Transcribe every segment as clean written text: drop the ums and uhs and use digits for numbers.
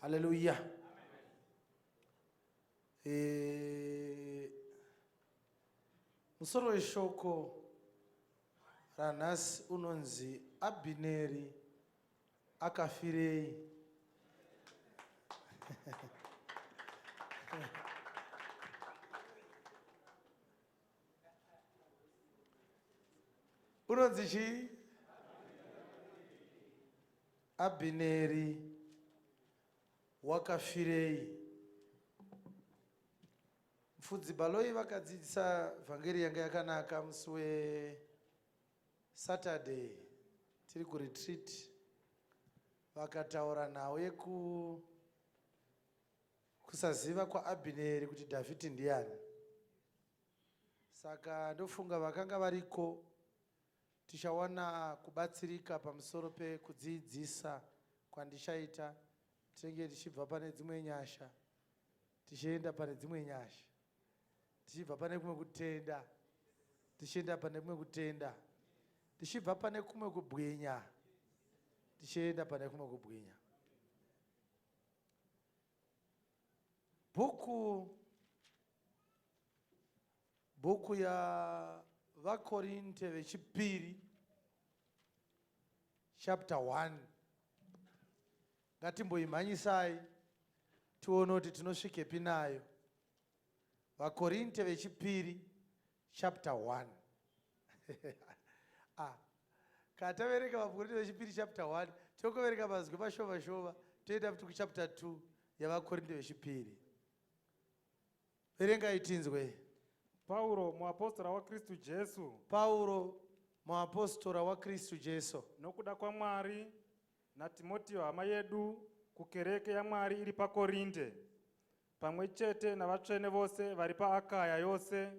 Hallelujah. Musoro weshoko ranhasi unonzi Abhineri akafirei. Unonzi chii? Abhineri wakafirei. Mufudzi Baloi vakadzidzisa vhangeri yanga yakanaka musi weSaturday tiri kuretreat, vakataura nhau kusaziva kwaAbhineri kuti Dhavhidhi ndiani. Saka ndofunga vakanga variko tichawana kubatsirika pamusoro pekudzidzisa kwandichaita, tinenge tichibva pane dzimwe nyasha tichienda pane dzimwe nyasha, tichibva pane kumwe kutenda tichienda pane kumwe kutenda, tichibva pane kumwe kubwinya tichienda pane kumwe kubwinya. Bhuku yavaKorinte vechipiri chapter 1 ngatimboimhanyisai tione kuti tinosvikepi nayo. VaKorinte vechipiri chapter 1 katavereka vaKorinte vechipiri chapter 1 tokovereka mazwi mashova shova toenda kuti kuchapter 2 yavaKorinte vechipiri. Verengai tinzwe. Pauro, muapostora waKristu Jesu. Pauro, muapostora waKristu Jesu. Nokuda kwaMwari naTimoteo hama yedu kukereke yaMwari iri paKorinde, pamwe chete navatsvene vose vari paAkaya yose,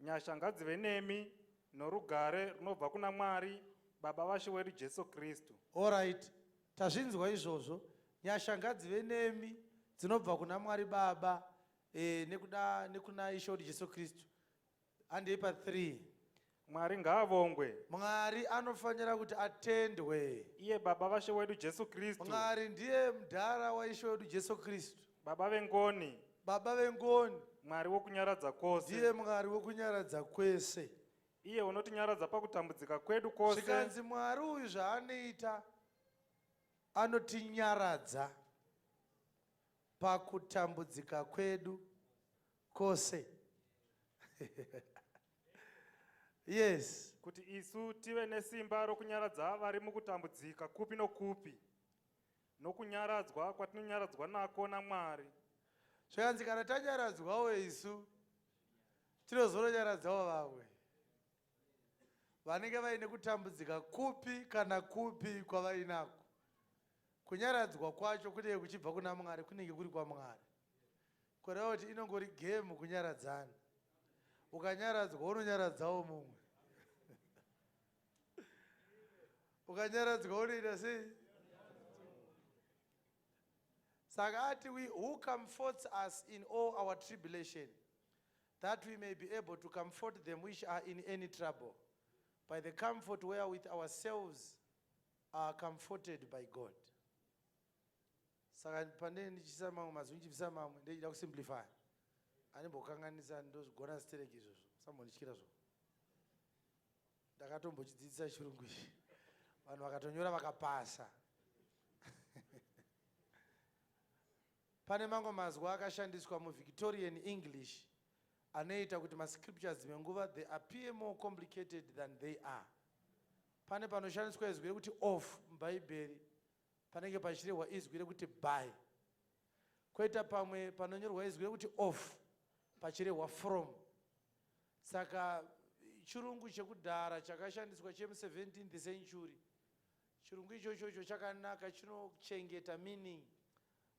nyasha ngadzive nemi norugare runobva kuna Mwari Baba vaShe wedu Jesu Kristu. Alright, tazvinzwa izvozvo. Nyasha ngadzive nemi dzinobva kuna Mwari Baba nekuna Ishe wedu Jesu Kristu. Handei pa3. Mwari ngaavongwe. Mwari anofanira kuti atendwe. Iye Baba vaShe wedu Jesu Kristu. Mwari ndiye mudhara waIshe wedu Jesu Kristu. Baba vengoni. Baba vengoni. Mwari wokunyaradza kwose. Ndiye Mwari wokunyaradza kwese. Iye unotinyaradza pakutambudzika kwedu kwose. Zvikanzi Mwari uyu zvaanoita anotinyaradza pakutambudzika kwedu kwose. Yes. Kuti isu tive nesimba rokunyaradza vari mukutambudzika kupi nokupi, nokunyaradzwa kwatinonyaradzwa nako naMwari. Zvikanzi kana tanyaradzwawo isu tinozononyaradzawo vamwe vanenge vaine kutambudzika kupi kana kupi kwavainako. Kunyaradzwa kwacho kunenge kuchibva kuna Mwari, kunenge kuri kwaMwari. Kureva kuti inongori gemu kunyaradzana. Ukanyaradzwa unonyaradzawo mumwe. Ukanyaradzwa unoita sei? Saka ati who comforts us in all our tribulation, that we may be able to comfort them which are in any trouble, by the comfort wherewith ourselves are comforted by God. Saka pandei ndichisa mamwe mazwi ndichisa mamwe ndechida kusimplify. Animbokanganisa ndozvigona zitereki izvozvo. Musambondityira zvo. Ndakatombochidzidzisa chirungu ichi. Vanhu vakatonyora vakapasa. Pane mamwe mazwi akashandiswa muVictorian English anoita kuti mascriptures menguva they appear more complicated than they are. Pane panoshandiswa izwi rekuti of muBhaibheri panenge pachirehwa izwi rekuti by. Koita pamwe panonyorwa izwi rekuti of pachirehwa from. Saka chirungu chekudhara chakashandiswa chemu17th century, chirungu ichocho chakanaka, chinochengeta meaning,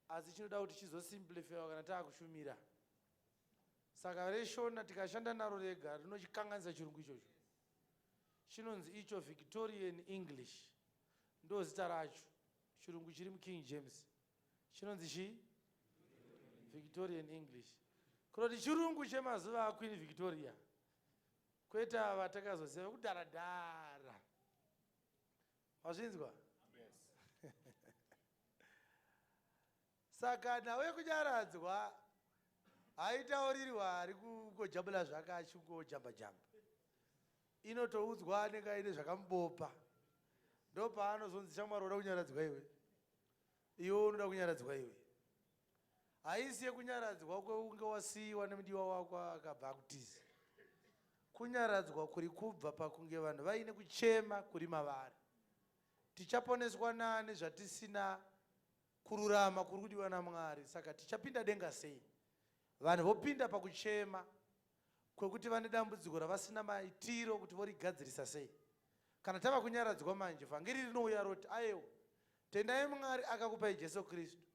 asi chinoda kuti chizosimplifyiwa kana taakushumira. Saka reshona tikashanda naro rega rinochikanganisa chirungu ichocho. Chinonzi icho Victorian English, ndo zita racho. Chirungu chiri muKing James chinonzi chi Victorian English. Kuti chirungu chemazuva aQueen Victoria, kweta vatakazoseva kudharadhara. Wazvinzwa? Yes. Saka nawe kunyaradzwa haitaurirwa ari kungojambula zvake achingojamba jamba. Inotoudzwa anenge aine zvakamubopa. Ndopaanozonzi shamwari unoda kunyaradzwa iwe. Iwe unoda kunyaradzwa iwe. Haisi yekunyaradzwa kweunge wasiyiwa nemudiwa wako akabva akutiza. Kunyaradzwa kuri kubva pakunge vanhu vaine kuchema kuri mavari. Tichaponeswa nani zvatisina kururama kuri kudiwa naMwari? Saka tichapinda denga sei? Vanhu vopinda pakuchema kwekuti vane dambudziko ravasina maitiro kuti vorigadzirisa sei. Kana tava kunyaradzwa manje, vhangeri rinouya roti aiwa, tendai Mwari akakupai Jesu Kristu.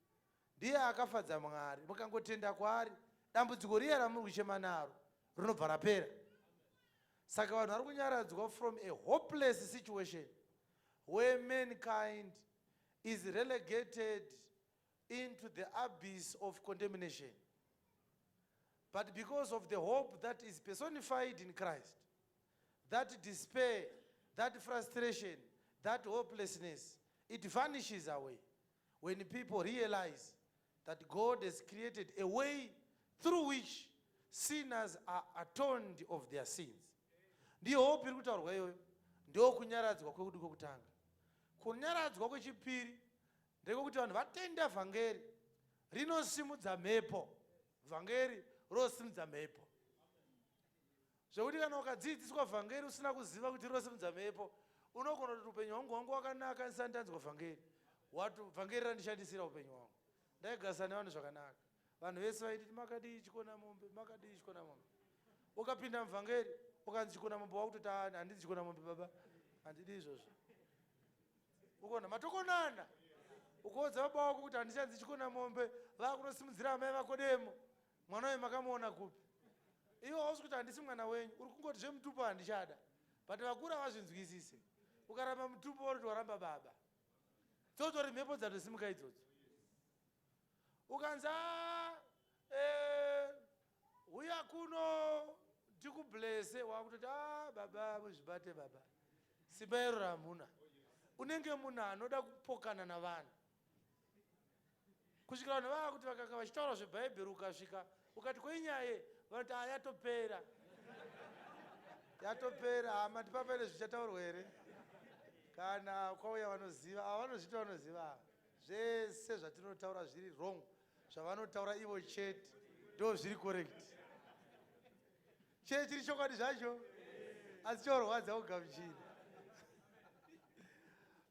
Ndiye akafadza Mwari. Mukangotenda kwaari, dambudziko riye ramuri kuchema naro rinobva rapera. Saka vanhu vari kunyaradzwa from a hopeless situation where mankind is relegated into the abyss of condemnation. But because of the hope that is personified in Christ, that despair, that frustration, that hopelessness, it vanishes away when people realize that God has created a way through which sinners are atoned of their sins. Ndiyo hope iri kutaurwa iyoyo. Ndiyo kunyaradzwa kwekuti kwekutanga. Kunyaradzwa kwechipiri ndekuti vanhu vatenda vhangeri rinosimudza mhepo. Vhangeri rosimudza mhepo. Zvekuti kana ukadzidziswa vhangeri usina kuziva kuti rosimudza mhepo, unogona kuti upenyu hwangu wakanaka ndisati ndanzwa vhangeri. Vhangeri randishandisira upenyu hwangu. Ndaigarisana nevanhu zvakanaka. Vanhu vese vaiti makadii chikona mombe, makadii chikona mombe. Ukapinda muvhangeri ukanzi chikona mombe wakutoti handidi chikona mombe baba, handidi izvozvo. Ukaona matokonana. Ukaudza baba wako kuti handichanzi chikona mombe, vakunosimudzira amai vako demo. Mwana uyu makamuona kupi? Iwo hausi kuti handisi mwana wenyu, uri kungoti zvemutupo handichada. But vakura vazvinzwisise. Ukaramba mutupo uri waramba baba. Dzotori mhepo dzatosimuka idzodzo. Ukanza uya kuno ndikublesse wakutoti baba muzvibate baba. Simba iro ramuna. Unenge munhu anoda kupokana navanhu. Kusvikira vanhu vakuti vakanga vachitaura zvebhaibheri ukasvika ukati kwenyaya vanoti yatopera. Yatopera hama ndipapene zvichataurwa here? Kana kwauya vanoziva, vanozviti vanoziva. Zvese zvatinotaura zviri wrong. Zvavanotaura ivo chete ndo zviri correct. Chiri chokwadi zvacho asi chorwadza kugamuchira.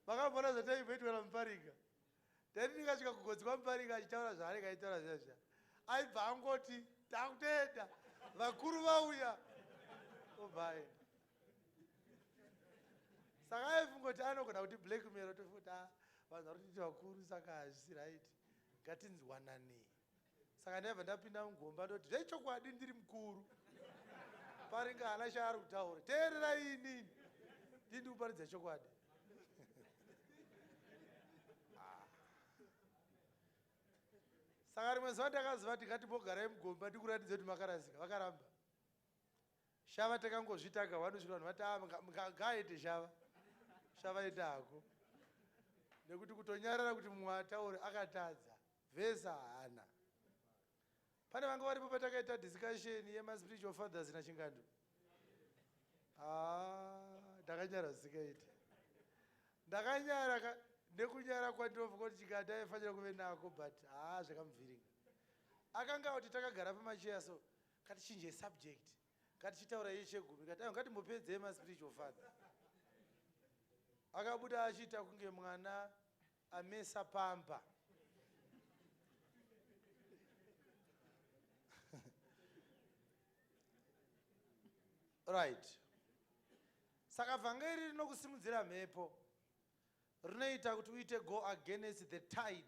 Makambona zvataimboitwa naMuparinga. Ndati ndikasvika kugodzi kwaMuparinga achitaura zvaanenge aitaura zviya. Aibva angoti takutenda vakuru vauya obhaye. Saka aifungoti anogona kuti blackmail tofuti vanhu vari kuita vakuru saka hazvisi right. Ngatinzwanane. Saka ndaibva ndapinda mugomba ndoti zvechokwadi ndiri mukuru. Paringa hana chaari kutaura. Teerera inini. Ndindi kuparidza chokwadi. Saka rimwe zuva ndakaziva kuti ngatimbogarai mugomba ndikuratidze kuti makarasika. Vakaramba. Shava takangozvitanga vanosvika vanhu vati ngaite shava. Shava ita hako. Nekuti kutonyarara kuti mumwe ataure akatadza. Vhesa haana. Pane vanga varipo patakaita discussion yema-spiritual fathers naChingandu. Ndakanyara zvisikaiti. Ndakanyara nekunyara kwandinofunga kuti Chikanda aifanira kuve nako but zvakamuvhiringa. Akanga kuti takagara pamacheya so ngatichinje subject. Ngatichitaura yechegumi. Ngatimbopedze yema-spiritual father. Akabuda achiita kunge mwana amesa pamba. Right. Saka vhangeri rinokusimudzira mhepo. Rinoita kuti uite go against the tide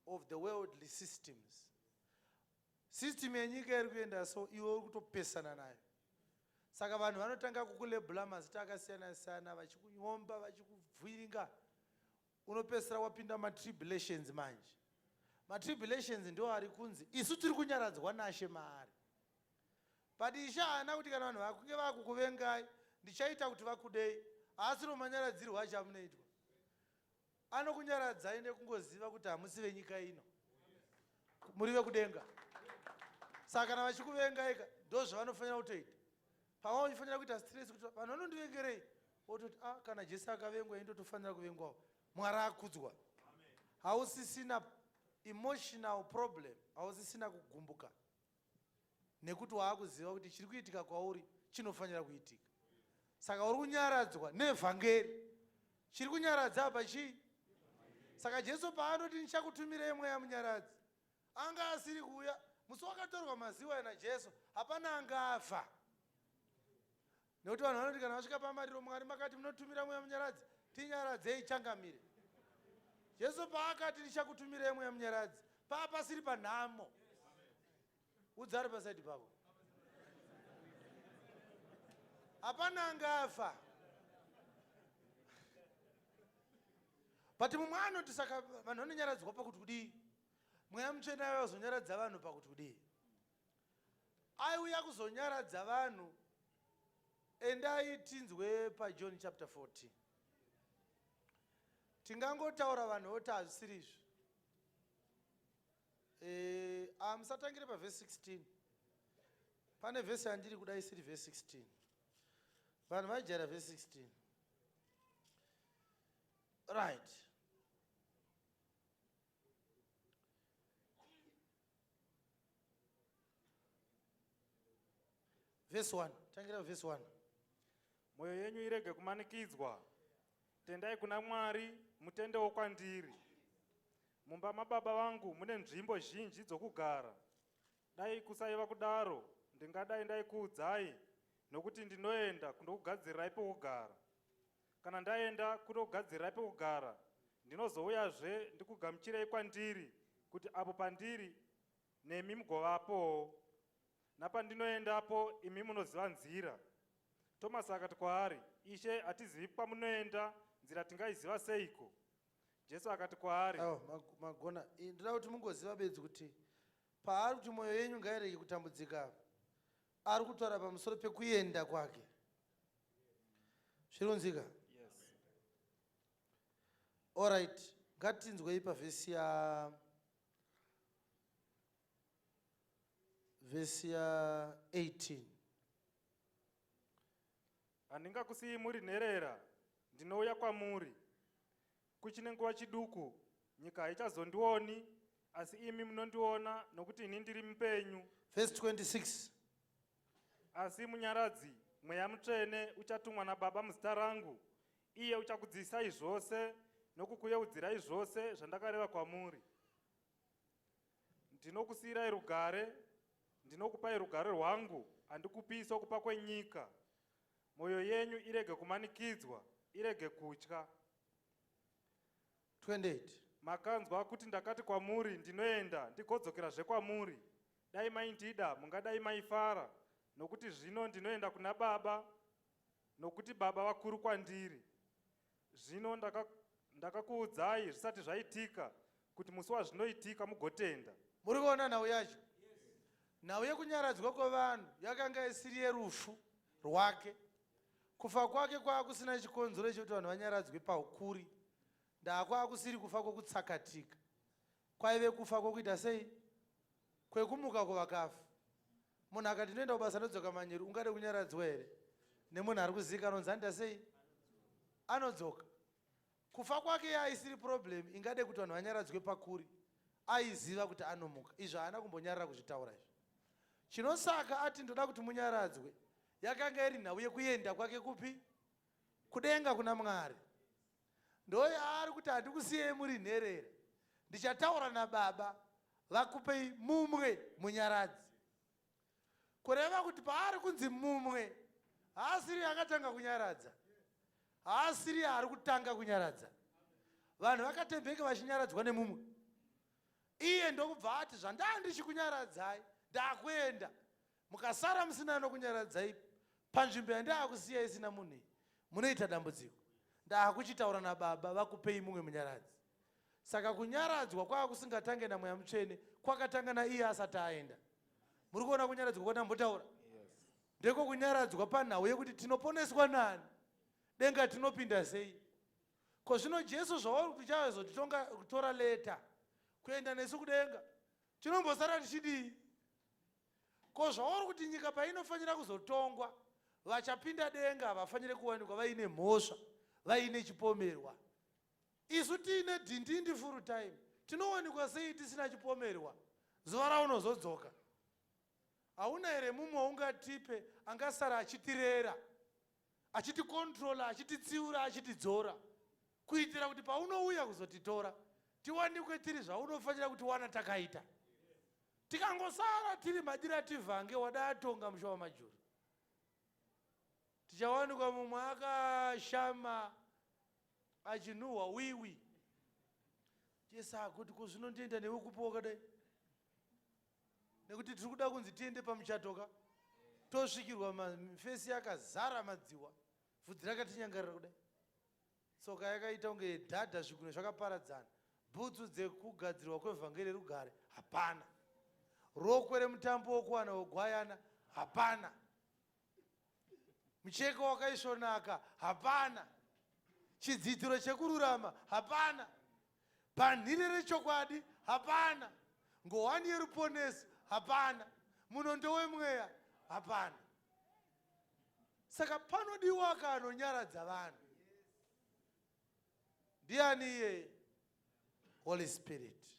of the worldly systems. System yenyika iri kuenda so iwe uri kutopesana nayo. Saka vanhu vanotanga kukulebhula mazita akasiyana siyana vachikunyomba vachikuvhiringa. Unopesera wapinda matribulations manje. Matribulations ndio ari kunzi isu tiri kunyaradzwa naShe maari. But Ishe haana kuti kana vanhu vakunge vakukuvengai ndichaita kuti vakudei. Asi romanyaradzirwa achamunoitwa. Anokunyaradzai nekungoziva kuti hamusi venyika ino. muri vekudenga. Saka kana vachikuvenga eka ndozvavanofanira kutoita. Pamwe uchifanira kuita stress kuti vanhu vanondivengerei, wototi kana Jesu akavengwa indotofanira kuvengwawo. Mwari akudzwa. Hausisina emotional problem, hausisina kugumbuka, nekuti waakuziva kuti chiri kuitika kwauri chinofanira kuitika. Saka uri kunyaradzwa nevhangeri. Chiri kunyaradza apa chii? Saka Jesu paanoti ndichakutumirei mweya munyaradzi, anga asiri kuuya. Musi wakatorwa maziwa naJesu hapana anga afa. Nekuti vanhu vanoti kana vasvika pamariro Mwari makati munotumira mweya munyaradzi, tinyaradzei changamire. Jesu paakati ndichakutumirei mweya munyaradzi, pasiri panhamo. Udzari pasaidi pako. Hapana anga afa. But mumwe anoti saka vanhu vanonyaradzwa pakuti kudii? Mweya mutsvene aiuya kuzonyaradza vanhu pakuti kudii? Aiuya kuzonyaradza vanhu. Endai tinzwe paJohn chapter 14. Tingangotaura vanhu voti hazvisirizvo. Musatangire paverse 16. Pane vhesi yandiri kuda isiri verse 16. Vanhu vajaira verse 16. Right. Verse 1. Tangira verse 1. Mwoyo yenyu irege kumanikidzwa. Tendai kuna Mwari, mutendewo kwandiri. Mumba mababa vangu mune nzvimbo zhinji dzokugara. Dai kusaiva kudaro, ndingadai ndaikuudzai, nokuti ndinoenda kundokugadzirai pokugara. Kana ndaenda kundokugadzirai pokugara, ndinozouyazve ndikugamuchirei kwandiri, kuti apo pandiri nemi mugovapo. Napandinoendapo imi munoziva nzira. Tomasi akati kwaari, Ishe, hatizivi kwamunoenda, nzira tingaiziva seiko? Jesu akati kwaari, magona ndoda kuti mungoziva bedzi kuti paari kuti mwoyo yenyu ngairege kutambudzika, ari kutaura pamusoro pekuenda kwake. Zvironzika? Yes. All right. Ngatinzwei pavhesi ya vhesi ya 18. Handingakusii muri nherera, ndinouya kwamuri. Kuchine nguva chiduku, nyika haichazondioni, asi imi munondiona, nokuti ini ndiri mupenyu. Verse 26. Asi munyaradzi, mweya mutsvene, uchatumwa naBaba muzita rangu. Iye uchakudzidzisai zvose, nokukuyeudzirai zvose zvandakareva kwamuri. Ndinokusiyirai rugare, ndinokupai rugare rwangu, handikupi sokupa kwenyika. Mwoyo yenyu irege kumanikidzwa, irege kutya. 28. Makanzwa kuti ndakati kwamuri ndinoenda ndigodzokerazve kwamuri. Dai maindida mungadai maifara, nokuti zvino ndinoenda kuna Baba, nokuti Baba vakuru kwandiri. Zvino ndakakuudzai zvisati zvaitika, kuti musi wazvinoitika mugotenda. Muri kuona nhau yacho? Nhau yekunyaradzwa kwavanhu yakanga isiri yerufu rwake. Kufa kwake kwaakusina chikonzero chekuti vanhu vanyaradzwe paukuri. Ndakwakusiri kufa kwokutsakatika. Kwaive kufa kwokuita sei? Kwekumuka kwavakafa. Munhu akati ndinoenda kubasa ndodzoka manheru, ungade kunyaradzwa here? Nemunhu ari kuzivikanwa kunzi anoita sei? Anodzoka. Kufa kwake aisiri problem, ingade kuti vanhu vanyaradzwe pakuri. Aiziva kuti anomuka. Izvo haana kumbonyarara kuzvitaura izvo. Chinosaka ati ndoda kuti munyaradzwe, yakanga iri nhau yekuenda kwake kupi? Kudenga kuna Mwari. Ndoyaari kuti handikusiyei muri nherera, ndichataura naBaba, vakupei mumwe munyaradzi. Kureva kuti paari kunzi mumwe, haasiri akatanga kunyaradza, haasiri ari kutanga kunyaradza. Vanhu vakatembeka vachinyaradzwa nemumwe. Iye ndokubva ati zvandaa ndichikunyaradzai, ndakuenda. Mukasara musina nokunyaradzai, panzvimbo yandaakusiyai isina munhu, munoita dambudziko. Ndaakuchitaura naBaba, vakupei mumwe munyaradzi. Saka kunyaradzwa kwaakusingatange namweya mutsvene, kwakatanga naiye asati aenda. Muri kuona kunyaradzwa kwandambotaura? Ndeko kunyaradzwa panhau yekuti tinoponeswa nani? Denga tinopinda sei? Ko zvino Jesu zvauri kuti chazotitonga kutora leta kuenda nesu kudenga, tinombosara tichidii? Ko zvauri kuti nyika painofanira kuzotongwa, vachapinda denga vafanire kuwanikwa vaine mhosva, vaine chipomerwa. Isu tiine dhindindi full time, tinowanikwa sei tisina chipomerwa? Zuva raunozodzoka, hauna here mumwe ungatipe angasara achitirera, achitikontrola, achititsiura, achitidzora, kuitira kuti paunouya kuzotitora tiwanikwe tiri zvaunofanira kuti wana takaita. Tikangosara tiri madira tivhange wada atonga musha wamajuru, tichawanikwa mumwe akashama achinhuhwa wiwi. Chesa kuti kuzvinondienda newe kupiwa kadai, nekuti tiri kuda kunzi tiende pamuchatoka, tosvikirwa mafesi akazara madziwa, vhudzi rakatinyangarira kudai, tsoka yakaita kunge dhadha, zvigunwe zvakaparadzana, bhutsu dzekugadzirwa kwevhangeri rugare hapana, rokwe remutambo wokuwana wogwayana hapana, mucheka wakaisvonaka hapana, chidzitiro chekururama hapana, bhanhire rechokwadi hapana, ngowani yeruponeso hapana, munondo wemweya hapana. Saka panodiwa kanonyaradza vanhu. Ndiani iye? Holy Spirit.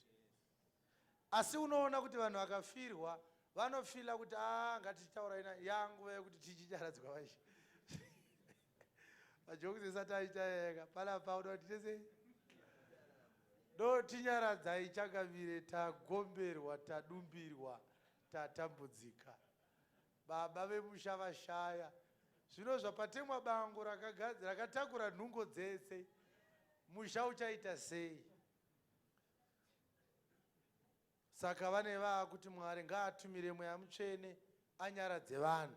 Asi unoona kuti vanhu vakafirwa vanofila kuti ngatitaura yangu yekuti tichinyaradzwa vashi. Majokusi isati aitayeka panapa unoda kuti tese tinyaradzai chakamire, tagomberwa, tadumbirwa, tatambudzika. Baba vemusha vashaya. Zvino zvapatemwa bango rakatakura nhungo dzese, musha uchaita sei? Saka vane kuti Mwari ngaatumire Mweya Mutsvene anyaradze vanhu.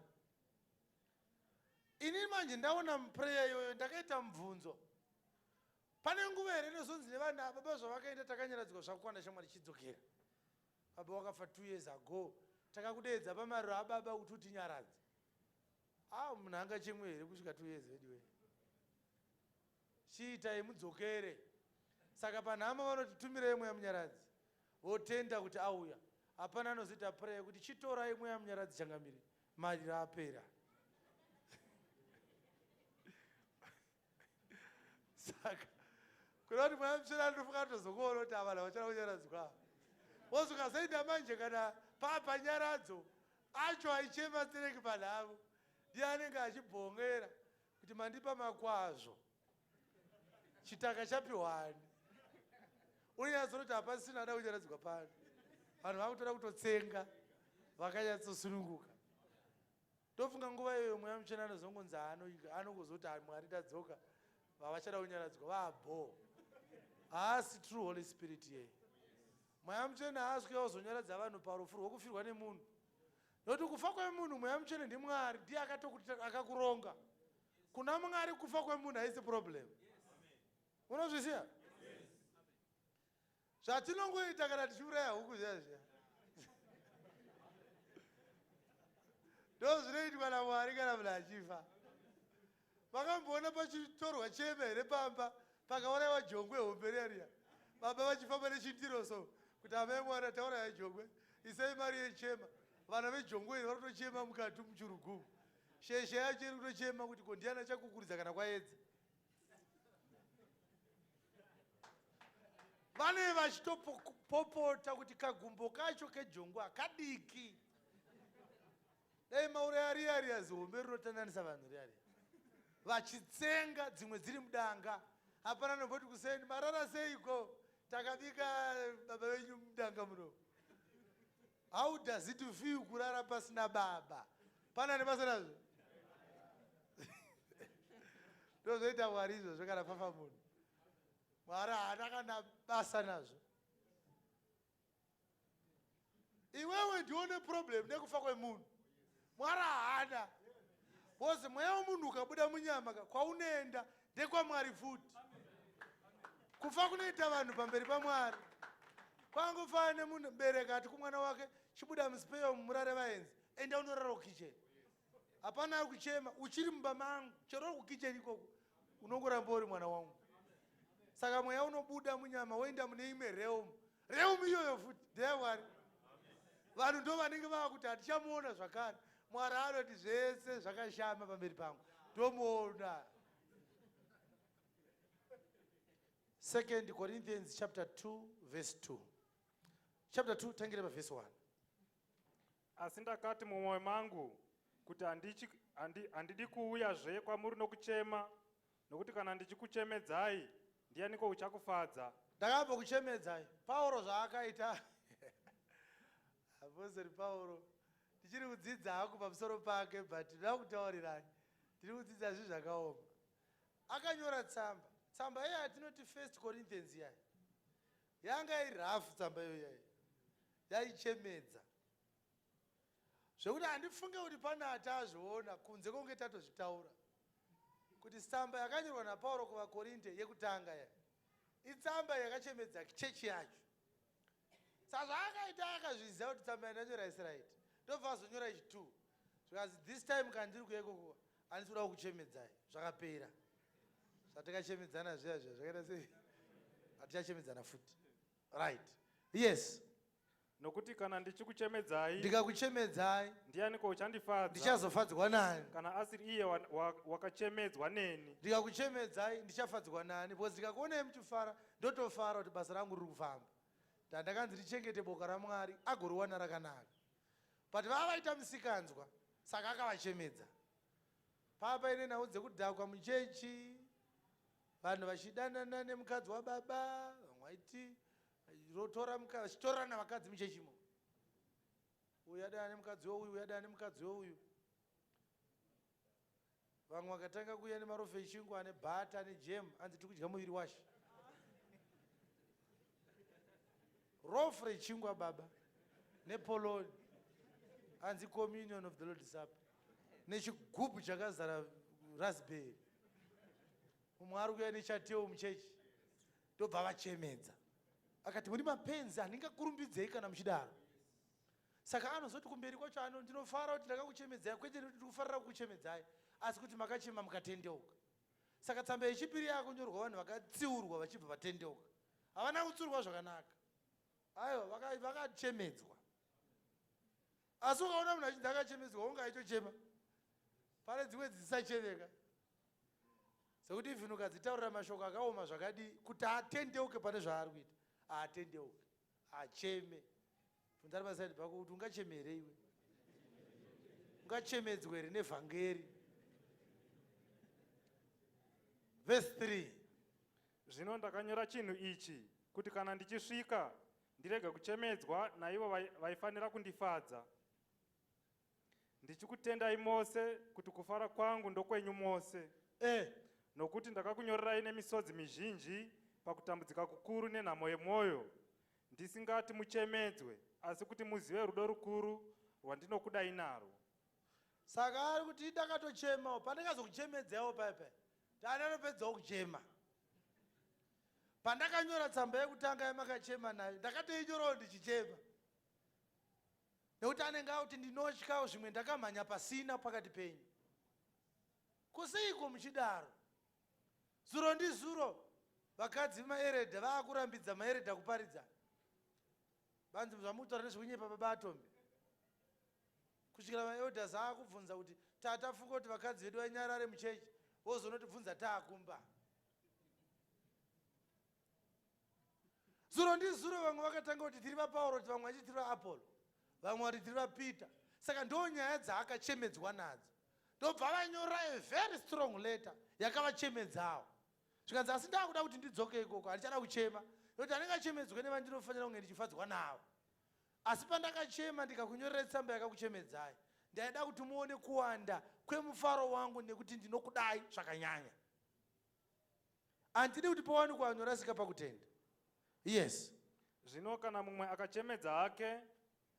Ini manje ndaona mupreya iyoyo ndakaita mubvunzo. Pane nguva here inozonzi nevanhu baba zvavakaenda takanyaradzwa zvakawanda shamwari chidzokera. Baba wakafa 2 years ago. Takakudeedza pamariro ababa kuti utinyaradze. Munhu angachemwe here kusvika 2 years anyway. Chiitai mudzokere. Saka panhama vanotitumira Mweya Munyaradzi, votenda kuti auya. Hapana anozoita prayer kuti chitorai Mweya Munyaradzi changamire, mariro apera. Saka kuna kuti Mweya Mutsvene anofanira kutozokuona kuti ava vachada kunyaradzwa. Wozokazoenda manje kana papanyaradzo acho aichema tsereki panhavo, ndiye anenge achibhongera kuti mandipa makwazvo, chitaka chapiwani. Unyatsoti hapasina ada kunyaradzwa pano. Vanhu vakutoda kutotsenga vakanyatsosununguka. Tofunga nguva iyoyo Mweya Mutsvene anozongonzi anongozoti Mwari tadzoka, vavachada kunyaradzwa vabho. Haasi true Holy Spirit ye. Mweya Mutsvene haaswi kuzonyaradza vanhu parufu rwokufirwa nemunhu. Nokuti kufa kwemunhu Mweya Mutsvene ndiMwari, ndiye akakuronga. Kuna Mwari kufa kwemunhu haisi problem. Unozviziva? Zvatinongoita kana tichiuraya huku zviya. Ndozvinoitwa naMwari kana munhu achifa. Vakamboona pachitorwa cheme here pamba pakaurayiwa jongwe hombe riya. Baba vachifamba nechindiro so kuti amai Mwari atauraya jongwe, isai mari yechema. Vana vejongwe iri varikutochema mukati muchirugumu. Sheshe yacho iri kutochema kuti ko ndiani achakukuridza kana kwaedza. Vane vachitopopota kuti kagumbo kacho kejongwe akadiki. Dai mauraya zihombe rinotandanisa vanhu riya. Vachitsenga dzimwe dziri mudanga. Hapana nomboti kuseni marara seiko takabika baba venyu mudanga muno. How does it feel kurara pasina baba? Pana nebasa nazvo? Ndozoita Mwari izvozvo kana pafa munhu. Mwari haana kana basa nazvo. Iwewe ndione problem nekufa kwemunhu. Mwari haana. Bosi mweya wemunhu ukabuda munyama kwaunoenda ndekwaMwari futi. Kufa kunoita vanhu pamberi paMwari. Kwangofana nemunhu bereka ati kumwana wake chibuda musipeyo murare vaenzi, enda unorara kukicheni. Hapana ari kuchema, uchiri mumba mangu, chero kukicheni ikoko unongoramba uri mwana wangu. Saka mweya unobuda munyama woenda mune imwe realm. Realm iyoyo futi ndeyaMwari. vanhu ndo vanenge vava kuti hatichamuona zvakare. Mwari anoti zvese zvakashama pamberi pangu ndomuona. 2 Corinthians chapter 2 verse 2. Chapter 2 tangire paverse 1. Asi ndakati mumwoyo mangu kuti handidi kuuyazve kwamuri nokuchema, nokuti kana ndichikuchemedzai ndianiko uchakufadza. Ndakabva kuchemedzai. Pauro zvaakaita Apostle Pauro ndichiri kudzidza hako pamusoro pake, but ndava kutaurirai ndiri kudzidza zvinhu zvakaoma. Akanyora tsamba. Tsamba iya yatinoti 1 Corinthians iya yanga iri hafu. Tsamba iyo iya yaichemedza zvekuti handifunge kuti pana atazviona kunze kunge tatozvitaura kuti tsamba yakanyorwa naPauro kuvaKorinde yekutanga ya itsamba yakachemedza chechi yacho. Sazvaakaita akazviziva kuti tsamba yananyora Israeli ndobva azonyora ichi 2 zvikazi this time kandiri kuekoko handisi kuda kukuchemedzai. Zvakapera zvatakachemedzana zviya zviya zvakaita sei hatichachemedzana futi. Right. Yes. Nokuti kana ndichikuchemedzai ndikakuchemedzai ndianiko uchandifadza ndichazofadzwa nani? kana asiri iye wakachemedzwa neni. Ndikakuchemedzai ndichafadzwa nani? Because ndikakuonai muchifara ndotofara kuti basa rangu riri kufamba. Ndakanzi ndichengete boka raMwari agoriwana rakanaka. But vava vaita musikanzwa saka akavachemedza. Papa ine nhau dzekudhakwa muchechi, vanhu vachidanana nemukadzi wababa, vamwe vaiti rotora mukadzi vachitorana navakadzi muchechimo. Uyu adana nemukadzi weuyu, uyu adana nemukadzi weuyu. Vamwe vakatanga kuuya nemarofu echingwa ane bhata ane jemu, anzi tiri kudya muviri washe. Rofu rechingwa baba nepoloni anzi communion of the Lord's Supper nechigubhu chakazara raspberry. Umwe ari kuuya nechateu muchechi ndobva vachemedza. Akati muri mapenzi handingakurumbidzei kana muchidaro. Saka anozoti kumberi kwacho ndinofara kuti ndakakuchemedzai, kwete kuti ndikufarira kukuchemedzai asi kuti makachema mukatendeuka. Saka tsamba yechipiri yakunyorwa vanhu vakatsiurwa vachibva vatendeuka. Havana kutsiurwa zvakanaka. Aiwa vakachemedzwa. Asi ukaona munhu achinzi akachemedzwa unga aitochema. Pane dzimwe dzisisachemeka. Sekuti even ukadzitaurira mashoko akaoma zvakadi kuti atendeuke pane zvaari kuita atendeuke acheme. Bvunza ari pasaidi pako kuti ungacheme here iwe? Ungachemedzwe here nevhangeri? Verse 3. Zvino ndakanyora chinhu ichi kuti kana ndichisvika ndirege kuchemedzwa naivo vaifanira kundifadza. Ndichikutendai mose kuti kufara kwangu ndokwenyu mose. Nokuti ndakakunyorerai nemisodzi mizhinji pakutambudzika kukuru nenhamo yemwoyo, ndisingati muchemedzwe asi kuti muzive rudo rukuru rwandinokudai narwo. Saka ari kuti ndakatochemawo pandakazokuchemedzaiwo paipai tandanopedzawo kuchema. Pandakanyora tsamba yekutanga yamakachema nayo ndakatoinyorawo ndichichema. Nekuti anenge akuti ndinotyawo zvimwe ndakamhanya pasina pakati penyu. Kuseiko muchidaro? Zuro ndizuro vakadzi vemaeredha vaakurambidza maeredha kuparidza. Vanzi zvamutaura nezvekunyepa baba atombi. Kusvikira maelders aakubvunza kuti tatafunga kuti vakadzi vedu vanyarare muchechi vozonotibvunza taakumba. Zuro ndizuro vamwe vakatanga kuti tiri vaPauro, vamwe vachiti tiri vaApolo, vamwe vari tiri vaPita. Saka ndo nyaya dzaakachemedzwa nadzo. Ndobva vanyora a very strong letter yakavachemedzawo. Zvikanzi asi ndakuda kuti ndidzoke ikoko handichada kuchema nokuti anenge achemedzwa nevandinofanira kunge ndichifadzwa navo. Asi pandakachema ndikakunyorera tsamba yakakuchemedzai ndaida kuti muone kuwanda kwemufaro wangu nekuti ndinokudai zvakanyanya. Handidi kuti pawane kuwanyorasika pakutenda. Yes. Zvino kana mumwe akachemedza hake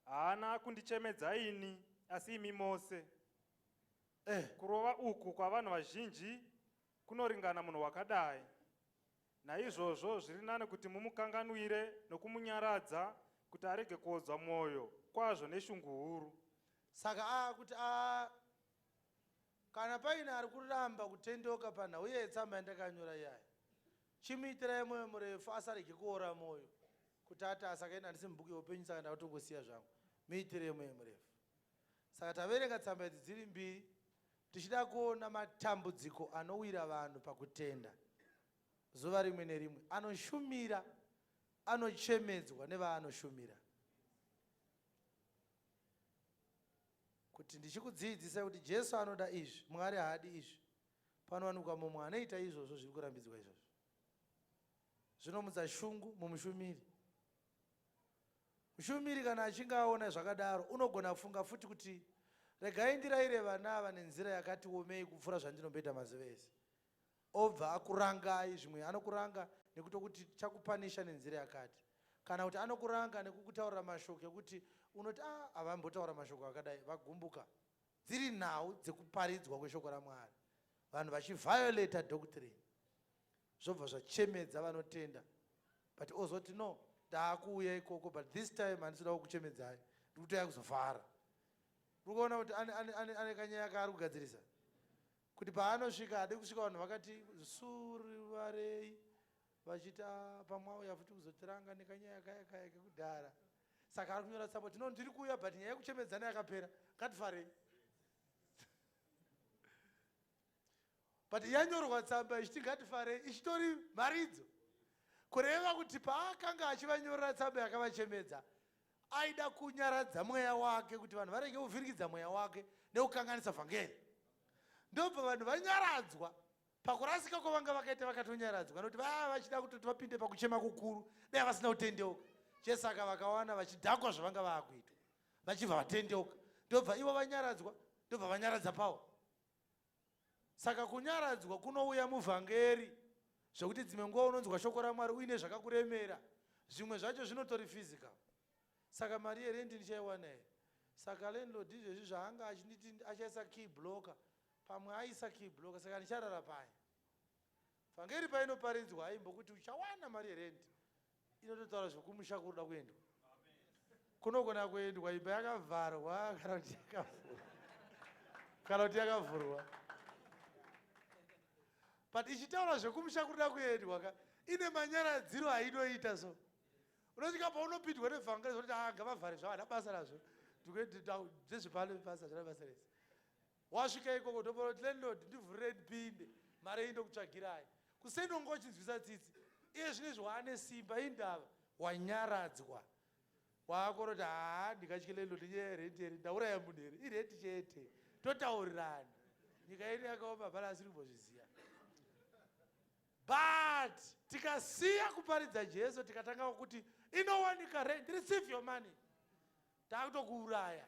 haana kundichemedzaini asi imi mose. Kurova uku kwa vanhu vazhinji kunoringana munhu wakadai. Naizvozvo zviri nani kuti mumukanganwire nokumunyaradza kuti arege kuodzwa mwoyo kwazvo neshungu huru. Saka kuti kana paine ari kuramba kutendeuka panhau yetsamba yandakanyora iyaya, chimuitirai mwoyo murefu asarege kuora mwoyo kuti ati asakaenda handisi mubhuku yeupenyu saka ndakatongosiya zvangu. muitire mweya murefu. Saka taverenga tsamba idzi dziri mbiri tichida kuona matambudziko anowira vanhu pakutenda zuva rimwe nerimwe, anoshumira, anochemedzwa nevaanoshumira. Kuti ndichikudzidzisa kuti Jesu anoda izvi, Mwari haadi izvi, panowanikwa mumwe anoita izvozvo zviri kurambidzwa izvozvo. Zvinomutsa shungu mumushumiri. Mushumiri kana achinge aona zvakadaro unogona kufunga futi kuti regai ndirayire vana ava nenzira yakati omei kupfuura zvandinomboita mazuva ese. Obva akurangai, zvimwe anokuranga nekutokuti chakupanisha nenzira yakati, kana kuti anokuranga nekukutaurira mashoko ekuti unoti havambotaura mashoko akadai, vagumbuka. Dziri nhau dzekuparidzwa kweshoko raMwari, vanhu vachiviolata doctrine, zvobva zvachemedza vanotenda. But ozoti no, ndaakuuya ikoko, but this time handisida kukuchemedzai, ndikutoya kuzovhara. Urikuona kuti ane kanyaya kaari kugadzirisa, kuti paanosvika hadi kusvika vanhu vakati surivarei vachita pamwauya futi kuzotiranga nekanyaya kaya kaya kekudhara. Saka ari kunyora tsamba, tino ndiri kuuya but nyaya yekuchemedzana yakapera, ngatifarei. But yanyorwa tsamba ichiti ngatifarei ichitori mharidzo, kureva kuti paakanga achivanyorera tsamba yakavachemedza aida kunyaradza mweya wake, kuti vanhu varege kuvhirikidza mweya wake nekukanganisa vhangeri. Ndobva vanhu vanyaradzwa pakurasika kwavanga vakaita, vakatonyaradzwa nokuti vaya vachida kuti vapinde pakuchema kukuru dai vasina kutendeuka. Chesaka vakawana vachidhakwa zvavanga vaakuita, vachibva vatendeuka. Ndobva ivo vanyaradzwa, ndobva vanyaradza Pauro. Saka kunyaradzwa kunouya muvhangeri, zvokuti dzimwe nguva unonzwa shoko raMwari uine zvakakuremera, zvimwe zvacho zvinotori physical. Saka mari yerendi ndichaiwana here. Saka landlord izvezvi zvaanga achiniti achaisa key blocker, pamwe aisa key blocker, saka ndicharara paya. Vhangeri painoparidzwa haimbokuti uchawana mari yerendi, inototaura zvokumusha kuruda kuendwa. Kunogona kuendwa imba yakavharwa kana kuti yakavhurwa, kana kuti yakavhurwa. But ichitaura zvekumusha kuruda kuendwa ine manyaradziro hainoita so. Unosvika paunopindwa nevhangeri zvokuti ngavavhare zvavo, hana basa razvo, ndezvepano basa zvana basa rese. Wasvika ikoko ndoparoti landlord ndivhurire ndipinde, mari indokutsvagirai. Kusenongo uchinzwisa tsitsi, iye zvinezvi waane simba indava, wanyaradzwa. Waakoroti ndikatye landlord nyaya yerenti here, ndauraya munhu here, irenti chete, totaurirana. Nyika yedu yakaoma bhara asiri kumbozviziva. But tikasiya kuparidza Jesu tikatanga kuti inowanika rent, receive your money, takutokuuraya.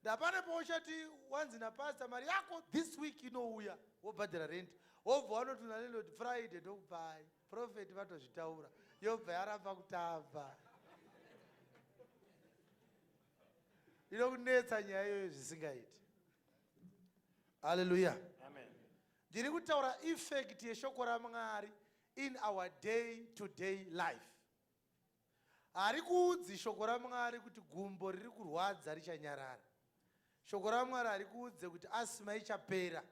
Ndapane pauchati wanzi napastor mari yako this week inouya wobhadhara rent, wobva wanotuna landlord Friday ndokupai, prophet vatozvitaura, yobva yaramba kutamba. Inokunetsa nyaya iyoyo zvisingaiti. Hallelujah. Ndiri kutaura effect yeshoko raMwari in our day to day life. Hari kuudzi shoko raMwari kuti gumbo riri kurwadza richanyarara. Shoko raMwari hari kuudze kuti asima ichapera.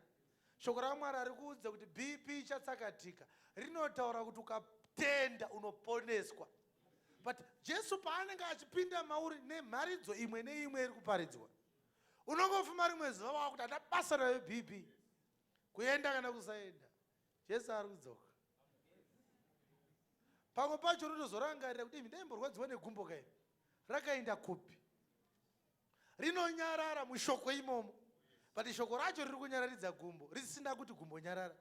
Shoko raMwari hari kuudze kuti BP ichatsakatika. Rinotaura kuti ukatenda unoponeswa. But Jesu paanenge achipinda mauri nemharidzo imwe neimwe iri kuparidzwa, unongofuma rimwe zuva wakuti hata basa rayo BP, kuenda kana kusaenda, Jesu ari kudzoka. Pamwe pacho unotozorangarira kuti ndaimborwadziwa negumbo kai, rakaenda kupi? Rinonyarara mushoko imomo, but shoko racho riri kunyararidza gumbo, risina kuti gumbo nyarara,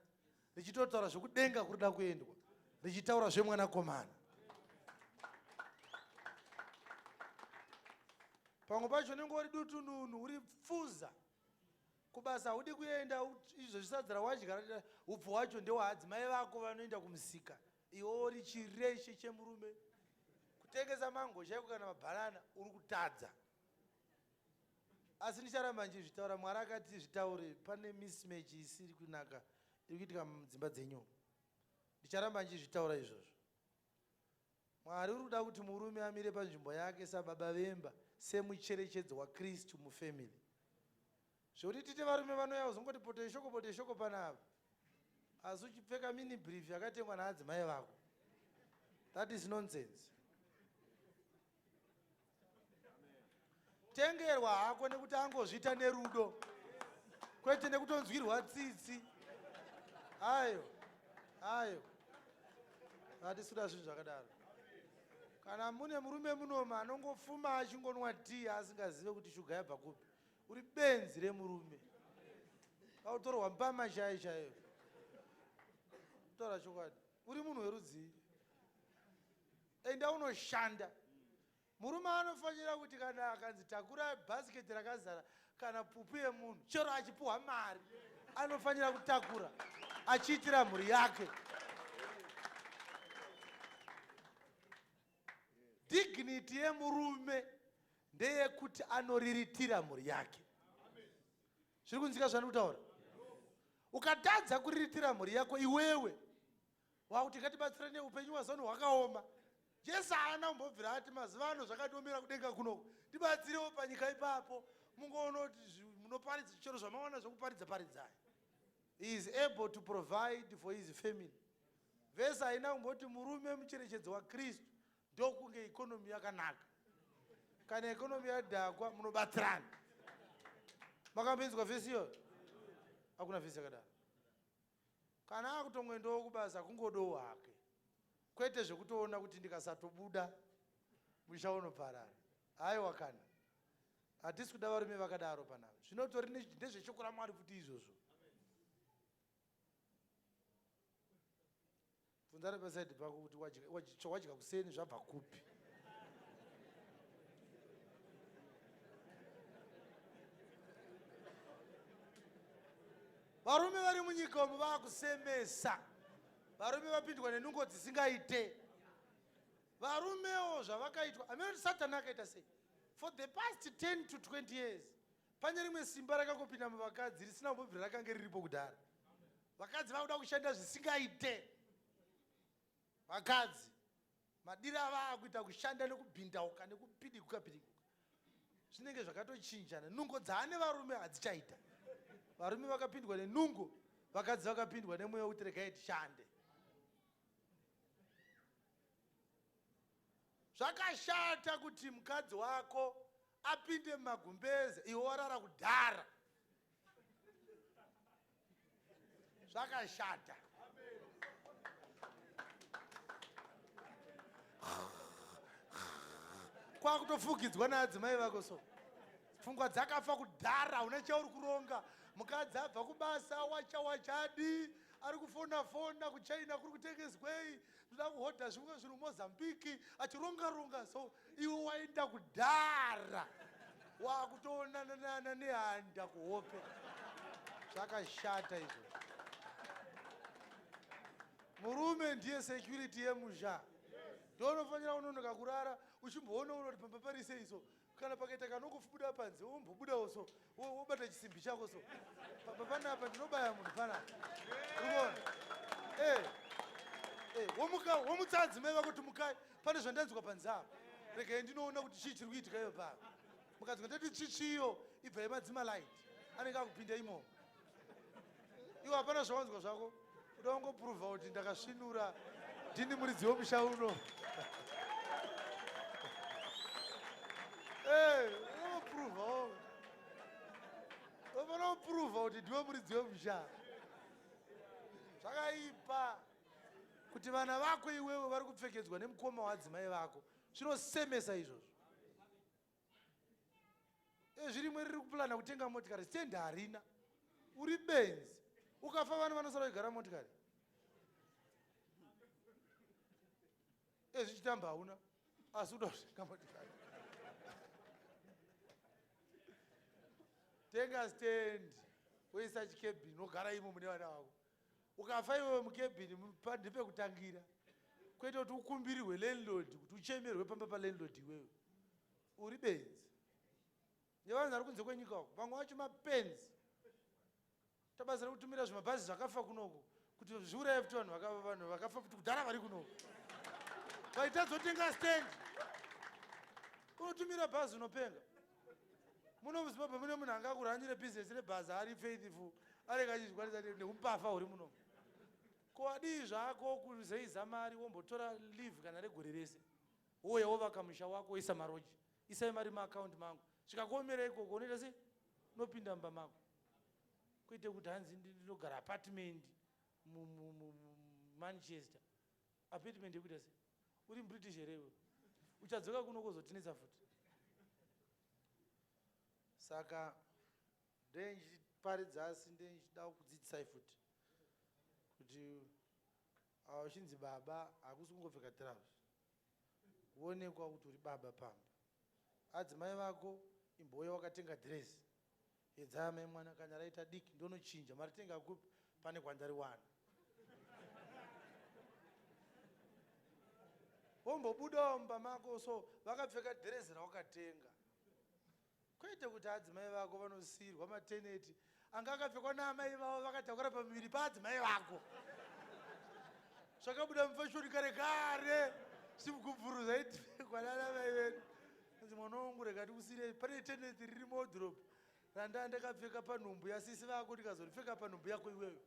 richitotaura zvokudenga kurida kuendwa, richitaura zvemwanakomana. Pamwe pacho unenge uri dutununu, uri pfuza kubasa, hudi kuenda izvo zvisadzara wadya, upfu hwacho ndehwahadzimai vako vanoenda kumusika, iwe uri chireshe chemurume, kutengesa mango chaiko kana mabhanana uri kutadza. Asi ndicharamba nchizvitaura, Mwari akati zvitaure, pane mismatch isiri kunaka iri kuitika mudzimba dzenyu. Ndicharamba nchizvitaura izvozvo. Mwari uri kuda kuti murume amire panzvimbo yake sababa vemba, semucherechedzo waKristu mufamily. Zvokuti tite varume vanouya kuzongoti pote shoko panapa, asi uchipfeka mini brief yakatengwa naadzimai vako. That is nonsense. tengerwa hako nekuti angozviita nerudo, kwete nekutonzwirwa tsitsi. Ayo hatisuda zvinhu zvakadaro. Kana mune murume munoma anongofuma achingonwa tii asingazive kuti shuga yabva kupi, uri benzi remurume, autorwa mpama chaiyo. Taura chokwadi, uri munhu werudzii, enda unoshanda. Murume anofanira kuti kana akanzi takura bhasiketi rakazara kana pupu yemunhu, chero achipuhwa mari, anofanira kutakura achiitira mhuri yake. Dignity yemurume ndeyekuti anoriritira mhuri yake. Zviri kunzika zvandiri kutaura? Ukatadza kuriritira mhuri yako iwewe, wakuti ngatibatsirane upenyu wazano hwakaoma. Jesu haana kumbobvira ati mazuva ano zvakatiomera kudenga kuno, tibatsirewo panyika ipapo, mungoona kuti munoparidza chero zvamawana zvokuparidza paridzai. He is able to provide for his family. Vhesi haina kumboti murume mucherechedzo waKristu ndokunge ikonomi yakanaka. Kana ikonomi yadhakwa munobatsirana. Makambenzwa vhesi iyoyo? Hakuna vhesi yakadaro. Kana akutomwendawo kubasa kungodowo hake, kwete zvekutoona kuti ndikasatobuda musha unoparara. Haiwa, kana hatisi kuda varume vakadaro panapa. Zvinotori ndezveshoko raMwari kuti izvozvo. Bvunzane pasaidi pako kuti wadya kuseni zvabva kupi. Varume vari munyika umu vakusemesa. Varume vapindwa nenungo dzisingaite. Varumewo zvavakaitwa, amene Satani akaita sei? For the past 10 to 20 years, pane rimwe simba rakangopinda muvakadzi risina kumbobvira rakange riripo kudhara. Vakadzi vakuda kushanda zvisingaite. Vakadzi madira vakuita kushanda nekubhindauka nekupidikuka. Zvinenge zvakatochinjana. Nungo dzaane varume hadzichaita. Varume vakapindwa nenungo, vakadzi vakapindwa nemweya wekuti regai tishande. Zvakashata kuti mukadzi wako apinde mumagumbeze iwe warara kudhara. Zvakashata. Kwakutofukidzwa naadzimai vako so. Pfungwa dzakafa kudhara, una chauri kuronga. Mukadzi abva kubasa wachadi, ari kufona kuchaina kuri kutengeswei, zvida kuhodha zvimwe zvinhu Mozambique, achironga so iwe waenda kudhara. Wakutoonana nehanda kuhope. Zvakashata izvo. Murume ndiye security yemusha. Ndonofanira unonoka kurara uchimboona unoti pamba parise iso. Kana pakaita kanokufubuda panze wombobudawo so, wobata chisimbi chako so. Panapa ndinobaya munhu panapa. Urikuona? Womutsa adzimai vako kuti mukai, pane zvandanzwa panze apa. Regai ndinoona kuti chii chiri kuitika iyo papa. Mukadzi ngandati chichiyo ibva yemadzima light. Anenge akupinda imomo. Iwo hapana zvawanzwa zvako. Uda kungopruvha kuti ndakasvinura ndini muridzi wemusha uno. Unopruvha kuti ndiwe muridzi wemusha. Zvakaipa kuti vana vako iwewe vari kupfekedzwa nemukoma wadzimai vako. Zvinosemesa izvozvo. Zvirimwe riri kupulana kutenga motikari, stendi harina. Uri benzi. Ukafa vanhu vanosara kugara motikari. Zvichitamba hauna, asi uda kutenga motikari. Tenga stendi, woisa chikebhini, wogara imo mune vana vako. Ukafa iwewe mukebhini, ndepekutangira. Kwete kuti ukumbirirwe landlord, kuti uchemerwe pamba palandlord iwewe. Uri benzi. Nevanhu vari kunze kwenyika uko, vamwe vacho mapenzi. Tabasa rekutumira zvimabhazi zvakafa kunoko, kuti zviuraye futi vanhu vakafa futi kudhara vari kunoko. Vaitadzotenga stendi. Unotumira bhazi unopenga. Muno muZimbabwe mune munhu angakuranyire bhizinesi rebhazi ari faithful, areka achizvikwanisa nekumpafa uri muno. Ko adii zvako kuzeiza mari wombotora leave kana regore rese. Wouya wovaka musha wako woisa maroji. Isai mari muaccount mangu. zvikakuomera ikoko unoita sei? Unopinda mumba mako, kuite kuti hanzi ndinogara apartment Manchester. Apartment yekuita sei? Uri British here iwe? Uchadzoka kuno kuzotinetsa futi. Saka ndendichiparidza asi ndendichida kudzidzisai futi kuti uchinzi baba hakusi kungopfeka trouser, uonekwa kuti uri baba pamba. Adzimai vako imbouya wakatenga dress, edzaya mai mwana kana raita diki ndonochinja, maritenga kupi pane kwandariwana. Wombobudawo mumba mako so vakapfeka dress rawakatenga. Kwete kuti adzimai vako vanosiyirwa mateneti anga akapfekwa naamai vavo vakatakura pamuviri paadzimai vako. Zvakabuda mufashoni kare kare, simukubvuruza itipfekwa nana mai vedu. Nzi mwana wangu rega ndikusiyirei, pane teneti riri muwardrobe randa ndakapfeka panhumbu yasisi vako ndikazoripfeka panhumbu yako iwewe.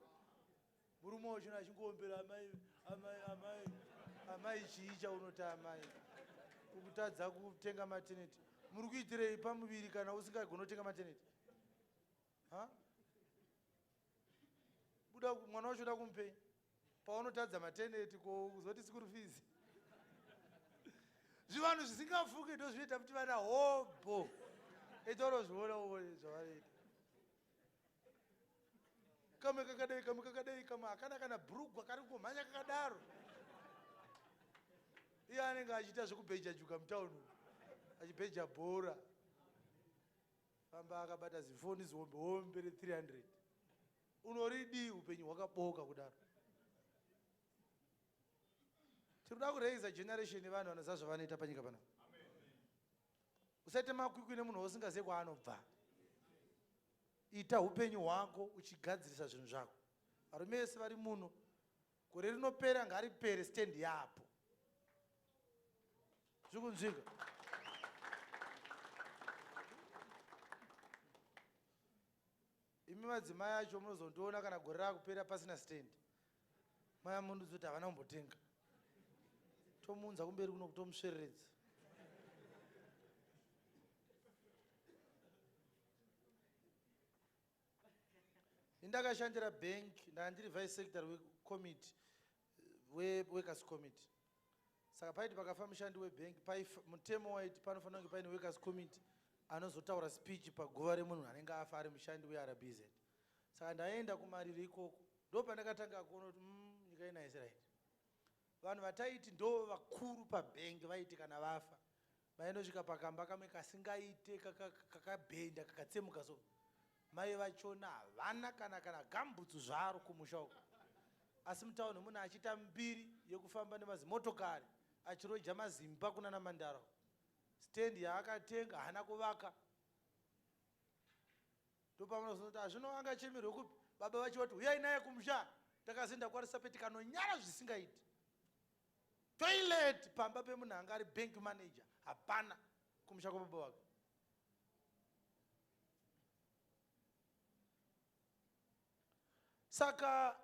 Murume wachona achingoombera amai chii chaunoti amai kukutadza kutenga mateneti. Muri kuitirei pamuviri kana usingagoni kutenga mateneti? Buda mwana wacho uda kumupei paunotadza mateneti kuzoti school fees. Zvivanhu zvisingafuki ndo zvinoita kuti vana hobho etoro zviona zvavanoita. Kamwe kakadai kamwe hakana kana bhurugwa kari kumhanya kakadaro. Iye anenge achiita zvekubheja juga mutauni achibheja bhora, famba akabata zifoni zihombe re300. Unoridi upenyu hwakaboka kudaro. Tinoda kureisa generation yevanhu vanoziva zvavanoita panyika pano. Usaite makwikwi nemunhu usingazivi kwaanobva. Ita upenyu hwako uchigadzirisa zvinhu zvako. Varume vese vari muno, gore rinopera ngaripere stand yapo. Zvikunzvika. Imi madzimai acho munozondoona kana gore rakupera pasina stand. Maya mundu zoti havana kumbotenga. Tomunza kumberi kuno kutomusvereredza. Ndakashandira bank, ndandiri vice secretary committee, workers committee. Saka paiti pakafa mushandi webank, mutemo waiti panofanira kunge paine workers committee anozotaura speech paguva remunhu anenge afa ari mushandi weRBZ. Saka ndaenda kumariri ikoko, ndo pandakatanga kuona kuti nyika inaisiraiti. Vanhu vataiti ndo vakuru pabhengi vaiti kana vafa vaindosvika pakamba kamwe kasingaite kakabhenda kakatsemuka so, mai vachona havana kana gambutsu zvaro kumusha uko. Asi mutauni munhu achiita mbiri yekufamba nemazimotokari achiroja mazimba kunana Mandara. Stand yaakatenga hana kuvaka. Ndopamunozoti hazvinoanga chemerwe kupi baba vachoti uyai naye kumusha. Takazenda kwarisa peti kanonyara zvisingaiti. Toilet pamba pemunhu anga ari bank manager hapana kumusha kwababa wake. Saka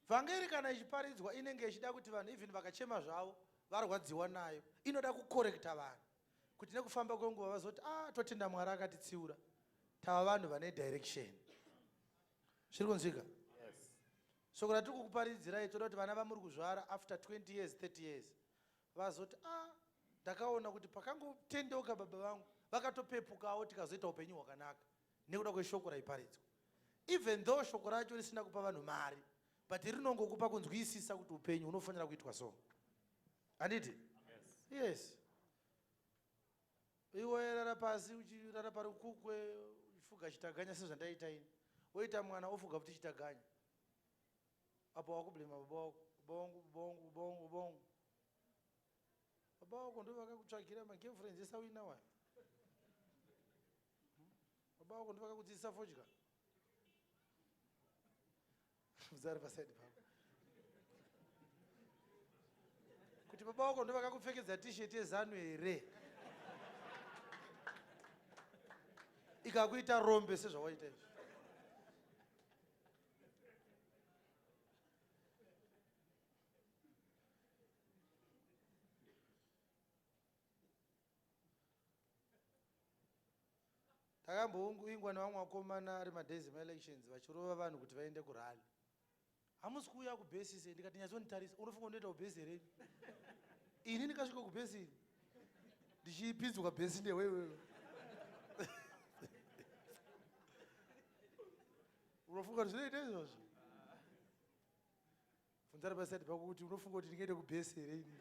vhangeri kana ichiparidzwa inenge ichida kuti vanhu even vakachema zvavo varwadziwa nayo, inoda kukorekta vanhu kuti nekufamba kwenguva vazoti totenda Mwari akatitsiura, tava vanhu vane direction. Zviri kunzwika? Shoko ratiri kukuparidzirai toda kuti vana vamuri kuzvara after 20 years 30 years vazoti ndakaona kuti pakangotendeuka baba vangu vakatopepukawo tikazoita upenyu hwakanaka nekuda kweshoko raiparidzwa. Even though shoko racho risina kupa vanhu mari, but rinongokupa kunzwisisa kuti upenyu hunofanira kuitwa so. Handiti? Yes. Iwe rara pasi uchirara parukukwe uchifuga chitaganya sezvandaita ini. Woita mwana ofuga kuti chitaganya. Apo wakublema baba wako, bongo. Baba wako ndo vakakutsvagira magirlfriends esawina waya. Baba wako ndo vakakudzidzisa fodya. Muzari pasaidi pako. Kuti baba wako ndo vakakupfekedza t-shirt yeZanu here. Ikakuita rombe sezvawaita izvi. takamboingwa nevamwe vakomana ari madhezima elections vachirova vanhu kuti vaende kurali. Hamusi kuuya kubhesi se, ndikati nyatsonitarisa, unofunga unoita kubhesi here? Ini ndikasvika kubhesi ndichipidzwa bhesi newewewe. Unofunga kuti zvinoita izvozvo? Bvunza ari pasati pako kuti unofunga kuti ndingaende kubhesi here ini?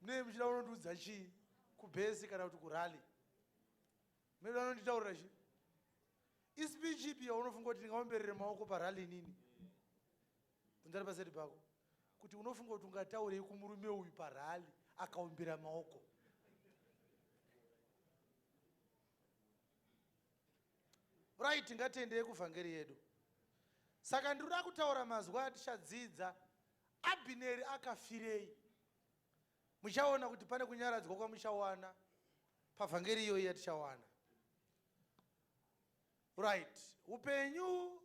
Mune muchida unondiudza chii? Kubhesi kana kuti kurali? Mune vanonditaurira chii? Ispeech ipi yaunofunga kuti ndingaomberere maoko parali nini? Bvunza ari pasati pako kuti unofunga kuti ungataurei kumurume uyu parali akaombera maoko? Right, ngatendei kuvhangeri yedu. Saka ndinoda kutaura mazwi atichadzidza Abhineri akafirei. Muchaona kuti pane kunyaradzwa kwamuchawana pavhangeri iyoyi yatichawana. Right, upenyu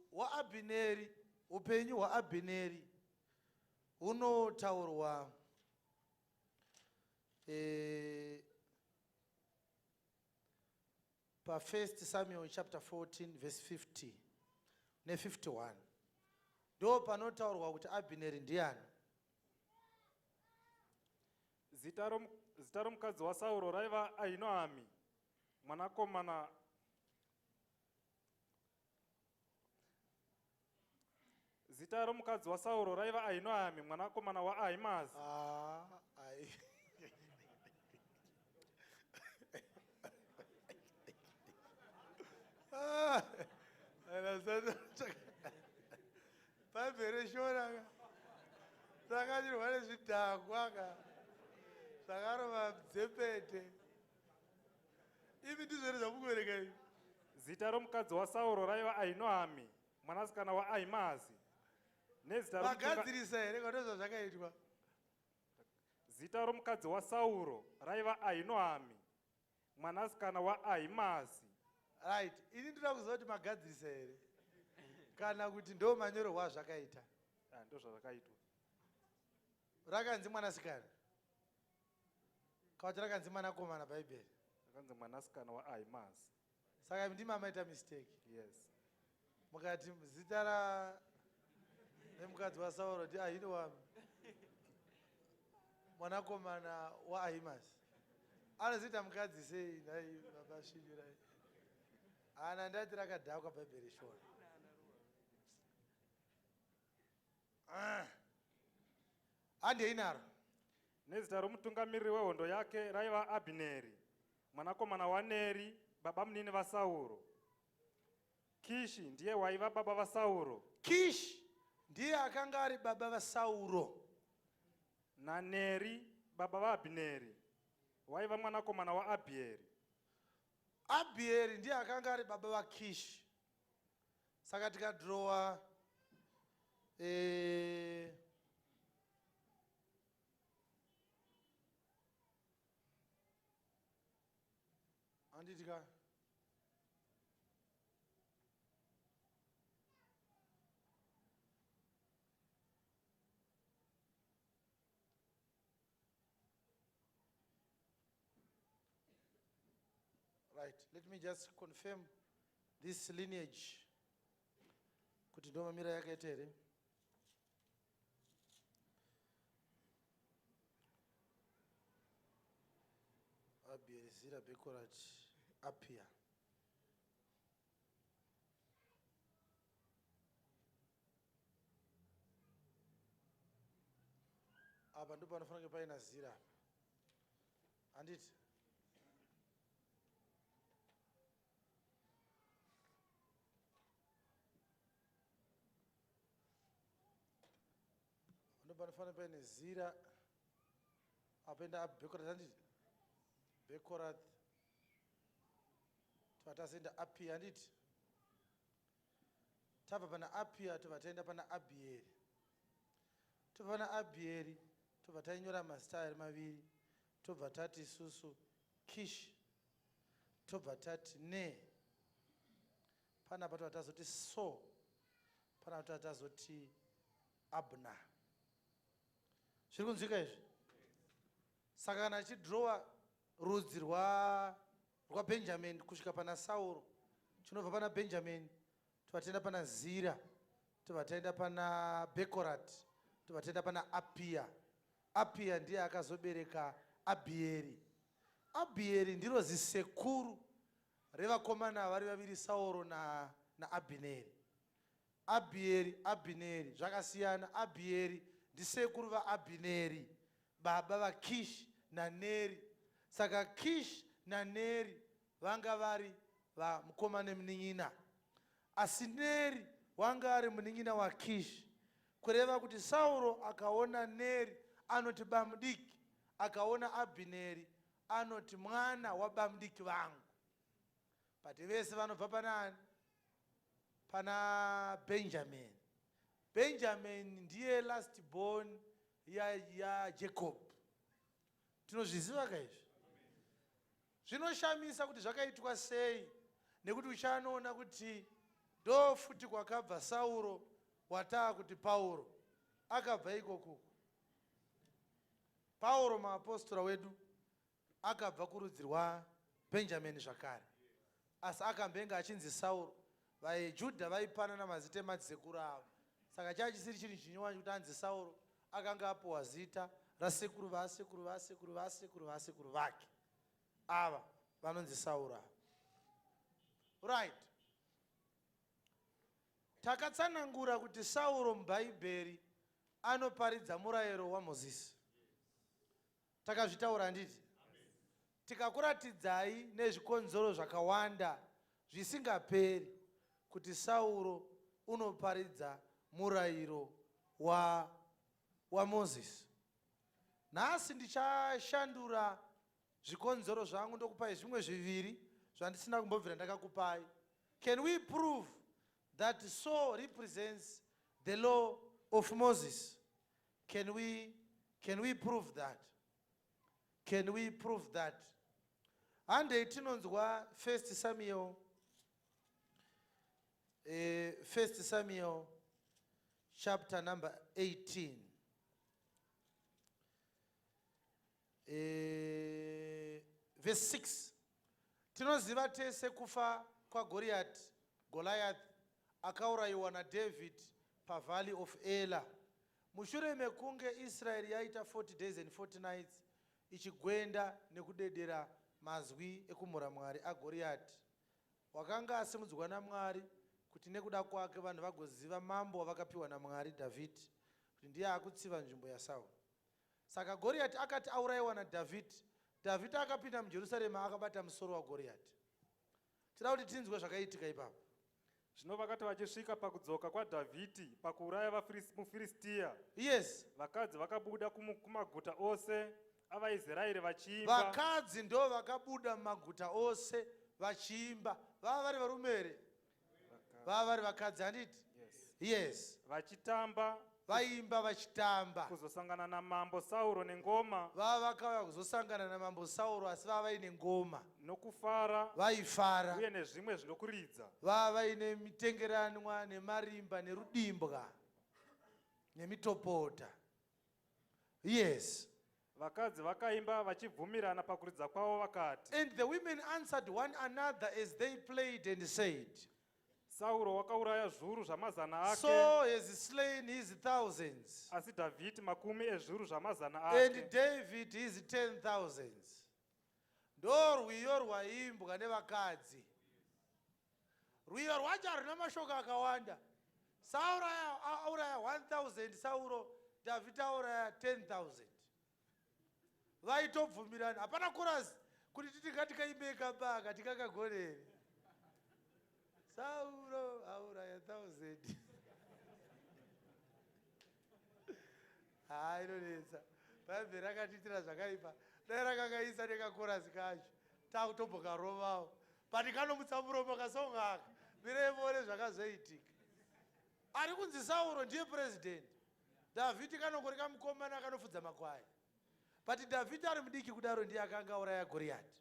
hwaAbhineri hunotaurwa pa 1 Samuel chapter 14 verse 50 ne51. Ndo panotaurwa kuti Abhineri ndiani. Zita romukadzi waSauro raiva Ahinoami mwanakomana Zita romukadzi waSauro raiva Ahinoami mwanakomana waAhimazi. Pabhereshora takanyirwa nezvidhakwa zvakarova dzepete. Ivi ndizvo zvamukuvereka ivi. Zita romukadzi waSauro raiva Ahinoami mwanasikana waAhimazi. Magadzirisa here kana zvazvakaitwa? Zita romukadzi waSauro raiva Ahinoami mwanasikana waAhimazi. Right, ini ndinoda kuziva kuti magadzirisa here kana kuti ndo manyorerwa azvakaita? Ndo zvazvakaitwa. Rakanzi mwanasikana kana kuti rakanzi mwanakomana bhaibheri? Rakanzi mwanasikana waAhimazi. Saka ndimi maita mistake. Yes. Mukati zita remukadzi waSauro ndi Ahinoami mwanakomana waAhimazi. Anozita mukadzi sei nhai baba shinyirai? Ana ndati rakadhakwa bhaibheri shora. Handei naro. Nezita romutungamiriri wehondo yake raiva Abhineri mwanakomana waNeri baba munini vaSauro. Kishi ndiye waiva baba vaSauro. Kishi ndiye akanga ari baba vaSauro. naNeri baba vaAbhineri waiva mwanakomana waAbhieri. Abhieri ndiye akanga ari baba vaKishi. Saka tikadhirowa handitika right, let me just confirm this lineage kuti ndo mamira yakaita here. Abhieri, Zira, Bekorat, Apia. Apa ndipo panofanira kunge paina Zira apa. Handiti? Ndipo panofanira paine Zira apaenda Bekorat, handiti? Bekorath tataenda Apia, handiti? Tabva pana Apia tobva taenda pana Abhieri. Tobva pana Abhieri tobva tainyora mazita ari maviri. Tobva tati isusu Kish. Tobva tati ne. Panapa tobva tazoti So. Panapa tobva tazoti Abna. Zviri kunzwika izvi? Saka kana achidhirowa rudzi rwaBhenjamini kusvika pana Sauro, tinobva pana Benjamin tobva taenda pana Zira, tobva taenda pana Bekorati, tobva taenda pana Apia. Apia ndiye akazobereka Abhieri. Abhieri ndiro zisekuru revakomana vari vaviri, Sauro naAbhineri. Abhieri, Abhineri zvakasiyana. Abhieri ndisekuru vaAbhineri, baba vaKishi naNeri. Saka Kishi naNeri vanga vari vamukomana nemunin'ina, asi Neri wanga ari munin'ina waKishi, kureva kuti Sauro akaona Neri anoti bamudiki, akaona Abhineri anoti mwana wabamudiki vangu. Pati vese vanobva pana Benjamin. Benjamin ndiye last born yaJacob. Tinozviziva kaizvi? Zvinoshamisa kuti zvakaitwa sei, nekuti uchanoona kuti ndo futi kwakabva Sauro wataa kuti Pauro. Akabva ikoko. Pauro maapostora wedu akabva kurudzi rwaBhenjamini zvakare, asi akambenga achinzi Sauro. VaJudha vaipanana mazita emadzikuru avo, saka chachisiri chinhu chinyowani kuti anzi Sauro. Akanga apiwa zita rasekuru vasekuru vasekuru vasekuru vasekuru vake, ava vanonzi Sauro ava. Right. Takatsanangura kuti Sauro mubhaibheri anoparidza murayiro waMozisi. Takazvitaura handiti? Tikakuratidzai nezvikonzero zvakawanda zvisingaperi kuti Sauro unoparidza murayiro waMozisi. Nhasi ndichashandura zvikonzero zvangu ndokupai zvimwe zviviri zvandisina kumbobvira ndakakupai. Can we prove that Saul represents the law of Moses? Can we prove that? Can we prove that? Handei tinonzwa 1 Samuel chapter number 18. Verse 6. Tinoziva tese kufa Goliath akaurayiwa naDavid paValley of Ela. Mushure mekunge Israeri yaita 40 days and 40 nights ichigwenda nekudedera mazwi ekumhura Mwari aGoriati, wakanga asimudzwa naMwari kuti nekuda kwake vanhu vagoziva mambo wavakapiwa naMwari Dhavhidhi kuti ndiye akutsiva nzvimbo yaSauro. Saka Goriati akati aurayiwa naDhavhidhi, Dhavhidhi akapinda muJerusarema akabata musoro waGoriati. Tinoda kuti tinzwe zvakaitika ipapo. Zvino vakati vachisvika pakudzoka kwaDhavhidhi pakuuraya muFiristia, Yes. vakadzi vakabuda kumaguta ose avaIsraeri vachiimba. Vakadzi ndo vakabuda mumaguta ose vachiimba. Vava vari varume here? Vava vari vakadzi handiti? Yes. Vachitamba, vaimba vachitamba. kuzosangana namambo Sauro nengoma. Vava vakauya kuzosangana namambo Sauro asi vava vaine ngoma. Nokufara, Vaifara. uye nezvimwe zvinokuridza. Vava vaine mitengeranwa nemarimba nerudimbwa nemitopota. Yes. Vakadzi vakaimba vachibvumirana pakuridza kwavo vakati. And the women answered one another as they played and said, Sauro wakauraya zviuru zvamazana ake, Saul has slain his thousands, asi Dhavhidhi makumi ezviuru zvamazana and ake. David his 10,000s. Ndo rwiyo rwaimbwa nevakadzi. Rwiyo rwacho haruna mashoko akawanda. Sauro auraya 1,000, Sauro David auraya 10,000. Vaitobvumirana. Hapana chorus kuti tikaimeka baka tikakagonere. Sauro auraya 1,000. Inonetsa. Bhaibheri rakatiitira zvakaipa. Dai rakakaisa nekakorasi kacho takutomboka rovawo. But kanomutsa muromo kasongaka. Miremore zvakazoitika. Ari kunzi Sauro ndiye president. Dhavhidhi kanongori kamukomana kanofudza makwai. But Dhavhidhi ari mudiki kudaro ndiye akanga auraya Goriati.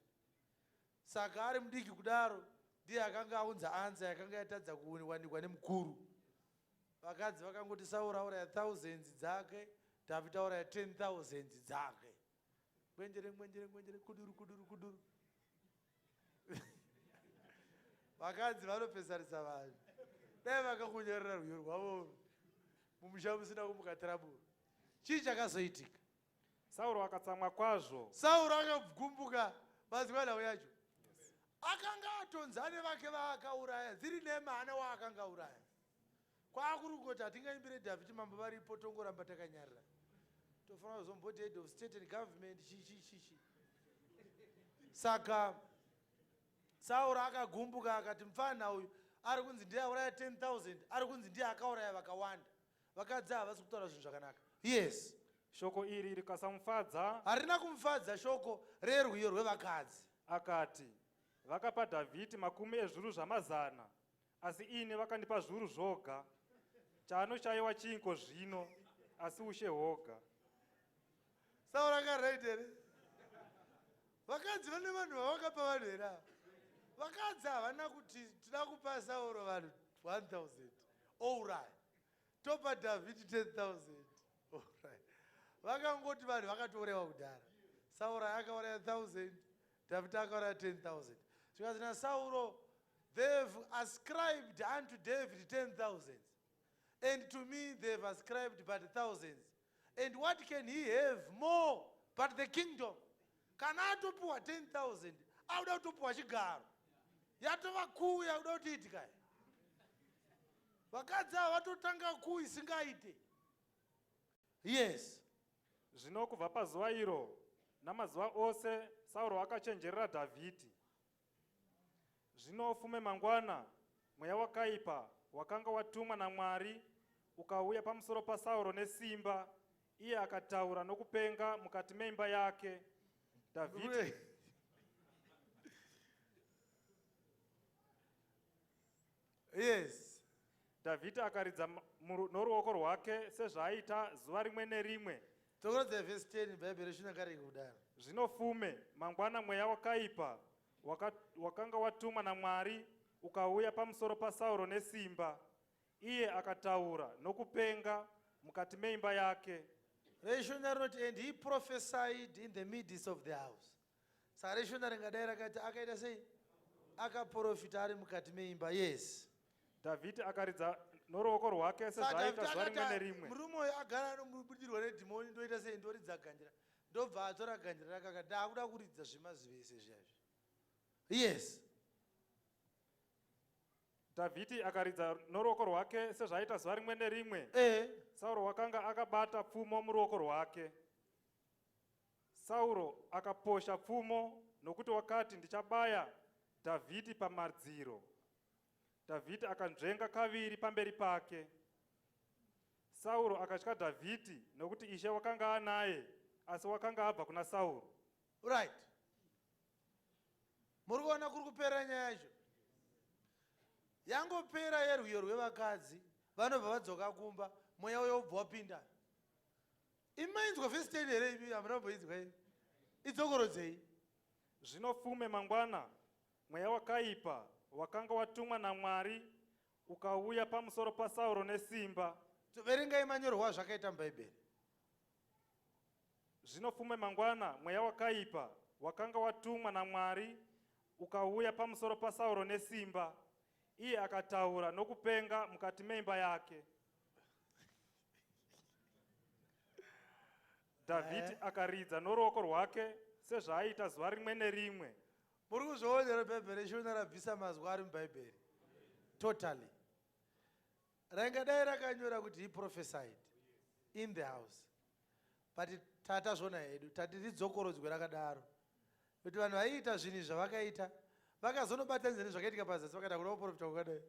Saka ari mudiki kudaro ndiye akanga aunza anza yakanga yatadza kuwanikwa nemukuru. Vakadzi vakangoti Sauro auraya thousands dzake, Dhavhidhi auraya 10,000 dzake. ngwenjere kuduru vakadzi vanopesarisa vanhu dai vakakunyorera rwiyo rwavo mumusha musina kumukatirabura. Chii chakazoitika? Sauro akatsamwa kwazvo. Sauro akagumbuka mazwa nhau yacho. Akanga atonza nevake vaakauraya, dziri nemhana waakanga auraya. Kwakuri kungoti hatingaimbire Dhavhidhi mambo varipo tongoramba takanyarira. Tofanira kuzomboti head of state and government chichi. Saka Sauro akagumbuka akati mfana uyu ari kunzi ndiye auraya 10,000, ari kunzi ndiye akauraya vakawanda. Vakadzi havasi kutaura zvinhu zvakanaka. Yes. Shoko iri rikasamufadza. Harina kumufadza shoko rerwiyo rwevakadzi. Akati vakapa Dhavhidhi 10,000 zvamazana, asi ini vakandipa zviuru zvoga. Chaanoshayiwa chiinko zvino, asi ushe hwoga. Sauro akaraight here. Vakadzi vane vanhu vavakapa vanhu here. Vakadzi havana kuti tida kupa Sauro vanhu 1,000 ouraya, topa Dhavhidhi 10,000 ouraya. Vakangoti vanhu vakatorewa kudhara. Sauro akauraya 1,000, Dhavhidhi akauraya 10,000. Zvikanzi naSauro, they've ascribed unto David 10,000, and to me they've ascribed but thousands. And what can he have more but the kingdom? Kana atopuwa 10,000, auda kutopuwa chigaro. Yatova kuu yakuda kuti itika. Vakadzi ava vatotanga kuu isingaite. Yes. Zvino kubva pazuva iro namazuva ose Sauro akachenjerera Dhavhidhi. Zvino fume mangwana mweya wakaipa wakanga watumwa naMwari ukauya pamusoro paSauro nesimba, iye akataura nokupenga mukati meimba yake. Dhavhidhi Yes. Dhavhidhi akaridza noruoko rwake sezvaaita zuva rimwe nerimwe. Tokodze verse 10 Bible rishinakareka kudaro. Zvino fume mangwana mweya wakaipa wakanga watumwa naMwari ukauya pamusoro paSauro nesimba, iye akataura nokupenga mukati meimba yake. Reshona rinoti, and he prophesied in the midst of the house. Saka reshona ringadai rakati akaita sei? Akaprofita ari mukati meimba. Yes. Dhavhidhi akaridza noruoko rwake sezvaaita zuva rimwe nerimwe. Murume uyu agara nomubudirwa redhimoni ndoita sei? Ndoridza ganjira. Ndobva atora ganjira rakakati ndakuda kuridza zvemazivese zvazvo. Yes. Dhavhidhi akaridza noruoko rwake sezvaaita zuva rimwe nerimwe. Sauro wakanga akabata pfumo muruoko rwake. Sauro akaposha pfumo nokuti wakati ndichabaya Dhavhidhi pamadziro. Dhavhidhi akanzvenga kaviri pamberi pake. Sauro akatya Dhavhidhi nokuti Ishe wakanga anaye, asi wakanga abva kuna Sauro. Right. Muri kuona kuri kupera nyaya yacho. Yangopera yerwiyo rwevakadzi, vanobva vadzoka kumba, mweya uyo ubva wapinda. Imainzwa verse 10 here ipi hamuna kumboinzwa imi. Idzokorodzei. Zvino fume mangwana mweya wakaipa wakanga watumwa naMwari ukauya pamusoro paSauro nesimba. Verengai manyorwa zvakaita muBhaibheri. Zvino fume mangwana mweya wakaipa wakanga watumwa naMwari ukauya pamusoro paSauro nesimba, iye akataura nokupenga mukati meimba yake. Dhavhidhi akaridza noruoko rwake sezvaaita zuva rimwe nerimwe. Muri kuzviona Bhaibheri reshona rabvisa mazwa ari muBhaibheri. Totally. Rangadai rakanyora kuti he prophesied in the house. But tatazvona hedu, tati ridzokorodzwe rakadaro. Kuti vanhu vaiita zvinhu zvavakaita, vakazonobatanidza nezvakaitika pazasi vakada kuda kuprofita kwakadai.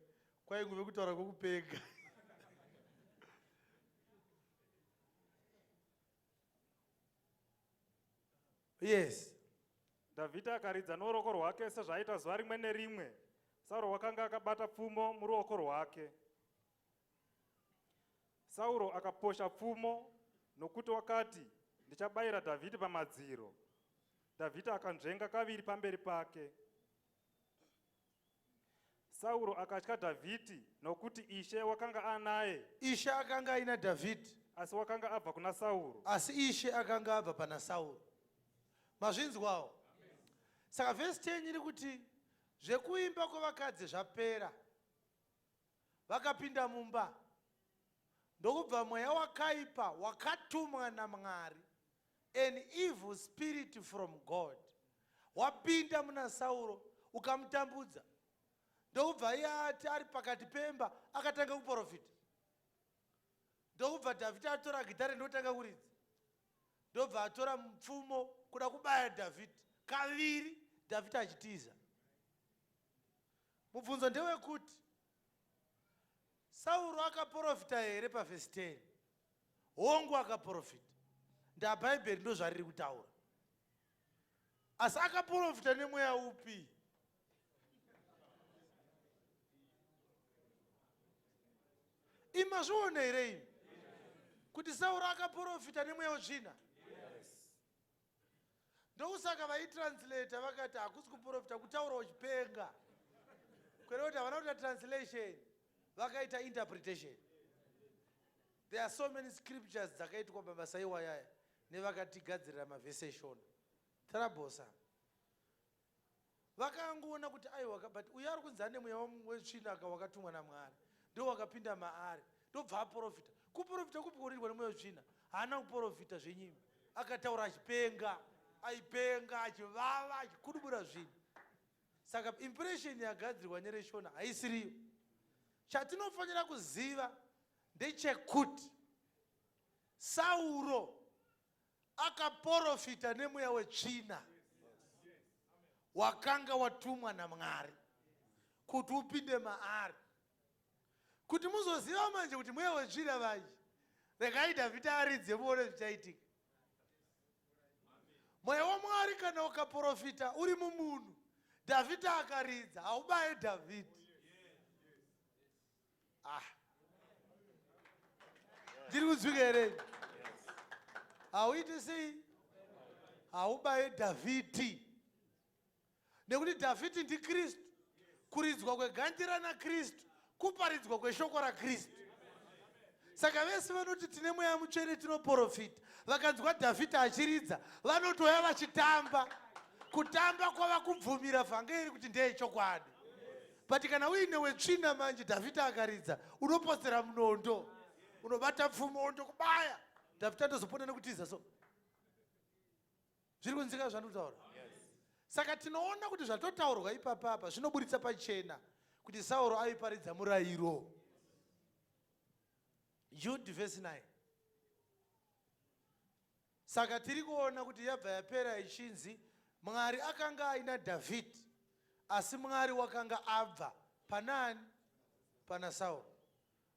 Kwainguve kutaura kwokupenga. Yes. Dhavhidhi akaridza noruoko rwake sezvaaita zuva rimwe nerimwe. Sauro wakanga akabata pfumo muruoko rwake. Sauro akaposha pfumo nokuti wakati ndichabayira Dhavhidhi pamadziro. Dhavhidhi akanzvenga kaviri pamberi pake. Sauro akatya Dhavhidhi nokuti Ishe wakanga anaye. Ishe akanga aina Dhavhidhi, asi wakanga abva kuna Sauro. asi Ishe akanga abva pana Sauro. mazvinzwawo. Saka vhesi 10 iri kuti zvekuimba kwevakadzi zvapera, vakapinda mumba, ndokubva mweya wakaipa wakatumwa naMwari, an evil spirit from God, wapinda muna Sauro ukamutambudza. Ndokubva iye ati ari pakati pemba akatanga kuprofita. Ndokubva Dhavhidhi atora gitare ndotanga kuridza. Ndobva atora mupfumo kuda kubaya Dhavhidhi. Kaviri Dhavhidhi achitiza. Mubvunzo ndewekuti Sauro akaprofita here pavhesi 10? Hongu akaprofita. NdaBhaibheri ndo zvariri kutaura. Asi akaprofita nemweya upi? Imazviona here imi kuti Sauro akaprofita nemweya utsvina? Ndokusaka vaitranslata vakati hakusi kuprofita, kutaura uchipenga. Kwere kuti havana kuita translation, vakaita interpretation. There are so many scriptures dzakaitwa mabasa iwayaya nevakatigadzirira mavhesi eshona. Tarabosa vakangoona kuti aiwa, but uyo ari kunzi ane mweya wetsvina wakatumwa naMwari, ndo wakapinda maari, ndobva aprofita. Kuprofita kupi kunoitwa nemweya wetsvina? Haana kuprofita zvenyimba, akataura achipenga, aipenga, achivava, achikudubura zvinhu. Saka impression yagadzirwa nereshona haisiriyo. Chatinofanira kuziva ndechekuti Sauro akaprofita nemweya wetsvina wakanga watumwa naMwari kuti upinde maari. Kuti muzoziva manje kuti mweya wetsvina vanje, regai Dhavhidhi aridze muone zvichaitika. Mweya waMwari kana ukaprofita uri mumunhu, Dhavhidhi akaridza, haubaye Dhavhidhi. Ndiri kunzwika here? Hauiti sei? Haubaye Dhavhidhi. Nekuti Dhavhidhi ndiKristu. Kuridzwa kwegandira naKristu, kuparidzwa kweshoko raKristu. Saka vese vanoti tine mweya mutsvene tinoprofita. Vakanzwa Dhavhidhi achiridza, vanotoya vachitamba. Kutamba kwava kubvumira vhangeri kuti ndeyechokwadi. But kana uine wetsvina manje, Dhavhidhi akaridza, unoposera munondo, unobata pfumo ondokubaya. Dhavhidhi andozopona nekutiza so. Zviri kunzika zvandinotaura? Saka tinoona kuti zvatotaurwa ipapapa zvinoburitsa pachena kuti Sauro aiparidza murayiro. Jude verse 9. Saka tiri kuona kuti yabva yapera ichinzi Mwari akanga aina Dhavhidhi, asi Mwari wakanga abva panani? Pana Sauro.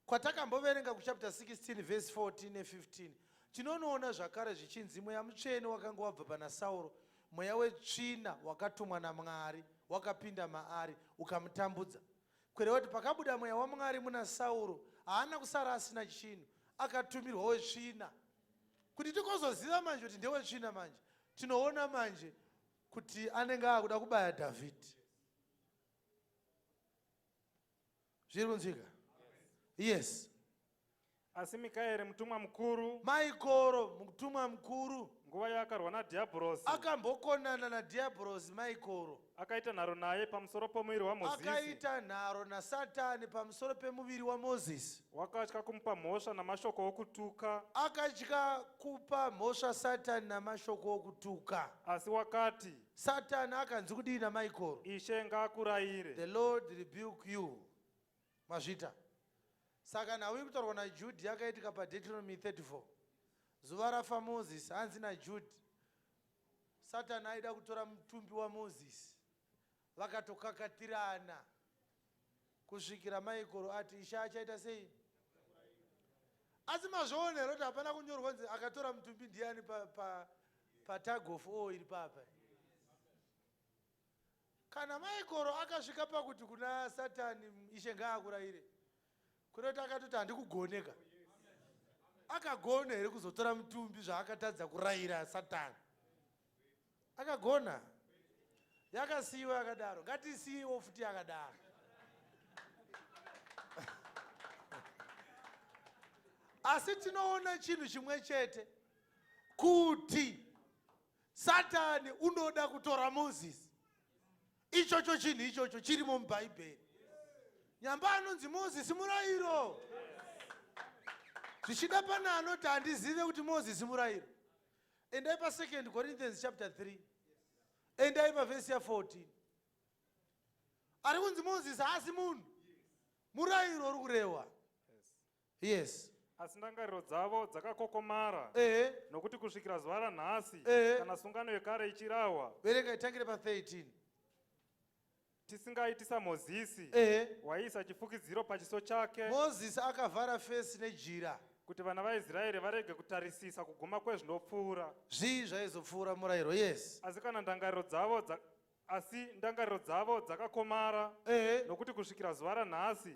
Kwatakamboverenga kuchapter 16 verse 14 ne15, tinonoona zvakare zvichinzi mweya mutsvene wakanga wabva pana Sauro, mweya wetsvina wakatumwa naMwari wakapinda maari ukamutambudza. Kureva kuti pakabuda mweya waMwari muna Sauro, haana kusara asina chinhu, akatumirwa wetsvina. Kuti tikozoziva manje kuti ndewetsvina manje, tinoona manje kuti anenge akuda kubaya Dhavhidhi. Zviri kunzwika? Yes. Asi Mikaeri mutumwa mukuru, Maikoro mutumwa mukuru, nguva yaakarwa naDhiabhurosi, akambokonana naDhiabhurosi. Maikoro akaita nharo naye pamusoro pomuviri waMozisi. akaita nharo naSatani pamusoro pemuviri waMozisi. Wakatya kumupa mhosva namashoko okutuka, Akatya kupa mhosva Satani namashoko okutuka. asi wakati, Satani akanzi kudii naMaikoro? Ishe ngaakurayire. The Lord rebuke you. Mazvita. Saka nawe kutaurwa naJudhi yakaitika paDeuteronomy 34. Zuva rafa Mozisi, hanzi naJudhi, Satani aida kutora mutumbi waMozisi, vakatokakatirana kusvikira Maikoro ati Ishe achaita sei? Asi mazviona here kuti hapana kunyorwa kunzi akatora mutumbi ndiani patag of war iri papa? Kana Maikoro akasvika pakuti kuna Satani Ishe ngaakurayire, kuroti akatoti handikugoneka. Akagona here kuzotora mutumbi zvaakatadza kurayira Satani? Akagona? Yakasiyiwa yakadaro. Ngatisiyiwo futi yakadaro. Asi tinoona chinhu chimwe chete, kuti Satani unoda kutora Moses. Ichocho chinhu ichocho chirimo muBhaibheri. Nyamba anonzi Moses murayiro. Zvichida pana anoti handizive kuti Moses murayiro. Endai pa 2 Corinthians chapter 3. Endai pa verse 14. Ari kunzi Moses haasi munhu. Murayiro uri kurehwa. Yes. Asi ndangariro dzavo dzakakokomara nokuti kusvikira zuva ranhasi kana sungano yekare ichirawa. Verenga itangire pa 13. Tisingaitisa Mozisi waiisa chifukidziro pachiso chake. Moses akavhara fesi nejira kuti vana vaIsraeri varege kutarisisa kuguma kwezvinopfuura. Zvii zvaizopfuura murayiro. Yes. Asi ndangariro dzavo dzakakomara nokuti kusvikira zuva ranhasi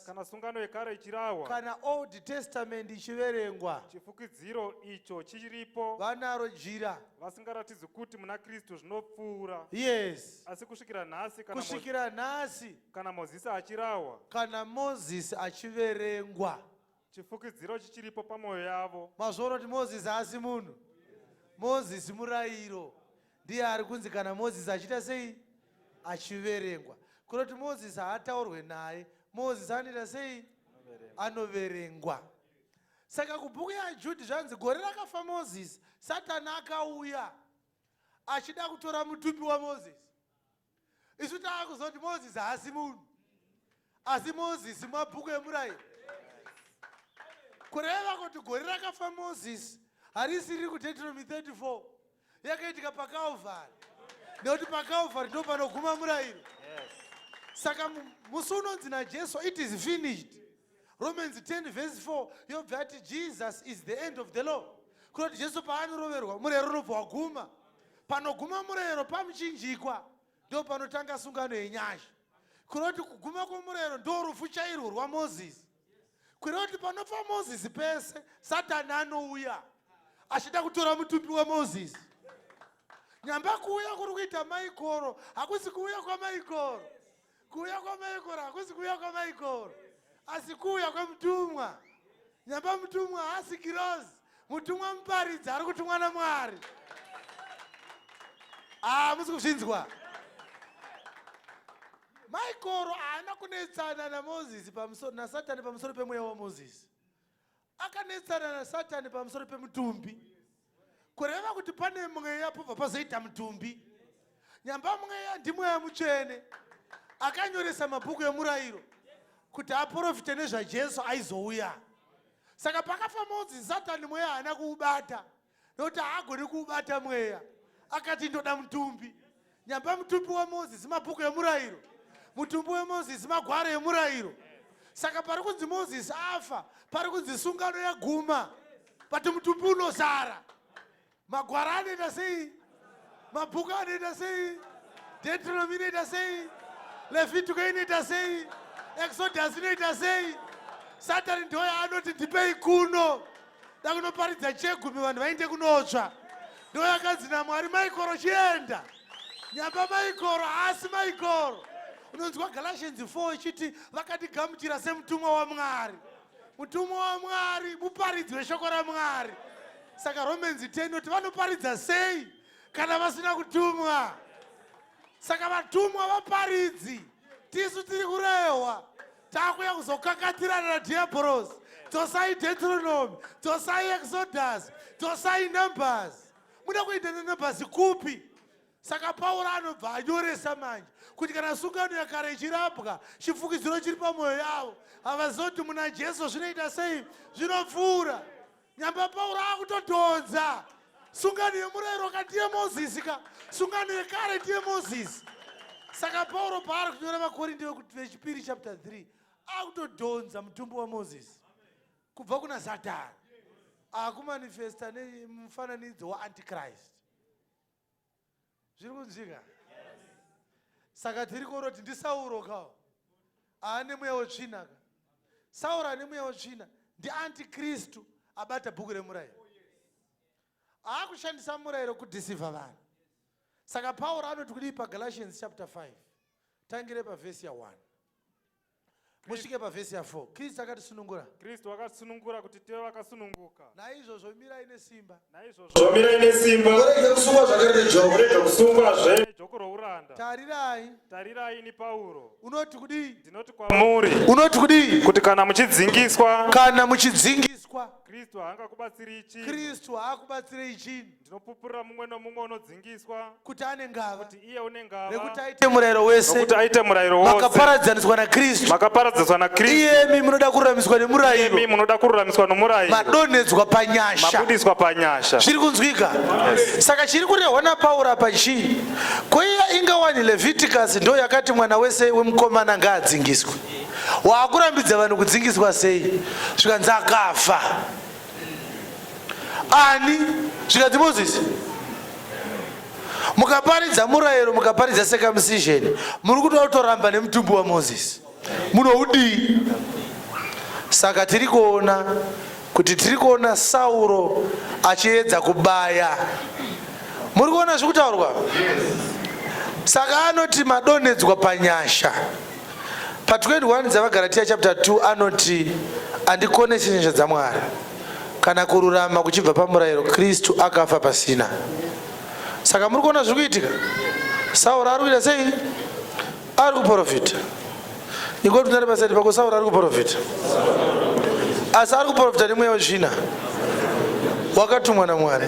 kana sungano yekare ichirawa kana Old Testament ichiverengwa chifukidziro icho chiripo vanaro jira vasingaratidzi kuti muna Kristu zvinopfuura. Yes. Asi kusvikira nhasi kana Mozisi achirawa kana Moses achiverengwa chifukidziro chichiripo pamwoyo yavo. Mazvoro kuti Moses haasi munhu. Moses murayiro. Ndiye ari kunzi kana Moses achita sei? Achiverengwa. Kuroti Moses haataurwe naye. Moses anoita sei? Anoverengwa. Saka kubhuku yaJudha zvanzi gore rakafa Moses, Satani akauya achida kutora mutumbi waMoses. Isu taakuzoti Moses haasi munhu. Asi Moses mabhuku emurayiro. Kureva kuti gore rakafa Moses harisi riri kuDeuteronomy 34. Yakaitika paKalvari. Nekuti paKalvari ndo panoguma murayiro. Saka musi unonzi naJesu it is finished. Romans 10 verse 4 yobva ati Jesus is the end of the law. Kuroti Jesu paanoroverwa murayiro unobva waguma. Panoguma murayiro pamuchinjikwa ndo panotanga sungano yenyasha. Kuroti kuguma kwomurayiro ndo rufu chairwo rwaMozisi. Kuroti panofa Mozisi pese Satani anouya achida kutora mutumbi waMozisi. Nyamba kuuya kuri kuita Maikoro hakusi kuuya kwaMaikoro. Kuuya kwaMaikoro hakusi kuuya kwaMaikoro. Asi kuuya kwemutumwa. Nyamba mutumwa haasi Kirozi. Mutumwa muparidzi ari kutumwa naMwari. Musi kuzvinzwa. Maikoro haana kunetsana naMozisi naSatani pamusoro pemweya waMozisi. Akanetsana naSatani pamusoro pemutumbi. Kureva kuti pane mweya pobva pazoita mutumbi. Nyamba mweya ndimweya mutsvene akanyoresa mabhuku emurayiro kuti aprofite nezvaJesu aizouya. Saka pakafa Mozisi Satani mweya haana kuubata nokuti haagoni kuubata mweya. Akati ndoda mutumbi. Nyamba mutumbi waMozisi mabhuku emurayiro. Mutumbi waMozisi magwaro emurayiro. Saka pari kunzi Mozisi afa pari kunzi sungano yaguma. Pati mutumbi unosara. Magwaro anoita sei? Mabhuku anoita sei? Deuteronomy inoita sei? Levitico inoita sei? Exodus inoita sei? Satani ndoye anoti ndipei kuno. Dakunoparidza chegumi vanhu vaende kunotsva. Ndoye akanzi naMwari Maikoro chienda. Nyamba Maikoro haasi Maikoro. Unonzwa Galatians 4 ichiti vakatigamuchira semutumwa waMwari. Mutumwa waMwari muparidzi weshoko raMwari. Saka Romans 10 noti vanoparidza sei kana vasina kutumwa. Saka vatumwa vaparidzi. Tisu tiri kurehwa. Takuya kuzokakatirana naDhiabhorosi. Dzosai Deuteronomy, dzosai Exodus, dzosai Numbers. Muda kuenda neNumbers kupi? Saka Pauro anobva anyoresa manje kuti kana sungano yakare ichirapwa chifukidziro chiri pamwoyo yavo havazoti muna Jesu zvinoita sei? Zvinopfuura. Nyamba Pauro akutodhonza sungano yemurayiro ka ndiye Mozisi ka sungano yekare ndiye Mozisi. Saka Pauro paari kunyora vaKorinde vechipiri chapter 3 akutodhonza mutumbi waMozisi kubva kuna Satani akumanifesta nemufananidzo waAntichrist. Zviri kunzvika? Saka tiri kuroti ndiSauro kawo aane mweya wetsvina ka. Sauro ane mweya wetsvina ndiAntikristu abata bhuku remurayiro. Aakushandisa murayiro kudhisivha vanhu. Saka Pauro anoti kudii paGalatians chapter 5 tangire pavhesi ya 1. musvike pavhesi ya4. Kristu akatisunungura. Kristu akatisunungura kuti tive vakasununguka. Naizvozvo mirai nesimba. Naizvozvo mirai nesimba. Murege kusungwa zvakare neJobho. Murege kusungwazve nejoko rouranda. Tarirai ni Pauro. Unoti kudii? Ndinoti kwamuri. Unoti kudii? Kuti kana muchidzingiswa. Kana muchidzingiswa. Kristu haangakubatsiri ichi. Kristu haakubatsirei chini. Ndinopupurira mumwe nomumwe unodzingiswa. Kuti ane ngava. Kuti iye une ngava. Nekuti aite murayiro wese. Nokuti aite murayiro wose. Makaparadzaniswa naKristu. Makaparadzaniswa naKristu. Iyemi munoda kururamiswa nemurayiro. Iyemi munoda kururamiswa nomurayiro. Madonhedzwa panyasha. Mabudiswa panyasha. Zviri kunzwika. Saka chiri kurehwa naPauro apa chii? Kweiya ingawani Leviticus ndo yakati mwana wese wemukomana ngaadzingiswe. Waakurambidza vanhu kudzingiswa sei? Zvikanzi akafa. Ani zvikanzi Mozisi. Mukaparidza murayiro, mukaparidza circumcision, muri kutoramba nemutumbi waMozisi. Munoudii? Saka tiri kuona Sauro achiedza kubaya. Muri kuona zvikutaurwa? Saka anoti madonhedzwa panyasha. Pa21 dzavaGalatia chapter 2 anoti andikonesi nyasha dzaMwari. Kana kururama kuchibva pamurayiro, Kristu akafa pasina. Saka muri kuona zvikuitika? Sauro ari kuita sei? Ari kuprofita. Ingoti nari pasati pako, Sauro ari kuprofita. Asi ari kuprofita nemweya wezvina wakatumwa naMwari.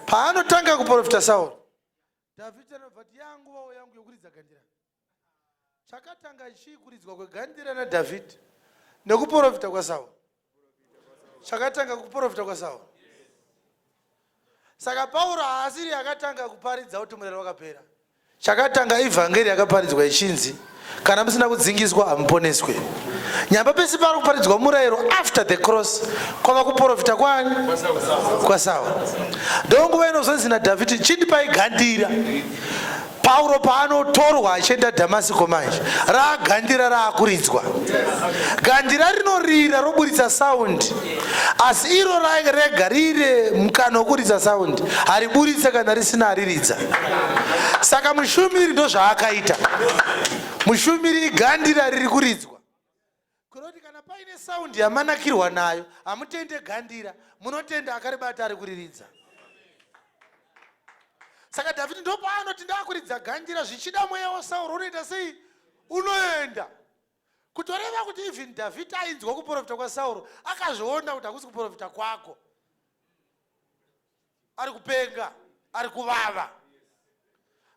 Paanotanga kuprofita Sauro, Dhavhidhi anobva kuti yanguvawo yangu yokuridza gandira. Chakatanga chiikuridzwa kwegandira naDhavhidhi nekuprofita kwaSauro. Chakatanga kuprofita kwaSauro. Saka Pauro haasiri akatanga kuparidza kuti murayiro wakapera. Chakatanga ivhangeri yakaparidzwa ichinzi kana musina kudzingiswa hamuponeswe. Nyamba pese pari kuparidzwa murayiro after the cross kwava kuprofita kwani? KwaSauro. Ndonguva inozonzi naDhavhidhi chindipai gandira. Pauro paanotorwa achienda Dhamasiko manje, raagandira raakuridzwa. Gandira rinorira roburitsa saundi, asi iro rega rire mukana wokuridza saundi hariburitse kana risina ariridza. Saka mushumiri ndozvaakaita. Mushumiri igandira riri kuridzwa. Kuroti kana paine saundi yamanakirwa nayo, hamutende gandira, munotenda akaribata ari kuriridza. Saka Dhavhidhi ndo paanoti ndakuridza gandira zvichida mweya waSauro unoita sei? Unoenda. Kutoreva kuti even Dhavhidhi ainzwa kuprofita kwaSauro, akazviona kuti hakusi kuprofita kwako. Ari kupenga, ari kuvava.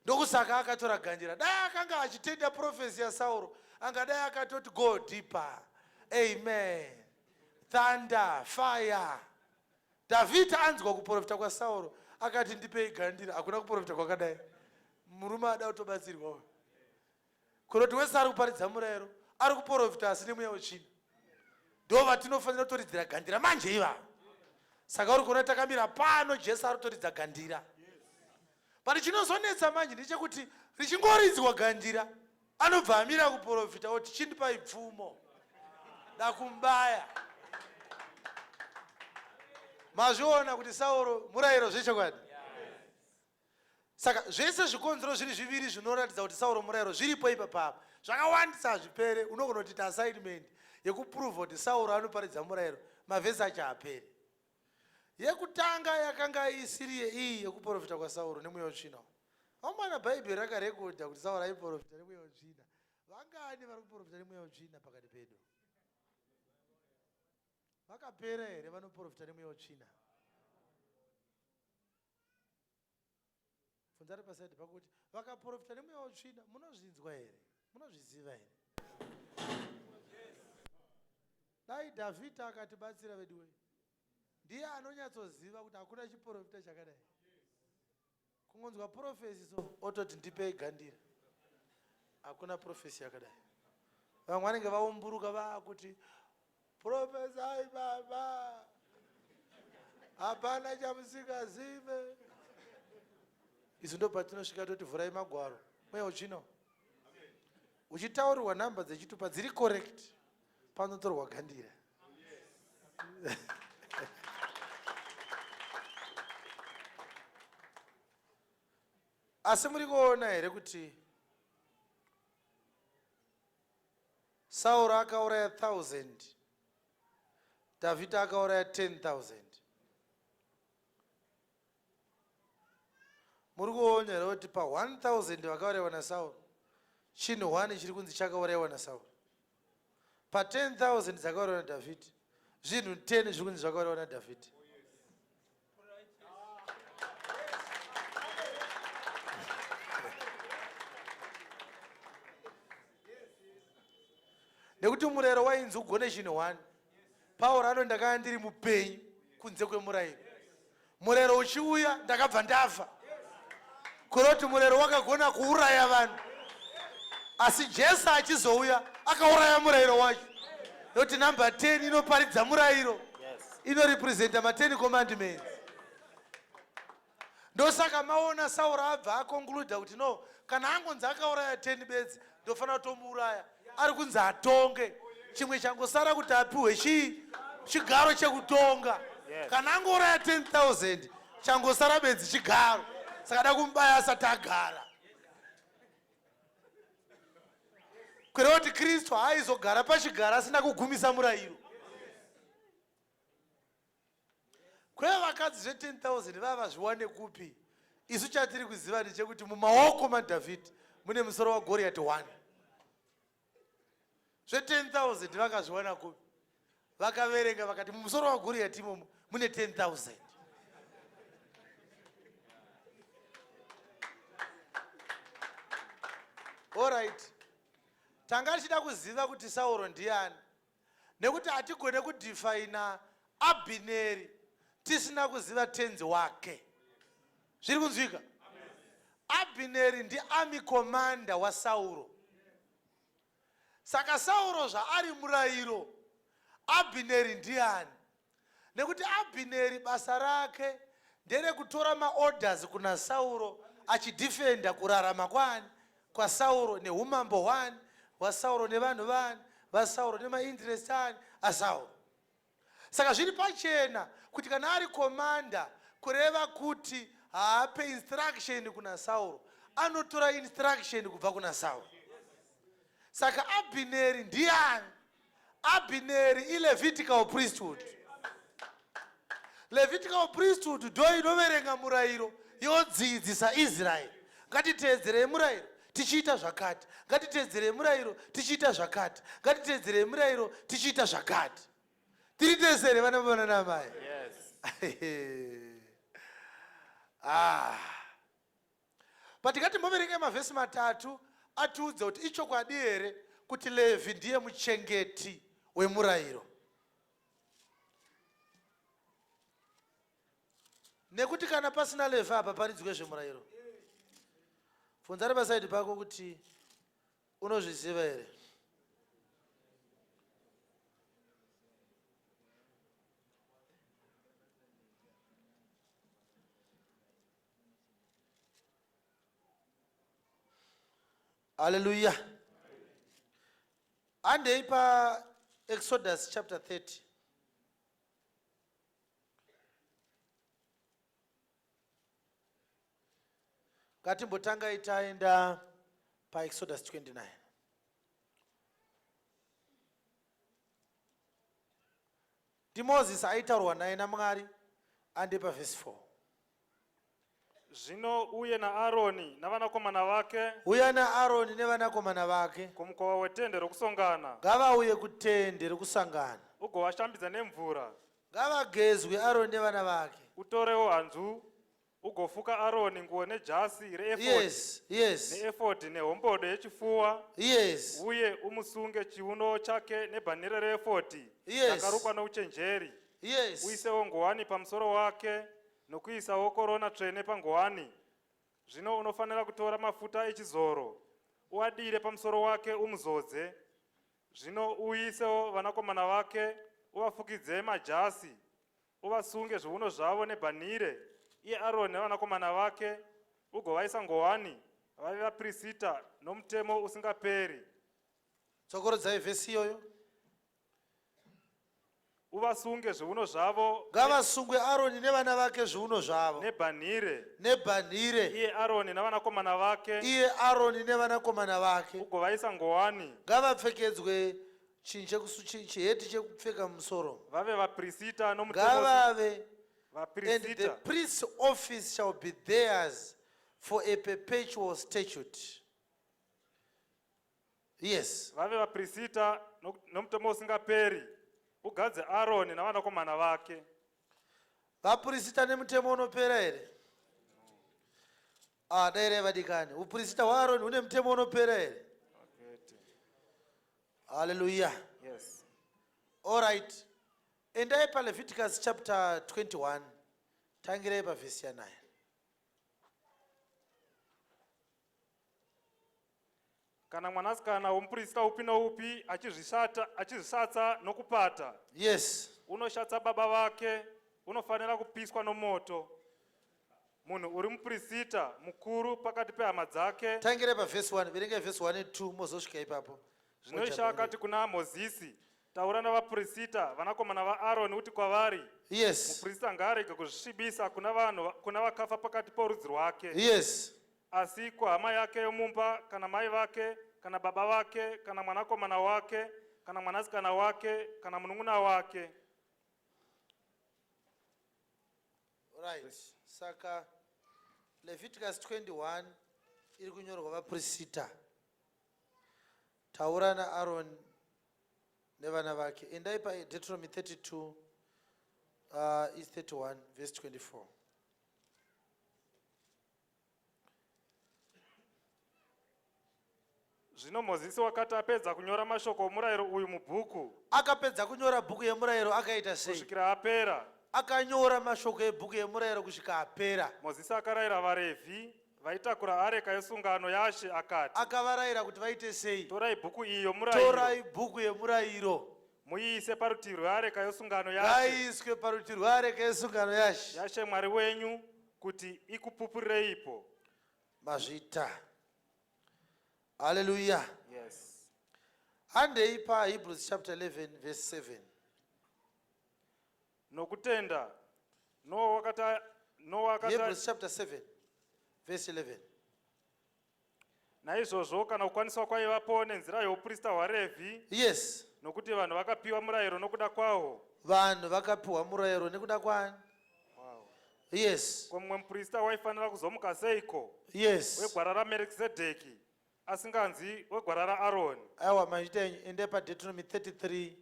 Ndokusaka akatora gandira. Dai akanga achitenda profesi yaSauro, angadai akatoti go deeper. Amen. Thunder, fire. Dhavhidhi anzwa kuprofita kwaSauro, akati ndipei gandira. Hakuna kuprofita kwakadai. Murume ada kutobatsirwa. Kuroti wese ari kuparidza murayiro, ari kuprofita asi nemweya wetsvina. Ndo vatinofanira kutoridzira gandira manje ivava. Saka uri kuona takamira pano Jesu ari kutoridza gandira. Pari chinozonetsa manje ndechekuti richingoridzwa gandira, anobva amira kuprofita oti chindipai pfumo ndakumbaya. Mazviona kuti Sauro murayiro zvechokwadi. Saka zvese zvikonzero zviri zviviri zvinoratidza kuti Sauro murayiro zviripo ipapapa. Zvakawandisa zvipere, unogona kuti assignment yekuprove kuti Sauro anoparidza murayiro, mavhesi acho haaperi. Yekutanga yakanga isiri iyi yekuprofita kwaSauro nemweya wetsvina. Vamwana Bhaibheri rakarekodha kuti Sauro aiprofita nemweya wetsvina. Vangani vari kuprofita nemweya wetsvina pakati pedu? Vakapera here vanoprofita nemweya wetsvina? Funzari paside pakuti vakaprofita nemweya wetsvina munozvinzwa here? Munozviziva here? Dai Dhavhidhi akatibatsira veduwe, ndiye anonyatsoziva kuti hakuna chiprofita chakadai. Kungonzwa profesi so ototi ndipei gandira. Hakuna profesi yakadai. Vamwe vanenge vaumburuka vaakuti profesai baba, hapana chamusingazive. Izvi ndo patinosvika toti vhurai magwaro. Mweya wetsvina uchitaurirwa nhamba dzechitupa dziri correct, panotorwa gandira. Asi muri kuona here kuti Sauro akauraya 1000, Dhavhidhi akauraya 10,000. Muri kuona here kuti pa 1000 vakaurayiwa naSauro, chinhu 1 chiri kunzi chakaurayiwa naSauro. Pa 10,000 dzakaurayiwa naDhavhidhi, zvinhu 10 zviri kunzi zvakaurayiwa naDhavhidhi. Nekuti murayiro wainzi ugone chinhu 1. Pauro anoti ndakanga ndiri mupenyu kunze kwemurayiro, murayiro uchiuya ndakabva ndafa. Kuroti murayiro wakagona kuuraya vanhu, asi Jesu achizouya akauraya murayiro wacho. Nekuti namba 10 inoparidza murayiro, inorepresenta ma10 commandments. Ndosaka maona Sauro abva akonkluda kuti no, kana angonzi akauraya 10 bedzi ndofanira kutomuuraya. Ari kunzi atonge, chimwe changosara kuti apiwe chigaro chekutonga. Kana angouraya 10,000 changosara bedzi chigaro, saka da kumubaya asati agara. Kureva kuti Kristu haaizogara pachigaro asina kugumisa murayiro. Kweva vakadzi zve10,000 vava zviwane kupi? Isu chatiri kuziva ndechekuti mumaoko maDhavhidhi mune musoro waGoriati 1. Zve10,000 vakazviwana kupi? Vakaverenga vakati mumusoro waGoriati imomo mune 10,000. Alright. Tanga tichida kuziva kuti Sauro ndiani, nekuti hatigone kudifaina Abhineri tisina kuziva tenzi wake. Zviri kunzwika? Abhineri ndiarmy commander waSauro. Saka Sauro zvaari murayiro, Abhineri ndiani? Nekuti Abhineri basa rake nderekutora maorders kuna Sauro achidifenda kurarama kwani kwaSauro neumambo hwani hwaSauro nevanhu vani vaSauro nemainterest ani aSauro. Saka zviri pachena kuti kana ari komanda, kureva kuti haape instruction kuna Sauro, anotora instruction kubva kuna Sauro. Saka Abhineri ndiani? Abhineri iLevitical priesthood. Levitical priesthood ndo inoverenga murayiro yodzidzisa Israel. Ngatiteedzerei murayiro tichiita zvakati, ngatiteedzerei murayiro tichiita zvakati, ngatiteedzerei murayiro tichiita zvakati. Tiritedzere vana vana namai. Patikati moverenge mavhesi matatu atiudza kuti ichokwadi here kuti Levi ndiye muchengeti wemurayiro. Nekuti kana pasina Levi apa paridzwe zvemurayiro. Funzari pasaidi pako kuti unozviziva here. Hallelujah. Andei pa Exodus chapter 30. Ngatimbotanga itaenda pa Exodus 29. Moses aitaurwa naye naMwari, ande pa verse 4. Zvino uye naAroni navanakomana vake, Uya naAroni nevanakomana vake kumukova wetende rokusongana, ngavauye kutende rokusangana, ugovashambidza nemvura. ngavagezwe Aroni nevana vake. Utorewo hanzu, ugofuka Aroni nguo nejasi reefodi, Yes. neefodi nehombodo yechipfuwa, Yes. uye umusunge chiuno chake nebhanhire reefodi rakarukwa nouchenjeri. Yes. Uisewo nguwani pamusoro wake, nokuisawo korona tsvene panguwani. Zvino unofanira kutora mafuta echizoro, uadire pamusoro wake umuzodze. Zvino uisewo vanakomana vake, uvafukidze majasi, uvasunge zviuno zvavo nebhanhire. Iye Aroni navanakomana vake, ugovaisa nguwani, vave vaprista nomutemo usingaperi. Tsokorodzai vhesi iyoyo. Uvasunge zviuno zvavo Ngavasungwe Aroni nevana vake zviuno zvavo nebhanhire. Iye Aroni navanakomana vake, iye Aroni nevanakomana vake ugovaisa nguwani, ngavapfekedzwe chiheti chekupfeka mumusoro vave vaprista nomutemosi ngavave, and the vaprista priest's office shall be theirs for a perpetual statute. Yes. vave vaprista nomutemo usingaperi. Ugadze Aroni navanakomana vake. Vaprista nemutemo unopera here? Daire vadikani. Uprista hwaAroni hune mutemo unopera here? Hallelujah. Yes. All right. Endai paLeviticus chapter 21. Tangirei pavhesi ya 9. Kana mwanasikana womuprista upi noupi achizvisatsa nokupata. Yes. Unoshatsa baba vake, unofanira kupiswa nomoto. Munhu uri muprista mukuru pakati pehama dzake. Tangirei pavhesi 1. Verenge vhesi 1 2 mozosvika ipapo. Zvinoisha akati kuna Mozisi, taura navaprista vanakomana vaAroni uti kwavari. Yes. Muprista ngaarege kuzvisvibisa kuna vakafa pakati porudzi rwake. Yes. Asi kuhama yake yomumba, kana mai vake, kana baba vake, kana mwanakomana wake, kana mwanasikana wake, kana munun'una wake. Right. Saka Leviticus 21 iri kunyorwa vaprista. Taura naAroni nevana vake. Endai paDeuteronomy 32 is 31 verse 24. Zvino Mozisi wakati apedza kunyora mashoko omurayiro uyu mubhuku, Akapedza kunyora bhuku yemurayiro akaita sei? kusvikira apera, Akanyora mashoko ebhuku yemurayiro kusvika apera. Mozisi akarayira vaRevhi vaitakura areka yesungano yaShe akati, Akavarayira kuti vaite sei? torai bhuku iyi yomurayiro, Torai bhuku yemurayiro muiise parutivi rweareka yesungano yaShe, ngaiiswe parutivi rweareka yesungano yaShe Mwari wenyu, kuti ikupupurireipo. Mazvita. Hallelujah. Yes. Handei paHebrews chapter 11 verse 7. Nokutenda Noa wakati Hebrews chapter 7 verse 11. naizvozvo kana kukwaniswa kwaivapo nenzira youprista hwaRevhi, Yes. nokuti vanhu vakapiwa murayiro nokuda kwawo. Vanhu vakapiwa murayiro nekuda kwani? Yes. Ko mumwe muprista waifanira kuzomuka seiko? Yes. Wegwara raMerikizedheki, asinganzi wegwara raAroni. Aiwa machita ende paDeuteronomy 33.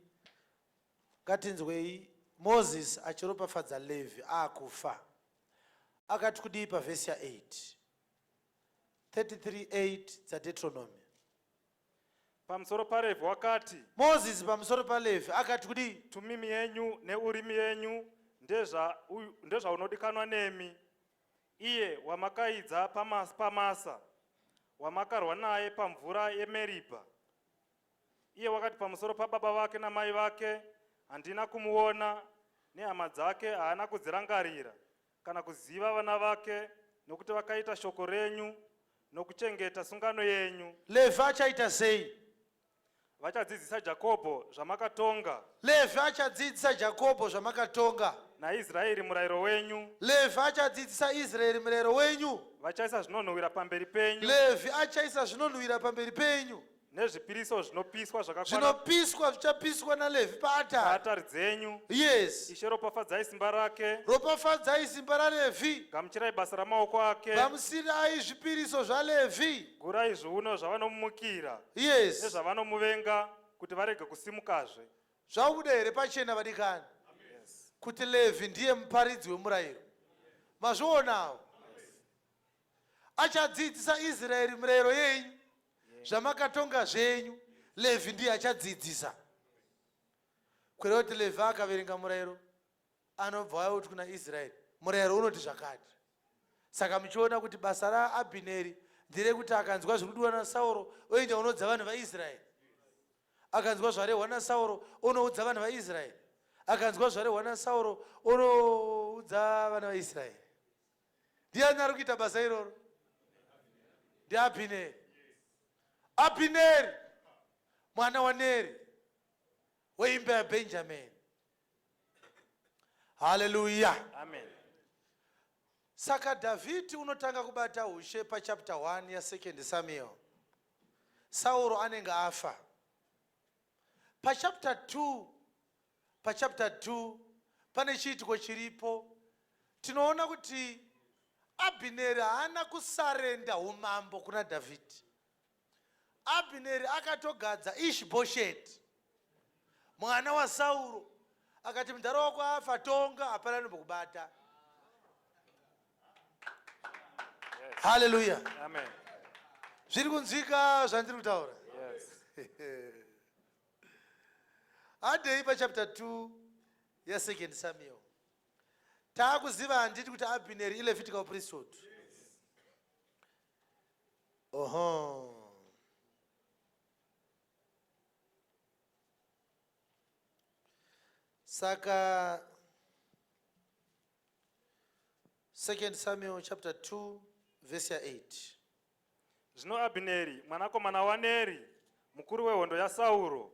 Ngatinzwei Moses achiropafadza Levi akufa. Akati kudii pavhesi ya 8. 33:8 dzaDeuteronomy. Pamusoro paRevhi wakati, Moses pamusoro paLevi akati kudii? Tumimi yenyu neUrimi yenyu ndezvaunodikanwa nemi, iye wamakaidza paMasa, wamakarwa naye pamvura yeMeribha. Iye wakati pamusoro pababa vake namai vake, handina kumuona, nehama dzake haana kudzirangarira, kana kuziva vana vake, nokuti vakaita shoko renyu, nokuchengeta sungano yenyu. Levi achaita sei? Vachadzidzisa Jakobho zvamakatonga, Levi achadzidzisa Jakobho zvamakatonga. naIsraeri murayiro wenyu. Levi achadzidzisa Israeri murayiro wenyu. Vachaisa zvinonhuhwira pamberi penyu, Levi achaisa zvinonhuhwira pamberi penyu. nezvipiriso zvinopiswa zvakakwana Zvinopiswa zvichapiswa naLevi paatari. paatari dzenyu. Yes. Ishe ropafadzai simba rake, Ropafadzai simba raLevi. gamuchirai basa ramaoko ake, Gamusirai zvipiriso zvaLevi. gurai zviuno zvavanomumukira Yes. nezvavanomuvenga, kuti varege kusimukazve. Zvabuda here pachena vadikani? Kuti Levi ndiye muparidzi wemurayiro. Mazvionawo. Achadzidzisa Israeri murayiro yenyu. Zvamakatonga zvenyu. Levi ndiye achadzidzisa. Kwere kuti Levi akaverenga murayiro, anobva auti kuna Israeri, murayiro unoti zvakati. Saka muchiona kuti basa raAbhineri nderekuti akanzwa zvirudiwa naSauro, oenda unodza vanhu vaIsraeri. Akanzwa zvarehwa naSauro, unoudza vanhu vaIsraeri. Akanzwa zvarehwa naSauro, unoudza vana vaIsraeri. Ndiani ari kuita basa iroro? NdiAbhineri. Abhineri mwana waNeri weimba yaBhenjamini. Hallelujah. Amen. Saka Dhavhidhi unotanga kubata ushe pachapter 1 ya 2 Samuel. Sauro anenge afa. Pachapter 2 pane chiitiko chiripo. Tinoona kuti Abhineri haana kusarenda umambo kuna Dhavhidhi. Abhineri akatogadza Ishi-Bhosheti mwana waSauro, akati mudhara wako afa, tonga, hapana anombokubata. Hallelujah. Amen. Zviri kunzwika zvandiri kutaura? Yes. Hadei pachapter 2 ya2 Samuel. Taakuziva handiti kuti Abhineri ilevitical priesthood. Oho. Saka 2 Samuel chapter 2 verse 8. Zvino Abhineri mwanakomana waNeri, mukuru wehondo yaSauro,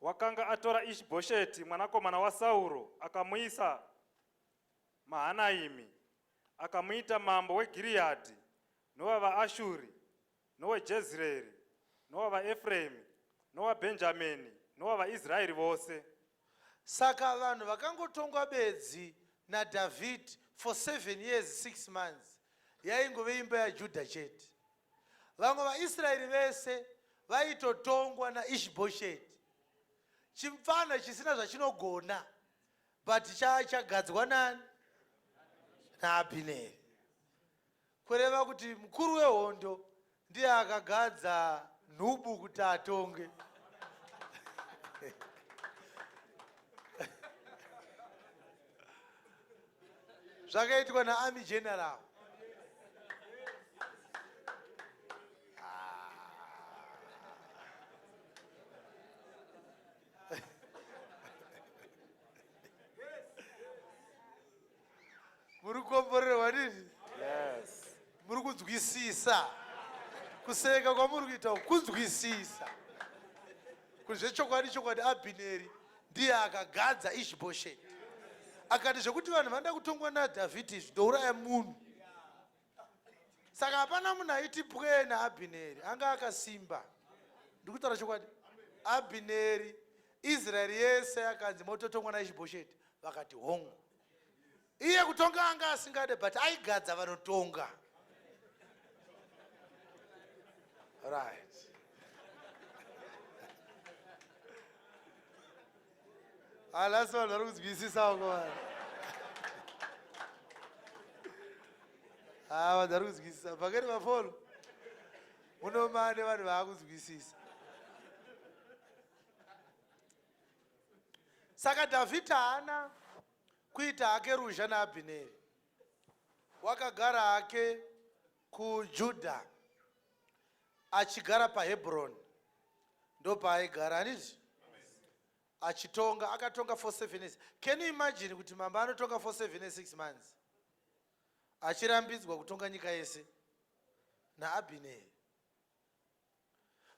wakanga atora Ishi-Bhosheti mwanakomana waSauro akamuisa Mahanaimi, akamuita mambo weGiriadhi, nowavaAshuri, noweJezreeri, nowavaEfraimi, nowaBhenjamini, nowavaIsraeri vose. Saka vanhu vakangotongwa bedzi naDhavhidhi for 7 years 6 months yaingove imba yaJudha chete. Vamwe vaIsraeri vese vaitotongwa naIshi-Bhosheti, chimfana chisina zvachinogona, but chagadzwa nani? naAbhineri. Kureva kuti mukuru wehondo ndiye akagadza nhubu kuti atonge. Zvakaitwa naArmy General. Muri kukomborerwa nini? Yes. Muri kunzwisisa. Kuseka kwamuri kuita kunzwisisa. Kuzvechokwadi Abhineri ndiye akagadza Ishi-Bhosheti. Akati zvekuti vanhu vanoda kutongwa naDhavhidhi zvidouraya munhu. Saka hapana munhu aiti pwe naAbhineri, anga akasimba. Ndikutaura chokwadi. Abhineri, Israeri yese akanzi mototongwa naIshi-Bhosheti, vakati hongu. Iye kutonga anga asingade, but aigadza vanotonga. Right. Alasi vanhu vari kunzwisisa wako. Vanhu vari kunzwisisa. Pakati mafolo munomane vanhu vaakunzwisisa. Saka Dhavhidhi haana kuita hake ruzha naAbhineri. Wakagara hake kuJudha, achigara paHebhuroni, ndo paaigara handiti? Achitonga, akatonga for 7 years. Can you imagine kuti mambo anotonga for 7 years 6 months? Achirambidzwa kutonga nyika yese naAbhineri.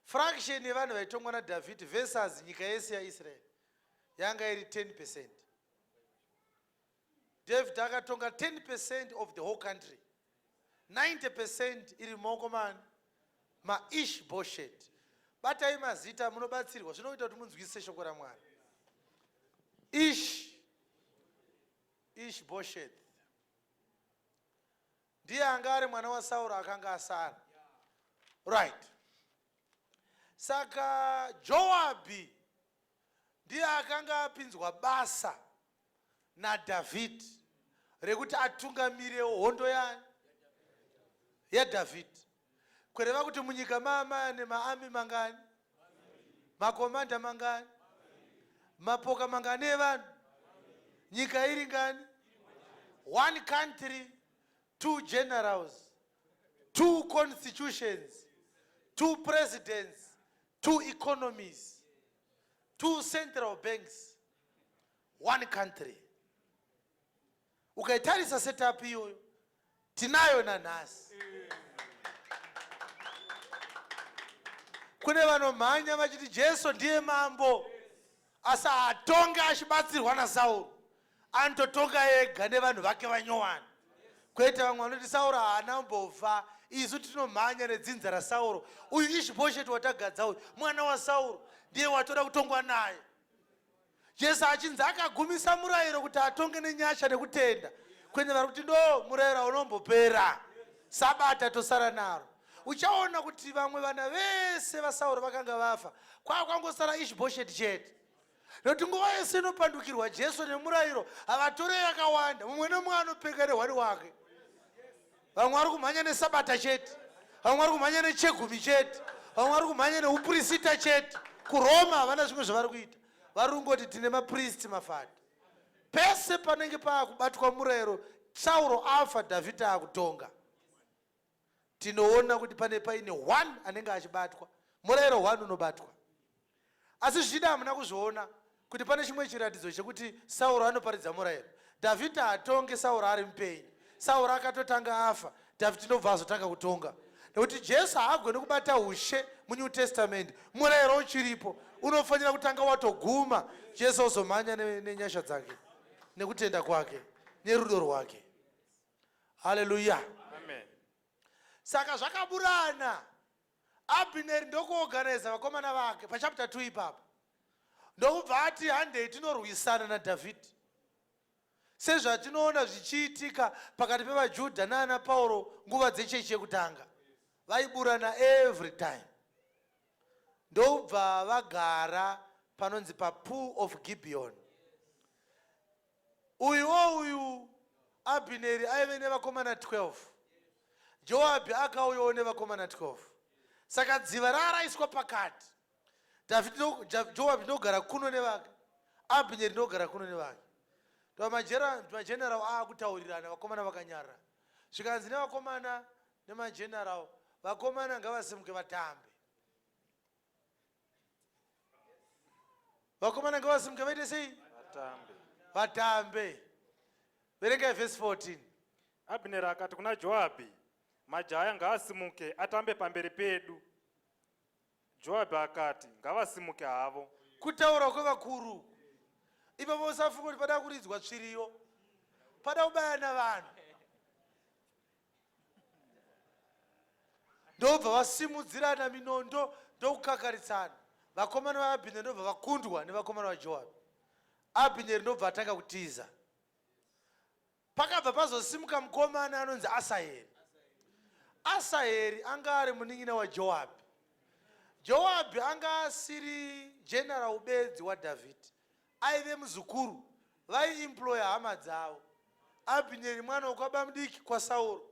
Fraction yevanhu vaitongwa naDhavhidhi versus nyika yese yaIsraeri yanga iri 10%. David akatonga 10% of the whole country. 90% iri mumaoko mani maIshi-Bhosheti. Batai mazita munobatsirwa, zvinoita kuti munzwisise shoko raMwari. Ishi-Bhosheti ndiye anga ari mwana waSauro akanga asara. Right. Saka Joabhi ndiye akanga apinzwa basa naDhavhidhi rekuti atungamire hondo yaDhavhidhi. Kureva kuti munyika maamane maami mangani, makomanda mangani, mapoka mangani evanhu, nyika iri ngani, 1 country, 2 generals, 2 constitutions, 2 presidents, 2 economies, 2 central banks, 1 country. Ukaitarisa setup iyoyo tinayo nanhasi. Kune vanomhanya vachiti Jesu ndiye mambo, asa atonga achibatsirwa naSauro, anototonga ega nevanhu vake vanyowana. Kwete vamwe vanoti Sauro haana kumbofa, isu tinomhanya nedzinza raSauro. Uyu Ishi-Bhosheti watagadza uyu mwana waSauro ndiye watoda kutongwa naye. Jesu achinzi akagumisa murayiro kuti atonge nenyasha nekutenda. Kwenye vari kuti ndo murayiro unombopera, Sabata tosara naro. Uchaona kuti vamwe vana vese vaSauro vakanga vafa, kwangosara Ishi-Bhosheti chete. Nokuti nguva yese inopandukirwa Jesu nemurayiro, havatorei akawanda. Mumwe nemumwe anopfeka nehwari wake. Vamwe vari kumhanya neSabata chete, vamwe vari kumhanya nechegumi chete, vamwe vari kumhanya neupurisita chete. KuRoma havana zvimwe zvavari kuita, vari kungoti tine mapristi mafata. Pese panenge pakubatwa murayiro, Sauro afa, Dhavhidhi akutonga, tinoona kuti paine 1 anenge achibatwa, murayiro 1 unobatwa. Asi zvichida hamuna kuzviona kuti pane chimwe chiratidzo chekuti Sauro anoparidza murayiro. Dhavhidhi atonge Sauro ari mupenyu, Sauro akatotanga afa, Dhavhidhi ndobva azotanga kutonga. Nekuti Jesu haagoni kubata ushe muNew Testament, murayiro uchiripo, unofanira kutanga watoguma, Jesu ozomhanya nenyasha dzake nekutenda kwake nerudo rwake. Haleluya. Amen. Saka zvakaburana. Abhineri ndokuorganiza vakomana vake pachapter 2 ipapo. Ndokubva ati handei tinorwisana naDhavhidhi. Sezvatinoona zvichiitika pakati pevaJudha nana Pauro nguva dzechechi yekutanga. Vaiburana every time. Ndokubva vagara panonzi paPool of Gibeon. Uyu Abhineri aive nevakomana 12. Joabhi akauyawo nevakomana 12. Saka dziva raraiswa pakati. Joabhi ndogara kuno nevake, Abhineri ndogara kuno nevake. Majenerali akutaurirana, vakomana vakanyarara. Zvikanzi nevakomana nemajenerali, vakomana ngavasimuke vatambe. Vakomana ngavasimuke vaite sei? Vatambe. Verenga verse 14. Abhineri akati kuna Joabhi, majaya ngaasimuke atambe pamberi pedu. Joabhi akati, ngavasimuke havo. Kutaura kwevakuru. Ipapo usafunga kuti pada kuridzwa tsviriyo, pada kubaya navanhu. Ndobva vasimudzirana minondo ndokukakarisana. Vakomana vaAbhineri ndobva vakundwa nevakomana vaJoabhi. Abhineri ndobva atanga kutiza. Pakabva pazosimuka mukomana anonzi Asaheri. Asaheri anga ari munin'ina waJoabhi. Joabhi anga asiri general ubedzi waDhavhidhi, aive muzukuru, vaiemploya hama dzavo. Abhineri mwana wokwaba mudiki kwaSauro,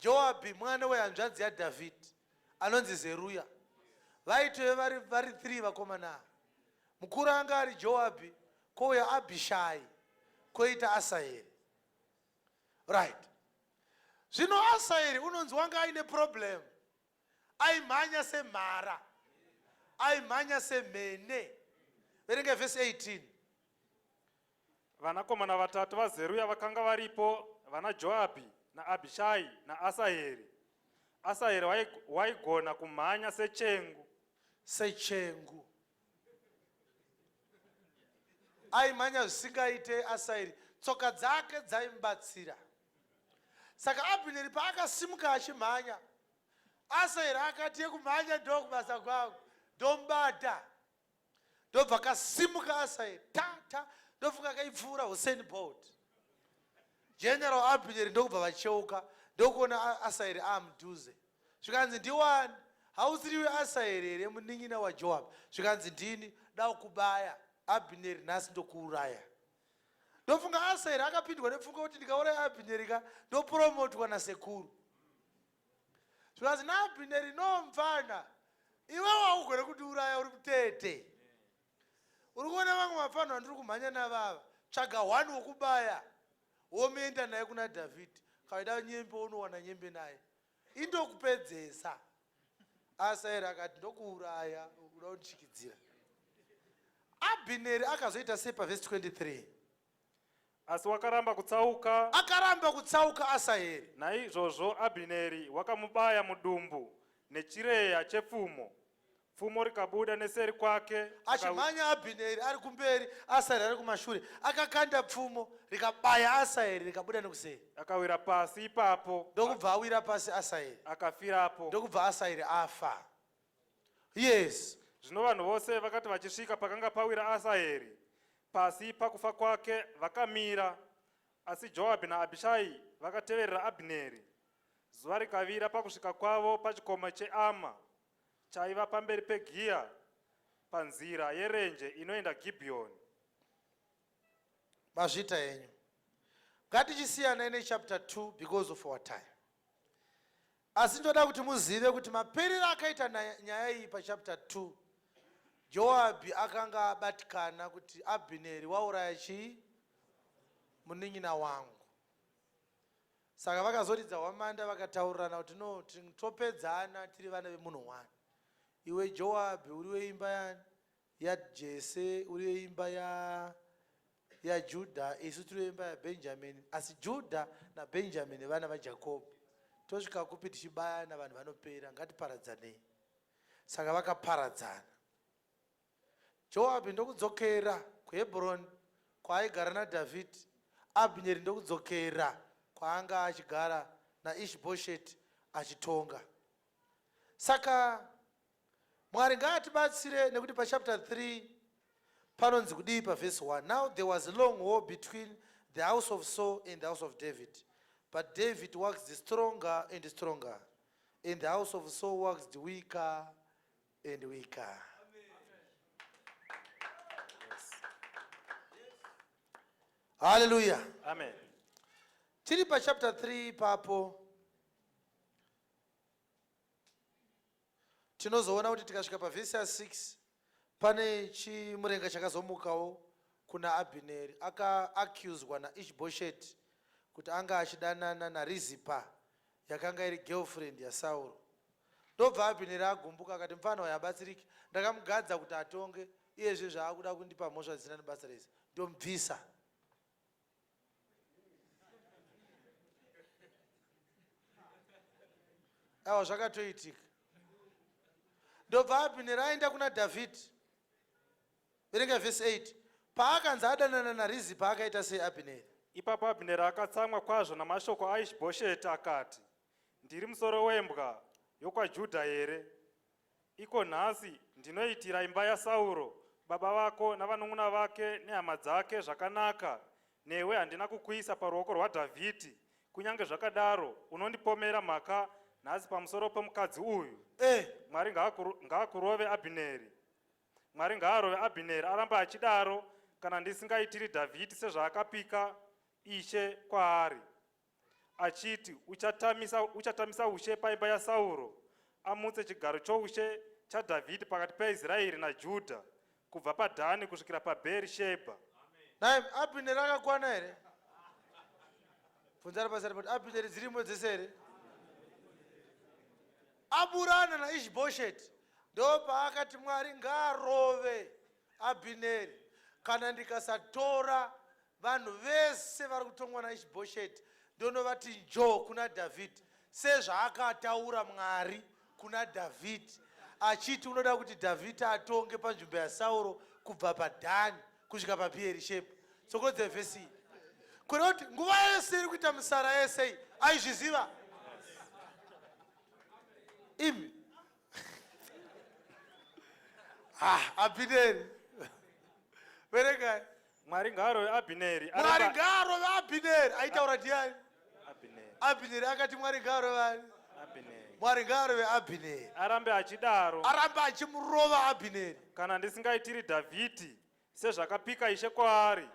Joabhi mwana wehanzvadzi yaDhavhidhi anonzi Zeruya. Vaitove vari 3 vakomana. Mukuru anga ari Joabhi, kouya Abhishai, koita Asaheri. Right. Zvino Asaheri unonzi wanga aine problem. Aimhanya semhara, aimhanya semhene. Verenga verse 18. Vanakomana vatatu vaZeruya vakanga varipo, vana Joabhi naAbhishai naAsaheri. Asaheri waigona kumhanya sechengu. Sechengu. Aimhanya zvisingaite Asaheri, tsoka dzake dzaimubatsira. Saka Abhineri paakasimuka achimhanya, Asaheri akati yekumhanya ndokubasa kwangu, ndomubata. Ndobva akasimuka Asaheri, ndofunga akaipfuura Usain Bolt. General Abhineri ndokubva vacheuka, ndokuona Asaheri amudhuze. Zvikanzi ndiwani, hausiriwe Asaheri here munin'ina waJoabhi. Zvikanzi ndini, daukubaya, Abhineri nhasi ndokuuraya. Ndofunga Asaheri akapindwa nepfunga kuti ndikauraya Abhineri ndopromotwa nasekuru. Zvikanzi naAbhineri nomfana, iwe waugone kutiuraya uri kutete. Uri kuona vamwe mafano andiri kumhanya navava, tsvaga 1 wokubaya, womeenda naye kuna Dhavhidhi. Kaida nyembe unowana nyembe naye, indokupedzesa. Asaheri akati ndokuuraya, uda kundichikidzira. Abhineri akazoita sei paverse 23. Asi wakaramba kutsauka. Akaramba kutsauka Asaheri. Naizvozvo Abhineri wakamubaya mudumbu nechireya chepfumo, pfumo rikabuda neseri kwake, achimhanya Abhineri ari kumberi, Asaeri ari kumashure, akakanda pfumo rikabaya Asaeri rikabuda nekuseri. akawira pasi ipapo, Ndokubva awira pasi Asaeri, akafirapo. ndokubva Asaeri afa. Yes. Zvino vanhu vose vakati vachisvika pakanga pawira Asaeri, pasi pakufa kwake vakamira, asi Joabhi naAbhishai vakateverera Abhineri. Zuva rikavira pakusvika kwavo pachikomo cheAma, chaiva pamberi peGiya, panzira yerenje inoenda Gibheoni. Mazvita henyu. Ngatichisiyana nechapter 2 because of our time. Asi ndoda kuti muzive kuti maperero akaita nyaya iyi pachapter 2, Joabhi akanga abatikana kuti Abhineri wauraya chii? Munin'ina wangu. Saka vakazoridza hwamanda vakataurirana kuti no, topedzana tiri vana vemunhu wani. Iwe Joabhi uri weimba yani yaJese, uri weimba yaJudha, isu tiri weimba yaBhenjamini. Asi Judha naBhenjamini vana vaJakobho. Tosvika kupi tichibayana vanhu vanopera, ngatiparadzanei. Saka vakaparadzana. Joabhi ndokudzokera kuHebhuroni kwaaigara naDhavhidhi. Abhineri ndokudzokera kwaanga achigara naIshi-Bhosheti achitonga. Saka Mwari ngaatibatsire nekuti pachapter 3 panonzi kudii pavhesi 1. Now there was a long war between the house of Saul and the house of David. But David waxed stronger and stronger, and the house of Saul waxed weaker and weaker. Hallelujah. Amen. Tiri chapter 3 papo tinozoona kuti tikasvika pavhesi 6 pane chimurenga chakazomukawo kuna Abhineri, aka-accuswa naIshi-Bhosheti kuti anga achidanana naRizipa yakanga iri girlfriend yaSauro. Ndobva Abhineri agumbuka akati mfana uyu habatsiriki, ndakamugadza kuti atonge, iyezve zvaakuda kundipa mhosva dzisina nebasa rese, ndomubvisa. Awa zvakatoitika. Ndobva Abhineri aenda kuna Dhavhidhi. Verenga vhesi 8. Paakanzi adanana naRizipa akaita sei Abhineri? Ipapo Abhineri akatsamwa kwazvo namashoko aIshi-Bhosheti akati, ndiri musoro wembwa yokwaJudha here? Iko nhasi ndinoitira imba yaSauro baba vako navanun'una vake nehama dzake zvakanaka, newe handina kukuisa paruoko rwaDhavhidhi. Kunyange zvakadaro unondipomera mhaka nhasi pamusoro pemukadzi uyu. Mwari ngaakurove Abhineri. Mwari ngaarove Abhineri aramba achidaro, kana ndisingaitiri Dhavhidhi sezvaakapika Ishe kwaari, achiti uchatamisa ushe paimba yaSauro, amutse chigaro choushe chaDhavhidhi pakati peIsraeri naJudha, kubva paDhani kusvikira paBheerishebha. Naye Abhineri akakwana here? Bvunzai pasari kuti Abhineri dzirimo dzese here? Aburana naIshi-Bhosheti, ndo paakati Mwari ngaarove Abhineri kana ndikasatora vanhu vese vari kutongwa naIshi-Bhosheti ndonovati njoo kuna Dhavhidhi, sezvaakataura Mwari kuna Dhavhidhi achiti unoda kuti Dhavhidhi atonge panzvimbo yaSauro kubva paDhani kusvika paBheerishebha. Sokodze vhesi iyi. Kureva kuti nguva yese iri kuita misara yese iyi aizviziva? Imi Abhineri. Verengai. Mwari ngaarove Abhineri. Mwari ngaarove Abhineri. Aitaura ndiani? Abhineri. Abhineri akati Mwari ngaarove ani? Abhineri. Mwari ngaarove Abhineri. Arambe achidaro. Arambe achimurova Abhineri. Kana ndisingaitiri Dhavhidhi sezvakapika Ishe kwaari,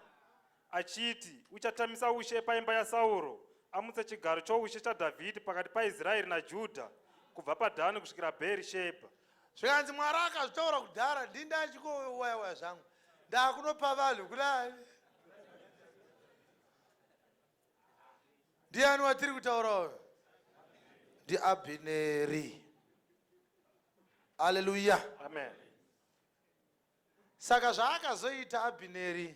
achiti uchatamisa ushe paimba yaSauro, amutse chigaro choushe chaDhavhidhi pakati paIsraeri naJudha, kubva paDhani kusvikira Bheerishebha. Zvikanzi Mwari akazvitaura kudhara, ndini achingowaya zvangu, ndakunopa vanhu kunani? Ndiani watiri kutaurawo? NdiAbhineri. Hallelujah. Amen. Saka zvaakazoita Abhineri,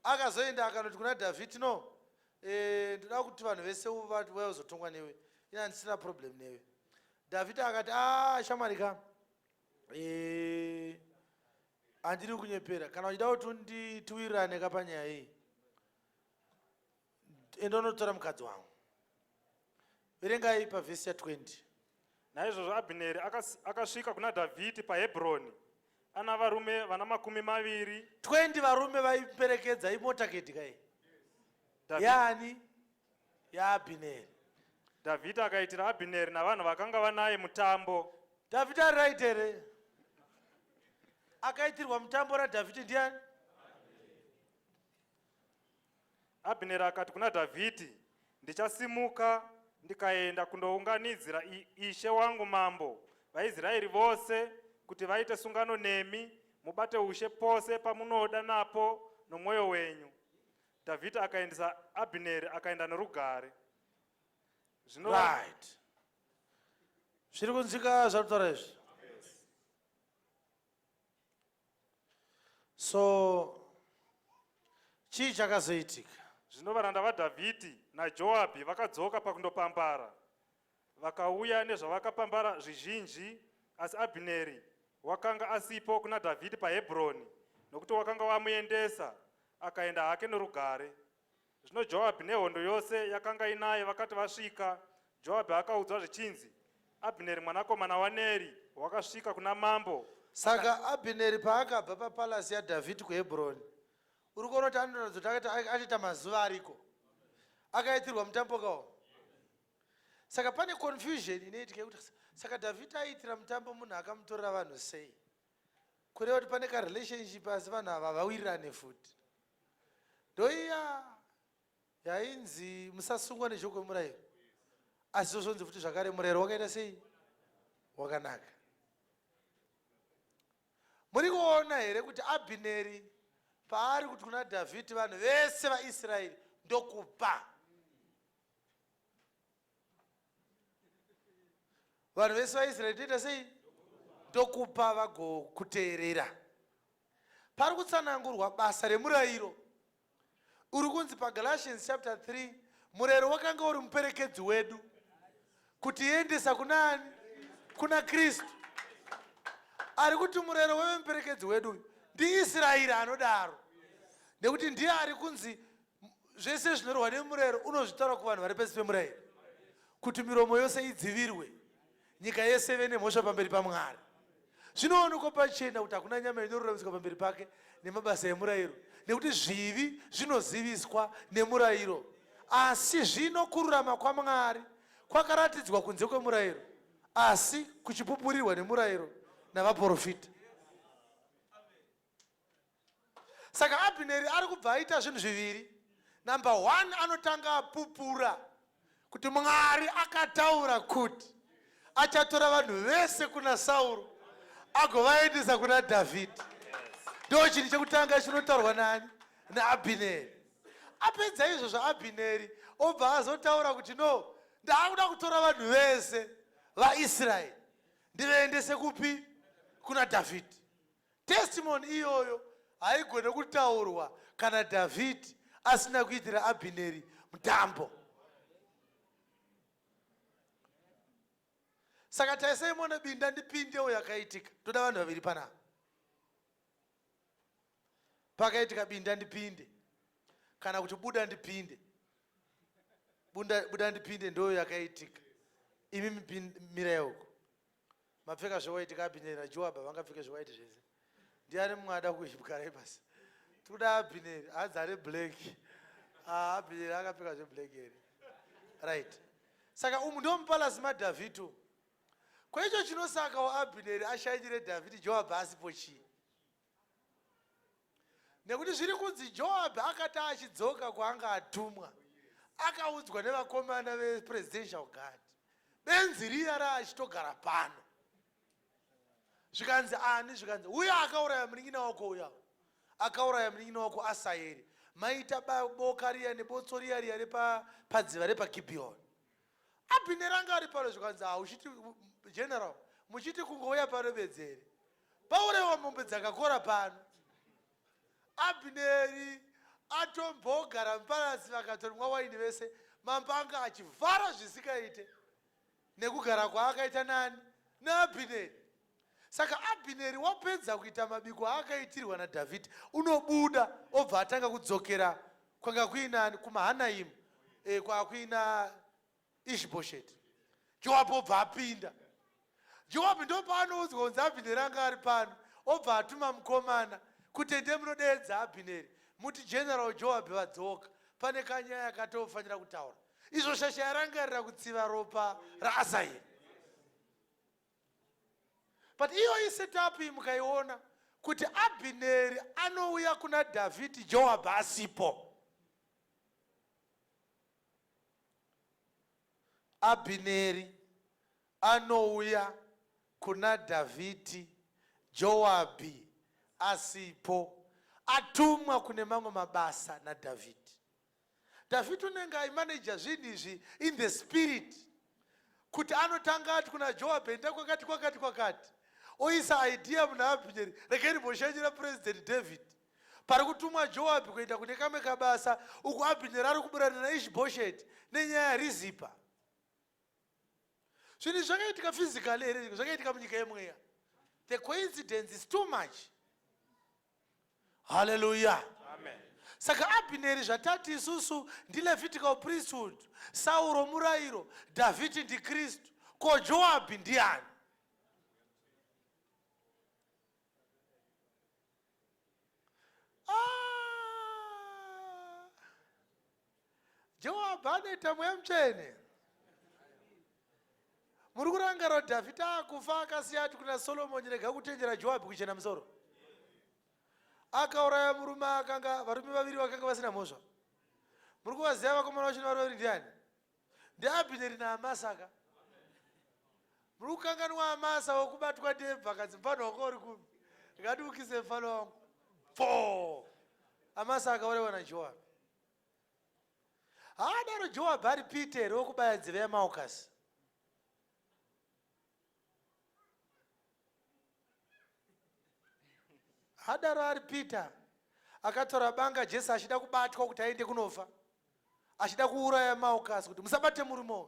akazoenda akanoti kuna Dhavhidhi, no, ndoda kuti vanhu vese vazotongwa newe, ina ndisina problem newe. Dhavhidhi akati, shamwari kam, handiri kunyepera. Kana uchida kuti tiwirirane kapanyaya iyi, enda unotora mukadzi wangu. Verengai pavhesi ya20. Naizvozvo Abhineri akasvika kuna Dhavhidhi paHebhuroni ana varume vana 20. 20 varume vaiperekedza imotaketi kai yani yaAbhineri. Dhavhidhi akaitira Abhineri navanhu vakanga vanaye mutambo. Dhavhidhi ari right here? Akaitirwa mutambo raDhavhidhi ndiani? Abhineri akati kuna Dhavhidhi, ndichasimuka ndikaenda kundounganidzira ishe wangu mambo vaIsraeri vose kuti vaite sungano nemi mubate ushe pose pamunoda napo nomwoyo wenyu. Dhavhidhi akaendesa Abhineri akaenda norugare. Right. Zviri kunzika zvataura izvi. So chii chakazoitika? Zvino varanda vaDhavhidhi naJoabhi vakadzoka pakundopambara. Vakauya nezvavakapambara zvizhinji, asi Abhineri wakanga asipo kuna Dhavhidhi paHebhuroni, nokuti wakanga wamuendesa akaenda hake norugare. Zvino Joabhi nehondo yose yakanga inaye vakati vasvika, Joabhi akaudzwa zvichinzi, Abhineri mwanakomana waNeri wakasvika kuna mambo. Saka Abhineri paakabva papalasi yaDhavhidhi kuHebhuroni, uri kuona kuti anoratidza kuti achiita mazuva ariko, akaitirwa mutambo kawo. Saka pane confusion inoitika kuti saka Dhavhidhi aiitira mutambo munhu akamutorera vanhu sei? Kureva kuti pane karelationship asi vanhu ava vawirirane futi. Ndoiya yainzi musasungwa neshoko remurayiro, asi zvozonzi futi zvakare murayiro wakaita sei? Wakanaka. Muri kuona here kuti Abhineri paari kuti kuna Dhavhidhi vanhu vese vaIsraeri ndokupa. Vanhu vese vaIsraeri ndoita sei? Ndokupa vagokuteerera. Pari kutsanangurwa basa remurayiro. Uri kunzi paGalatians chapter 3, murayiro wakanga uri muperekedzi wedu kuti endesa kunani? Kuna Kristu. Ari kuti murayiro wewe muperekedzi wedu ndiIsraeri anodaro. Nekuti ndiye ari kunzi zvese zvinorwa nemurayiro unozvitaura kuvanhu vari pasi pemurayiro, kuti miromo yose idzivirwe, nyika yese ive nemhosva pamberi paMwari. Zvinoonekwa pachena kuti hakuna nyama inoruramiswa pamberi pake nemabasa emurayiro, nekuti zvivi zvinoziviswa nemurayiro. Asi zvino kururama kwaMwari kwakaratidzwa kunze kwemurayiro, asi kuchipupurirwa nemurayiro navaprofita. Saka Abhineri ari kubva aita zvinhu zviviri. Number 1, anotanga apupura kuti Mwari akataura kuti achatora vanhu vese kuna Sauro agovaendesa kuna Dhavhidhi. Ndo chinhu chekutanga chinotaurwa nani? NaAbhineri. Apedza izvozvo Abhineri obva azotaura kuti no, ndaakuda kutora vanhu vese vaIsraeri ndivaendese kupi? Kuna Dhavhidhi. Testimony iyoyo haigone kutaurwa kana Dhavhidhi asina kuitira Abhineri mutambo. Saka taisaimona binda ndipindewo yakaitika. Toda vanhu vaviri panapa. Pakaitika binda ndipinde kana kuti buda ndipinde. Buda ndipinde ndo yakaitika. Imi mira uko. Mapfeka zvawaitika Abhineri naJoabhi vangapfeka zvawaiti zvese. Ndiani mwada kuzvigara basi. Toda Abhineri adzare black. Abhineri akapfeka zveblack here. Right. Saka ndo mupalasi maDhavhidhi. Kwa icho chinosaka waAbhineri ashanyire Dhavhidhi Joabhi asipo chii? Nekuti zviri kunzi Joabhi akati achidzoka kwaanga atumwa, akaudzwa nevakomana vepresidential guard, benzi riya raachitogara pano. Zvikanzi ani? Zvikanzi uyo akauraya munin'ina wako uya, akauraya munin'ina wako Asaeri, maita boka riya nebotso riya repadziva repaGibheoni. Abhineri anga ari pano. Zvikanzi uchiti general, muchiti kungouya pano bedzere, paurewa mombe dzakakora pano. Abhineri atombogara mupalasi vakatonwa waini vese, mambo anga achivhara zvisikaite nekugara kwaakaita nani? NaAbhineri. Saka Abhineri wapedza kuita mabiko akaitirwa naDhavhidhi, unobuda obva atanga kudzokera kwanga kuina kuMahanaimu, kwakuina Ishbosheti. Joabhu obva apinda. Joabhu ndo paanoudzwa kunzi Abhineri anga ari pano, obva atuma mukomana kuti ende munodeedza Abhineri, muti General Joabhu vadzoka, pane kanyaya katofanira kutaura. Izvo shasha yarangarira kutsiva ropa raAsaheri. But iyo setup mukaiona kuti Abhineri anouya kuna Dhavhidhi Joabhu asipo. Abhineri anouya kuna Dhavhidhi Joabhu asipo, atumwa kune mamwe mabasa naDhavhidhi. Dhavhidhi unenge aimaneja zvinhu izvi in the spirit, kuti anotanga ati kuna Joabhu enda kwakati oisa idea muna Abhineri, rekeni mboshandira President David. Pari kutumwa Joabhu kuenda kune kamwe kabasa, uku Abhineri ari kuburana naIshbosheti nenyaya yaRizipa. Zvinhu zvakaitika physically here, zvakaitika munyika yemweya. The coincidence is too much. Hallelujah. Amen. Saka Abhineri zvatati isusu ndilevitical priesthood, Sauro murayiro, Dhavhidhi ndiKristu, ko Joabhu ndiani? Joabhu anoita mweya mutsvene. Muri kurangarira kuti Dhavhidhi akufa akasiya ati kuna Solomoni, rega kutenjera Joabhu kuchena musoro. Akauraya murume akanga, varume vaviri vakanga vasina mhosva. Muri kuvaziva vakomana vacho vari vaviri ndiani? NdiAbhineri naAmasa. Muri kukanganwa Amasa wokubatwa ndebva akadzi mfano wako uri kupi? Ndikadiukise mfano wangu. 4. Amasa akaurayiwa naJoabhu. Haadaro Joabhu ari Peter wokubaya nzeve yaMaokasi. Hadaro ari Peter akatora banga Jesu achida kubatwa kuti aende kunofa, achida kuuraya Maokasi kuti musabate murume.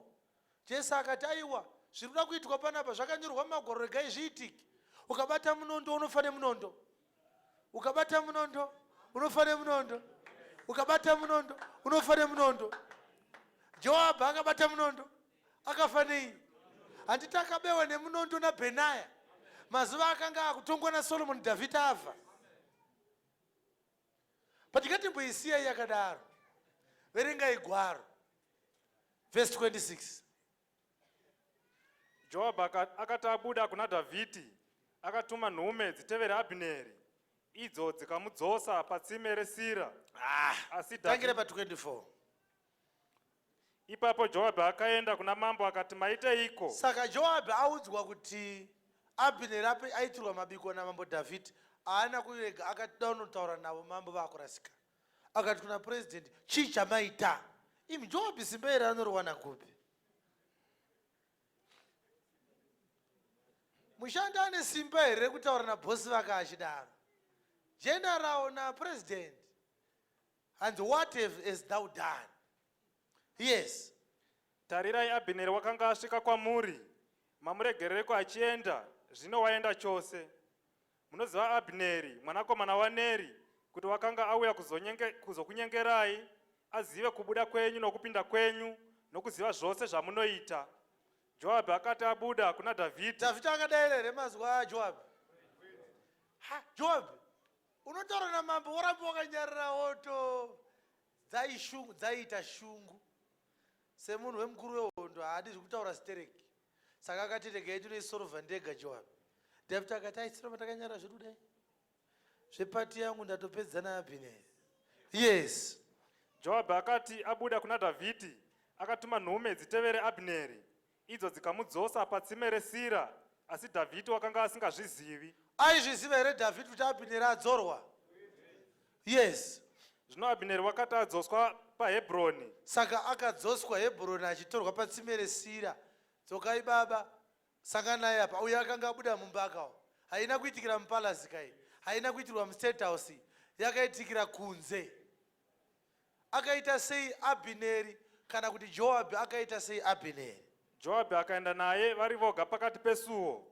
Jesu akati aiwa, zviri kuda kuitwa panapa zvakanyorwa mumagwaro, regai zviitike. Ukabata munondo unofane munondo, ukabata munondo unofane munondo, ukabata munondo unofane munondo. Joabhu akabata munondo akafa nei? Handiti akabewa nemunondo naBhenaya mazuva akanga akutongwa naSolomoni Dhavhidhi afa. But ngatimboisiya yakadaro. Verengai gwaro. Verse 26. Joabhu akati abuda kuna Dhavhidhi, akatuma nhume dzitevere Abhineri, idzo dzikamudzosa patsime reSira. Asi Tangire pa 24. Ipapo Joabhu akaenda kuna mambo akati, maiteiko? Saka Joabhu audzwa kuti Abhineri aitirwa mabiko namambo Dhavhidhi, haana kurega, akati daunotaura navo mambo vakurasika. Akati kuna president, chii chamaita? Imi Joabhu simba here anoriwana kupi? Mushanda ane simba here rekutaura nabhosi vake achidaro? General na president. And what hast thou done? Yes. Tarirai, Abhineri wakanga asvika kwamuri, mamuregerereko achienda, zvino waenda chose. Munoziva Abhineri mwanakomana waNeri kuti wakanga auya kuzokunyengerai, azive kubuda kwenyu nokupinda kwenyu, nokuziva zvose zvamunoita. Joabhu akati abuda kuna Dhavhidhi. Dhavhidhi akadai here mazuva aJoabhu. Joabhu, unotaura namambo woramba wakanyarira woto dzaita shungu. Semunhu wemukuru wehondo haadi zvekutaura stereki. Saka akati regai tinoisorova ndega Joabhu. Dhavhidhi akati aisiroma takanyarira zvedu dai. Zvepati yangu ndatopedzana naAbhineri. Yes. Joabhu akati abuda kuna Dhavhidhi, akatuma nhume dzitevere Abhineri, idzo dzikamudzosa patsime reSira, asi Dhavhidhi wakanga asingazvizivi. Aizviziva here Dhavhidhi kuti Abhineri adzorwa? Yes. Zvino Abhineri wakati adzoswa paHebhroni. Saka akadzoswa Hebhroni achitorwa patsime reSira. Dzokai baba, sanganai apa. Uyo akanga abuda mumba akawo. Haina kuitikira mupalazi kai, haina kuitirwa muState House, yakaitikira kunze. Akaita sei Abhineri kana kuti Joabhu akaita sei Abhineri? Joabhu akaenda naye vari voga pakati pesuo.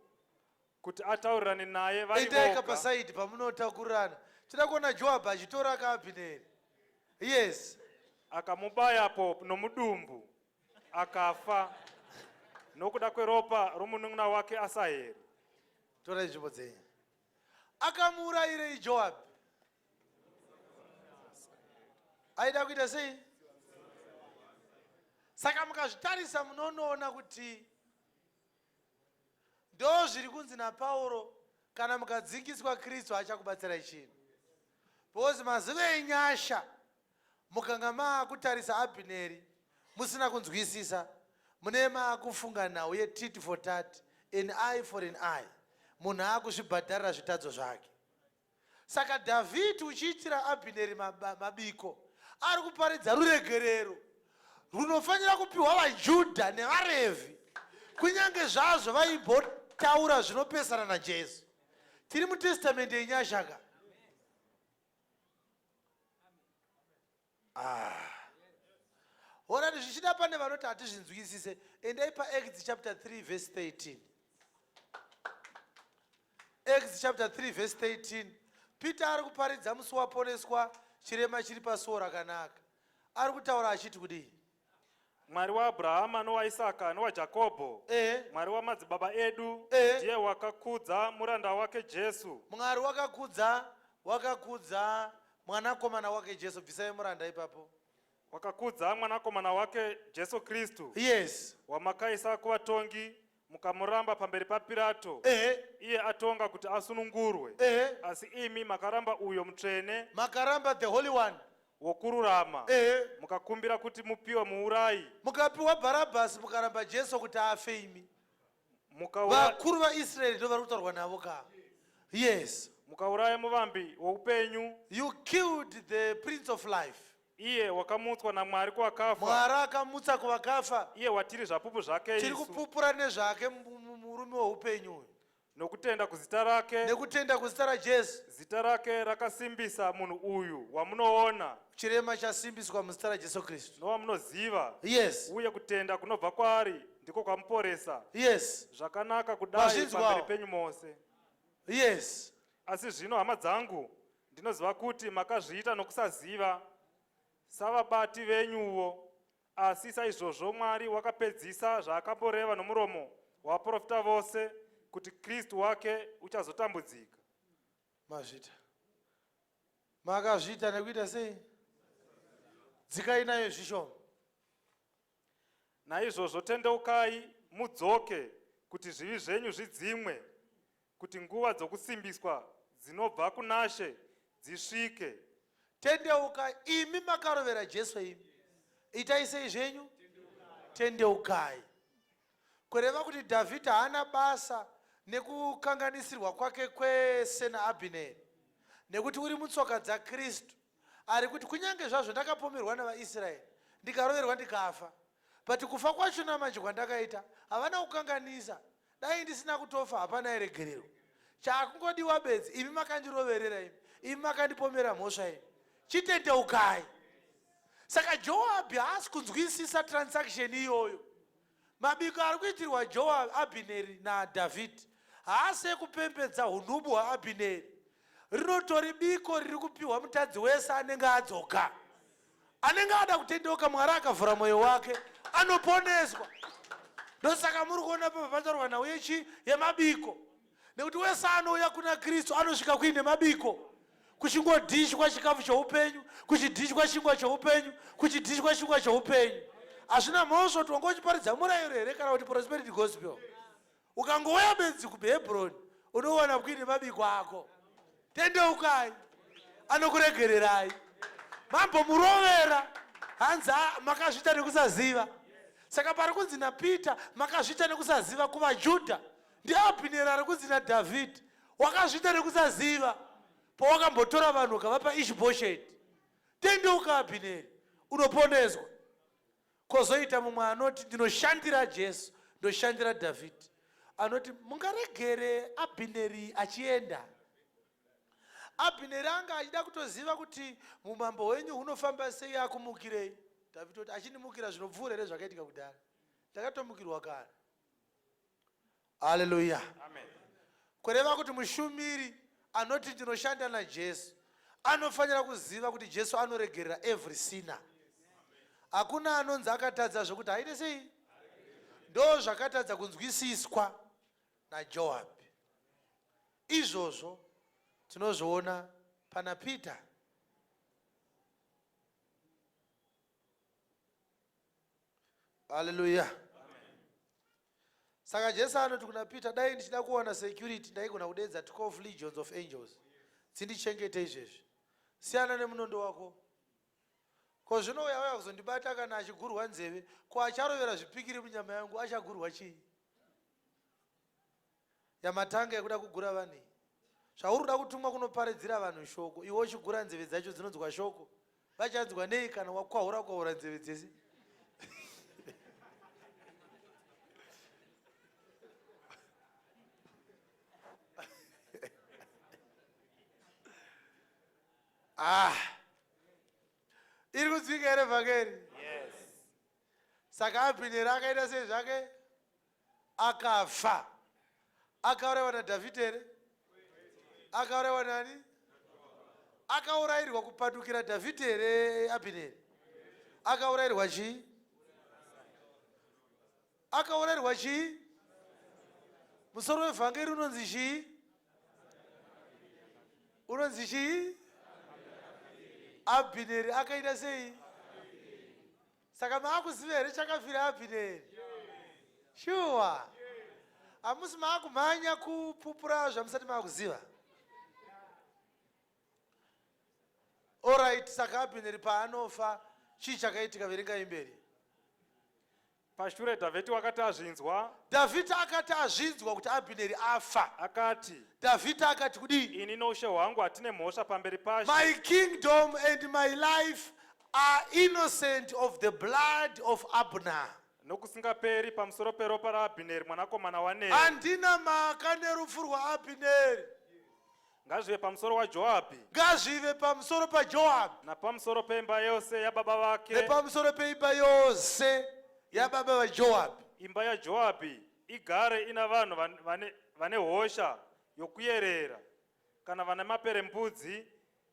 kuti ataurirane naye vari endai voga. kapasaidi pamunotakurirana. Tinoda kuona Joabhu achitora kaAbhineri. Yes. Akamubayapo nomudumbu akafa nokuda kweropa romunun'una wake Asaheri. Tora nzvimbo dzenyu. Akamuurayirei Joabhu? Aida kuita sei? Saka mukazvitarisa munoona kuti ndo zviri kunzi naPauro, kana mukadzingiswa Kristu achakubatsirai chinhu. Because mazuva enyasha mukanga maakutarisa Abhineri musina kunzwisisa, mune maakufunga nhau tit for tat, an eye for an eye. Munhu akuzvibhadharira zvitadzo zvake. Saka Dhavhidhi uchiitira Abhineri mabiko ari kuparidza ruregerero runofanira kupiwa vaJudha nevaRevhi, kunyange zvazvo vaimbotaura zvinopesana naJesu. Tiri muTestamende yenyashaka. Orati zvichida pane vanoti hatizvinzwisise, endai paActs chapter 3 verse 13. Acts chapter 3 verse 13. Peter ari kuparidza musi waponeswa chirema chiri pasuo rakanaka. Ari kutaura achiti kudii? Mwari waAbhurahama nowaIsaka nowaJakobho, Mwari wamadzibaba edu, ndiye wakakudza muranda wake Jesu. Mwari wakakudza mwanakomana wake Jesu. Bvisai muranda ipapo. Wakakudza mwanakomana wake Jesu Kristu. Yes. Wamakaisa kuvatongi, mukamuramba pamberi paPirato. Iye atonga kuti asunungurwe. Asi imi makaramba uyo mutsvene. Makaramba the Holy One. Wokururama. Mukakumbira kuti mupiwe muurayi. Mukapiwa Bharabhasi, mukaramba Jesu kuti afe imi. Vakuru vaIsraeri ndo vari kutaurwa navo ka. Yes. Mukauraya muvambi woupenyu. You killed the Prince of Life. Iye wakamutswa naMwari kuvakafa. Mwari akamutsa kuvakafa. Iye watiri zvapupu zvake tiri kupupura nezvake murume weupenyu. Nokutenda kuzita rake. Nekutenda kuzita raJesu. Zita rake rakasimbisa munhu uyu wamunoona. Chirema chasimbiswa muzita raJesu Kristu. Nowamunoziva. Yes. Uye kutenda kunobva kwaari ndiko kwamuporesa. Yes. Zvakanaka kudai pamberi penyu mose. Yes. Asi zvino hama dzangu, ndinoziva kuti makazviita nokusaziva savabati venyuwo, asi saizvozvo Mwari wakapedzisa zvaakamboreva nomuromo waprofita vose kuti Kristu wake uchazotambudzika. Mazvita. Makazviita nekuita sei? Dzikai nayo zvishoma. Naizvozvo tendeukai mudzoke kuti zvivi zvenyu zvidzimwe, kuti nguva dzokusimbiswa dzinobva kunashe dzisvike. Tendeukai, imi makarovera Jesu imi. Itai sei zvenyu? Tendeukai. Kureva kuti Dhavhidhi haana basa nekukanganisirwa kwake kwese naAbhineri. Nekuti uri mutsoka dzaKristu. Ari kuti kunyange zvazvo ndakapomerwa navaIsraeri, ndikaroverwa ndikafa. But kufa kwacho namanje kwandakaita, havana kukanganisa. Dai ndisina kutofa hapana regerero. Chakungodiwa bedzi, imi makandiroverera imi. Imi makandipomera mhosva imi. Chitendeukai. Saka Joabhu haasi kunzwisisa transaction iyoyo. Mabiko ari kuitirwa Joabhu, Abhineri naDhavhidhi haasi ekupembedza unhubu hwaAbhineri. Rinotori biko riri kupiwa mutadzi wese anenge adzoka. Anenge ada kutendeuka, Mwari akavhura mwoyo wake, anoponeswa. Ndosaka muri kuona pataurwa nhau yemabiko. Nekuti wese anouya kuna Kristu anosvika kuine mabiko. Kuchingodhishwa chikafu choupenyu, kuchidhishwa chingwa choupenyu, kuchidhishwa chingwa choupenyu. Hazvina mhosva kuti wangochiparidza murayiro here kana kuti prosperity gospel. Ukangouya bedzi kuHebhroni unoona kuine mabiko ako. Tendeukai, anokuregererai. Mambomurovera, hanzi makazviita nekusaziva. Saka pari kunzi naPeter, makazviita nekusaziva kuvaJudha. NdiAbhineri ari kunzi naDhavhidhi, wakazviita nekusaziva. Pawakambotora vanhu ukavapa Ishi-Bhosheti. Tendeuka Abhineri, unoponeswa. Kozoita mumwe anoti ndinoshandira Jesu, ndoshandira Dhavhidhi. Anoti mungaregere Abhineri achienda. Abhineri anga achida kutoziva kuti mumambo wenyu unofamba sei akumukirei. Dhavhidhi oti achinimukira zvinopfuura here zvakaitika kudhara. Ndakatomukirwa kare. Haleluya. Amen. kureva kuti mushumiri anoti ndinoshanda naJesu anofanira kuziva kuti Jesu anoregerera every sinner. Hakuna anonzi akatadza zvokuti haite sei. Ndo zvakatadza kunzwisiswa naJoabhi. Izvozvo tinozviona pana Peter. Hallelujah. Saka Jesu anoti kuna Peter, dai ndichida kuona security ndaigona kudedza 12 legions of angels. Tindichengete izvezvi. Siyana nemunondo wako. Ko zvino uyauya kuzondibata kana achigurwa nzeve, ko acharovera zvipikiri munyama yangu achagurwa chii? Yamatanga yekuda kugura vanhu. Zvaurikuda kutumwa kunoparadzira vanhu shoko, iwe uchigura nzeve dzacho dzinonzwa shoko. Vachanzwa nei kana wakwahura nzeve dzese? Iri kudzvika here vhakeri? Yes. Saka Abhineri akaita sei zvake? Akafa. Akaurayiwa naDhavhidhi here? Akaurayiwa nani? Akaurayirwa kupadukira Dhavhidhi here Abhineri? Akaurayirwa chii? Akaurayirwa chii? Musoro wevhangeri unonzi chii? Unonzi chii? Abhineri akaita sei? Saka maakuziva here chakafira Abhineri? Sure. Hamusi maakumhanya kupupura zvamusati maakuziva. Alright, saka Abhineri paanofa chii chakaitika? Verengai mberi. Pashure Dhavhidhi wakati azvinzwa, Dhavhidhi akati azvinzwa kuti Abhineri afa, akati, Dhavhidhi akati kudii? ini noushe hwangu hatine mhosva pamberi pashe. My kingdom and my life are innocent of the blood of Abner. Nokusingaperi pamusoro peropa raAbhineri mwanakomana waNeri. Handina mhaka nerufu rwaAbhineri. Ngazvive pamusoro waJoabhi, Ngazvive pamusoro paJoabhi, napamusoro peimba yose yababa vake, nepamusoro peimba yose yababa vaJoabhi. imba yaJoabhi igare ina vanhu vane hosha yokuyerera, kana vane maperembudzi,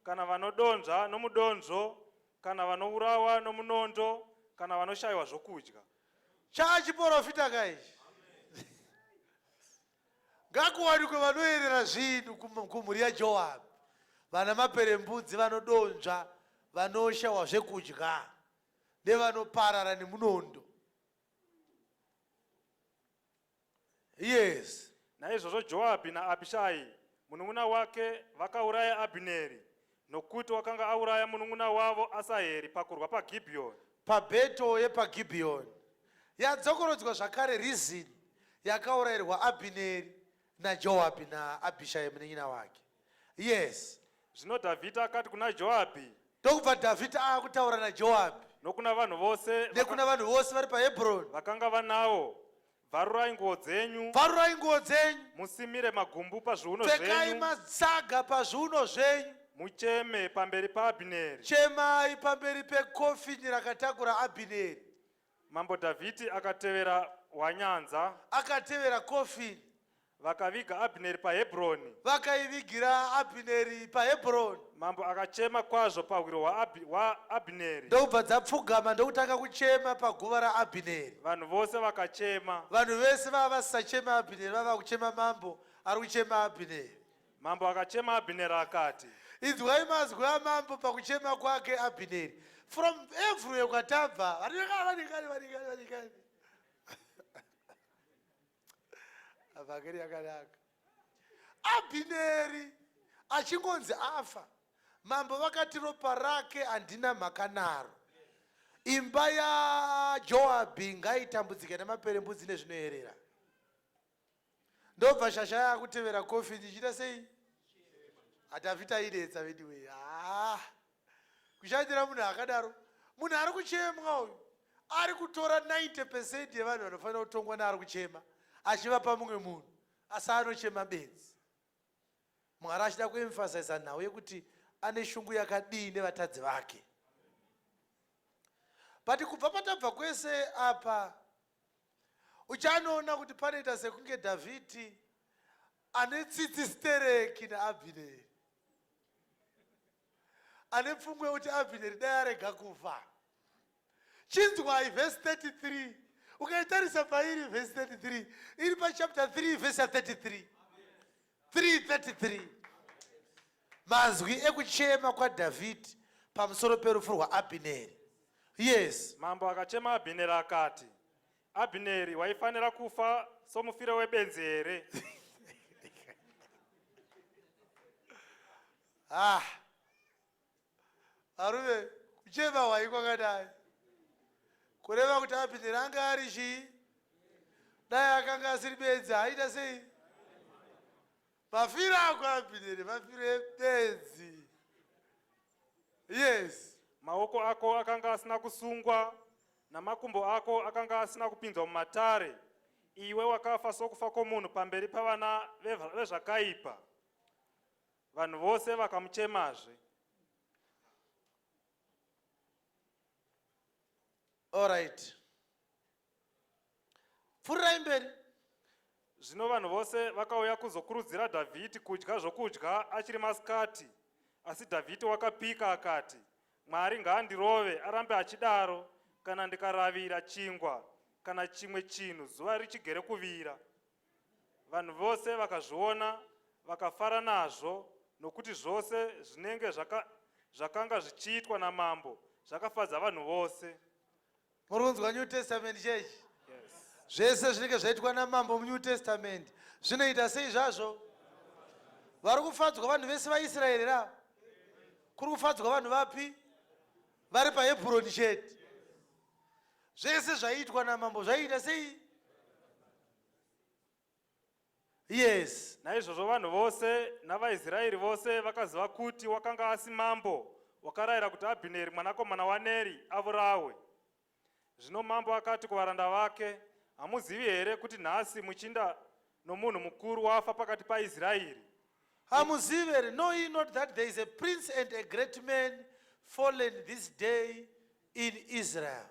kana vanodonzva nomudonzvo, kana vanourawa nomunondo, kana vanoshayiwa zvokudya. Chaachiprofita kaichi. Ngakuwanikwe vanoyerera zvinhu kumhuri yaJoabhi. Vana maperembudzi, vanodonzva, vanoshayiwa zvekudya, nevanoparara nemunondo. Yes. Naizvozvo Joabhi naAbhishai munun'una wake vakauraya Abhineri, nokuti wakanga auraya munun'una wavo Asaheri pakurwa paGibheoni. Pabheto yepaGibheoni. Yadzokorodzwa zvakare reason yakaurayirwa Abhineri naJoabhi naAbhishai munun'una wake. Yes. Zvino Dhavhidhi akati kuna Joabhi, Ndokubva Dhavhidhi akutaura naJoabhi nokuna vanhu vose nekuna vanhu vose vari paHebhuroni, vakanga vanawo, bvarurai nguo dzenyu, bvarurai nguo dzenyu, musimire magumbu pazviuno pfekai zvenyu, masaga pazviuno zvenyu, mucheme pamberi paAbhineri. chemai pamberi pekofini rakatakura Abhineri. Mambo Dhavhidhi akatevera wanyanza, Akatevera kofini, vakaviga Abhineri paHebhuroni. vakaivigira Abhineri paHebhuroni. Mambo akachema kwazvo pahwiro hwaAbhineri. Ndokubva dzapfugama ndokutanga kuchema paguva raAbhineri. Vanhu vose vakachema. Vanhu vese vava vasachema Abhineri, vava kuchema mambo ari kuchema Abhineri. Mambo akachema Abhineri akati, Inzwai mazwi amambo pakuchema kwake Abhineri. From everywhere kwatabva, vanikani. Vhakeri yakanaka. Abhineri achingonzi afa, mambo vakati ropa rake handina mhaka naro. Imba yaJoabhi ngaitambudzike nemaperembudzi nezvinoyerera. Ndobva shasha yakutevera kofini ichita sei? Dhavhidhi aidetsa vediwe. Kushandira munhu akadaro, munhu ari kuchemwa uyu ari kutora 90% yevanhu vanofanira kutongwa naari kuchema, achivapa mumwe munhu, asi anochema bedzi. Mwari achida kuemphasize nhau yekuti ane shungu yakadii nevatadzi vake. But kubva patabva kwese apa, uchanoona kuti panoita sekunge Dhavhidhi ane tsitsi stereki naAbhineri, ane pfungwa yekuti Abhineri dai arega kufa. Chinzwai verse 33. Ukaitarisa pairi verse 33 iri pachapter 3 verse 33. 3:33. Mazwi ekuchema kwaDhavhidhi pamusoro perufu rwaAbhineri. Yes. Mambo akachema Abhineri akati, Abhineri, waifanira kufa somufire webenzi here? Arume, kuchema wai kwakadai kureva kuti Abhineri anga ari chii? Dai akanga asiri benzi aita sei? Mafiro ako Abhineri mafiro ebenzi. Yes. Maoko ako akanga asina kusungwa, namakumbo ako akanga asina kupinzwa mumatare. Iwe wakafa sokufa kwomunhu pamberi pavana vezvakaipa. Vanhu vose vakamuchemazve. All right. Pfuurai mberi. Zvino vanhu vose vakauya kuzokurudzira Dhavhidhi kudya zvokudya achiri masikati. Asi Dhavhidhi wakapika akati, Mwari ngaandirove arambe achidaro kana ndikaravira chingwa kana chimwe chinhu zuva richigere kuvira. Vanhu vose vakazviona vakafara nazvo, nokuti zvose zvinenge zvakanga zvichiitwa namambo zvakafadza vanhu vose. Murunzwa New Testament church. Yes. Zvese zvinenge zvaitwa namambo mu New Testament zvinoita sei zvazvo? Vari kufadzwa vanhu vese vaIsraeri ra? Kuri kufadzwa vanhu vapi? Vari paHebhuroni chete. Zvese zvaitwa namambo zvaita sei? Yes. Naizvozvo vanhu vose navaIsraeri vose vakaziva kuti wakanga asi mambo wakarayira kuti Abhineri mwanakomana waNeri avurawe. Zvino mambo akati kuvaranda vake, hamuzivi here kuti nhasi muchinda nomunhu mukuru wafa pakati paIsraeri? Hamuzivi here? Know ye not that there is a prince and a great man fallen this day in Israel?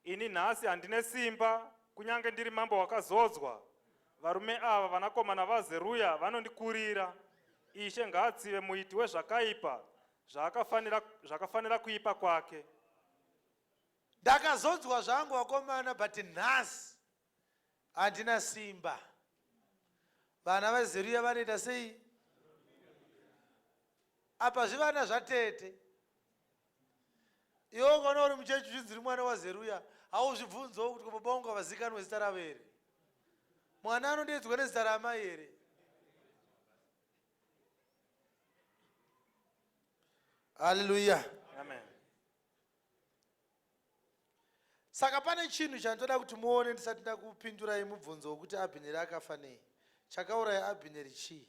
Ini nhasi handine simba, kunyange ndiri mambo wakazodzwa. Varume ava vanakomana vaZeruya vanondikurira. Ishe ngaatsive muiti wezvakaipa zvakafanira kuipa kwake. Ndakazodzwa zvangu vakomana, but nhasi handina simba. Vana vaZeruya vanoita sei? Apa zvivana zvatete. Iwo ukaona uri muchechi uchinzi uri mwana waZeruya, hauzvibvunzewo kuti baba vangu avazikanwe zita ravo here? Mwana anodedzwa nezita ramai here? Hallelujah. Amen. Saka pane chinhu chandoda kuti muone ndisati ndakupindurai mubvunzo wokuti Abhineri akafa nei. Chakauraya Abhineri chii?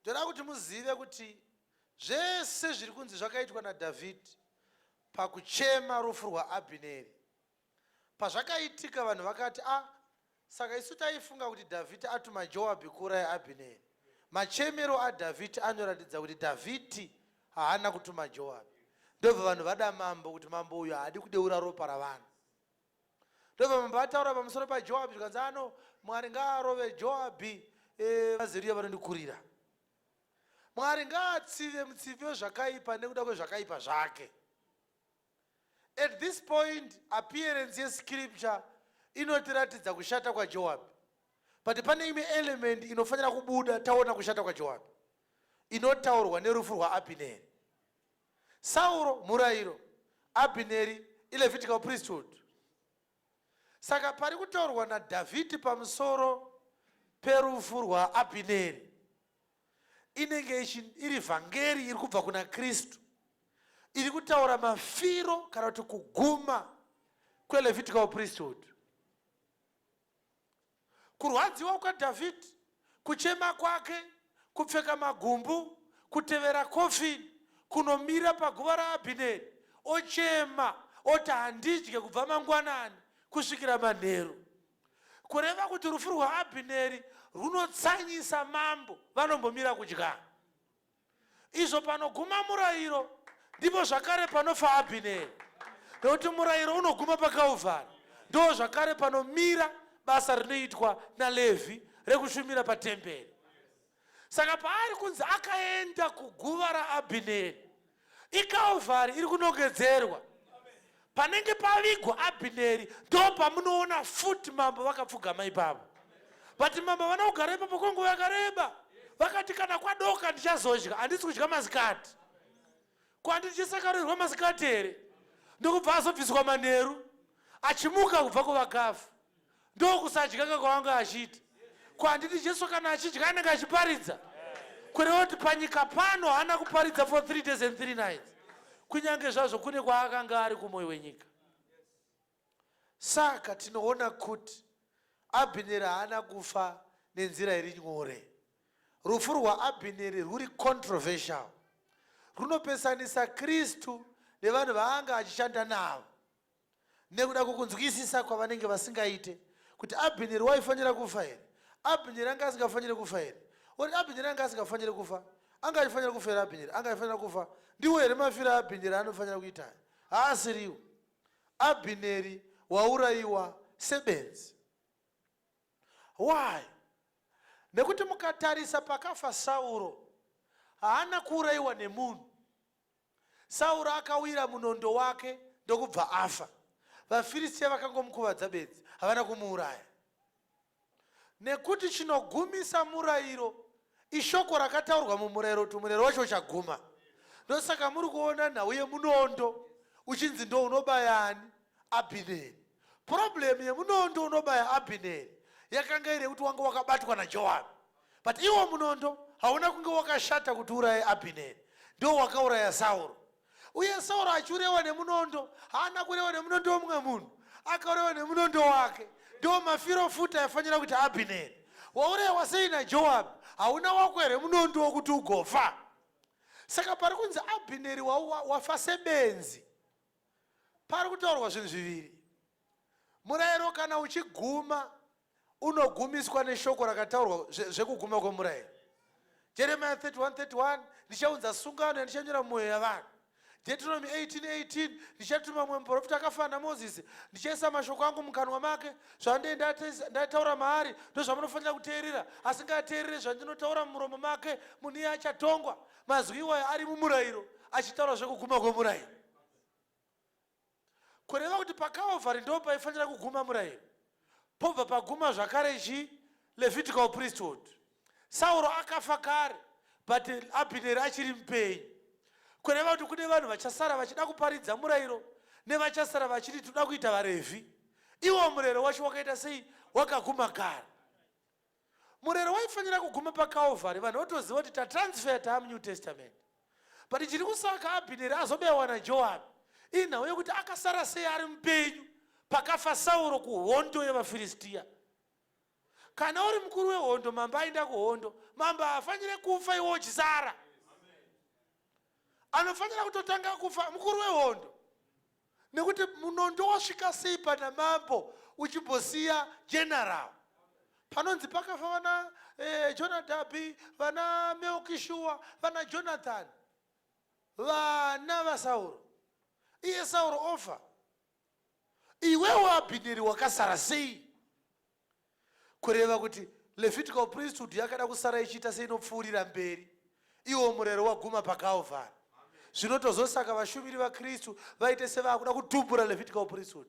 Ndoda kuti muzive kuti zvese zviri kunzi zvakaitwa naDhavhidhi pakuchema rufu rwaAbhineri, pazvakaitika vanhu vakati, saka isu taifunga kuti Dhavhidhi atuma Joabhi kuuraya Abhineri. Machemero aDhavhidhi anoratidza kuti Dhavhidhi haana kutuma Joabhi. Ndobva vanhu vada mambo kuti mambo uyu haadi kudeura ropa ravanhu. Ndobva mambo ataura pamusoro paJoabhi zvikanzi Mwari ngaarove Joabhi, vaZeruya vanondikurira. Mwari ngaatsive mutsivi wezvakaipa nekuda kwezvakaipa zvake. At this point, appearance yescripture inotiratidza kushata kwaJoabhi. But pane imwe element inofanira kubuda taona kushata kwaJoabhi, inotaurwa nerufu rwaAbhineri. Sauro murayiro, Abhineri ilevitical priesthood. Saka pari kutaurwa naDhavhidhi pamusoro perufu rwaAbhineri, inenge iri vhangeri iri kubva kuna Kristu, iri kutaura mafiro kana kuti kuguma kwelevitical priesthood. Kurwadziwa kwaDhavhidhi, kuchema kwake, kupfeka magumbu, kutevera kofini, kunomira paguva raAbhineri, ochema, oti handidye kubva mangwanani kusvikira manheru. Kureva kuti rufu rwaAbhineri runotsanyisa mambo, vanombomira kudya. Izvo panoguma murayiro, ndipo zvakare panofa Abhineri. Nokuti murayiro unoguma paKauvhari, ndo zvakare panomira basa rinoitwa naLevhi rekushumira patemberi. Saka paari kunzi akaenda kuguva raAbhineri, iKalvari iri kunongedzerwa. Panenge pavigwa Abhineri ndo pamunoona futi mambo vakapfugama ipapo. But mambo vana kugara ipapo kwenguva yakareba. Vakati kana kwadoka ndichazodya, handisi kudya masikati. Kwandi ndichasakarirwa masikati here. Ndokubva azobviswa manheru, achimuka kubva kuvakafu. Ndokusadya kwavanga achiita. Kwanditi Jesu kana achidya anenge achiparidza. Kureva kuti panyika pano haana kuparidza for 3 days and 3 nights. Kunyange zvazvo kune kwaakanga ari kumwoyo wenyika. Saka tinoona kuti Abhineri haana kufa nenzira iri nyore. Rufu rwaAbhineri rwuri controversial. Runopesanisa Kristu nevanhu vaanga achishanda navo. Nekuda kukunzwisisa kwavanenge vasingaite kuti Abhineri waifanira kufa here. Abhineri anga asingafanire kufa here. Uri Abhineri anga asingafanire kufa. Anga achifanira kufa here Abhineri. Anga achifanira kufa. Ndiwo here mafira Abhineri anofanira kuita. Haasiriwo. Abhineri waurayiwa sebenzi. Why? Nekuti mukatarisa pakafa Sauro, haana kuurayiwa nemunhu. Sauro akawira munondo wake ndokubva afa. VaFiristia vakangomukuvadza bedzi, havana kumuuraya. Nekuti chinogumisa murayiro ishoko rakataurwa mumurayiro kuti murayiro wacho uchaguma. Ndosaka muri kuona nhau yemunondo uchinzi ndo unobaya ani? Abhineri. Problem yemunondo unobaya Abhineri yakanga iri kuti wanga wakabatwa naJoabu. But iwo munondo hauna kunge wakashata kuti uraye Abhineri. Ndo wakauraya Sauro. Uye Sauro achiurewa nemunondo, haana kurewa nemunondo womumwe munhu. Akaurewa nemunondo wake. Ndo mafiro futa yafanira kuti Abhineri. Waurewa sei naJoabu, hauna wako here munondo wokuti ugofa. Saka pari kunzi Abhineri wafa sebenzi. Pari kutaurwa zvinhu zviviri. Murayiro kana uchiguma, unogumiswa neshoko rakataurwa zvekuguma kwemurayiro. Jeremiah 31:31, ndichaunza sungano yandichanyora mumwoyo yavanhu. Deuteronomy 18:18, ndichatuma mumwe muprofita akafanana naMozisi, ndichaisa mashoko angu mukanwa make, zvandei ndataura maari, ndozvamunofanira kuteerera. Asingateerere zvandinotaura mumuromo make, munhu iye achatongwa. Mazwi iwayo ari mumurayiro, achitaura zvekuguma kwemurayiro. Kureva kuti paKalvari ndo paifanira kuguma murayiro. Pobva paguma zvakare Levitical priesthood. Sauro akafa kare, but Abhineri achiri mupenyu. Kureva kuti kune vanhu vachasara vachida kuparidza murayiro nevachasara vachiti toda kuita vaRevhi. Iwo murayiro wacho wakaita sei? Wakaguma kare. Murayiro waifanira kuguma paKalvari, vanhu votoziva kuti tatransfer tamuNew Testament. But chiri kusaka Abhineri azobewa naJoabu inhau yekuti akasara sei ari mupenyu pakafa Sauro kuhondo yevaFiristia. Kana uri mukuru wehondo, mambo aenda kuhondo, mambo haafanire kufa iwo uchisara. Anofanira kutotanga kufa mukuru wehondo. Nekuti munondo wasvika sei pana mambo uchimbosiya general. Panonzi pakafa vana Jonadabi, vana Melkishua, vana Jonathan, vana vaSauro. Iye Sauro ofa. Iwewe Abhineri wakasara sei? Kureva kuti Levitical priesthood yakada kusara ichiita sei inopfuurira mberi. Iwo murayiro waguma paKalvari. Zvinotozosaka vashumiri vaKristu vaite sevakuda kutumbura Levitical priesthood.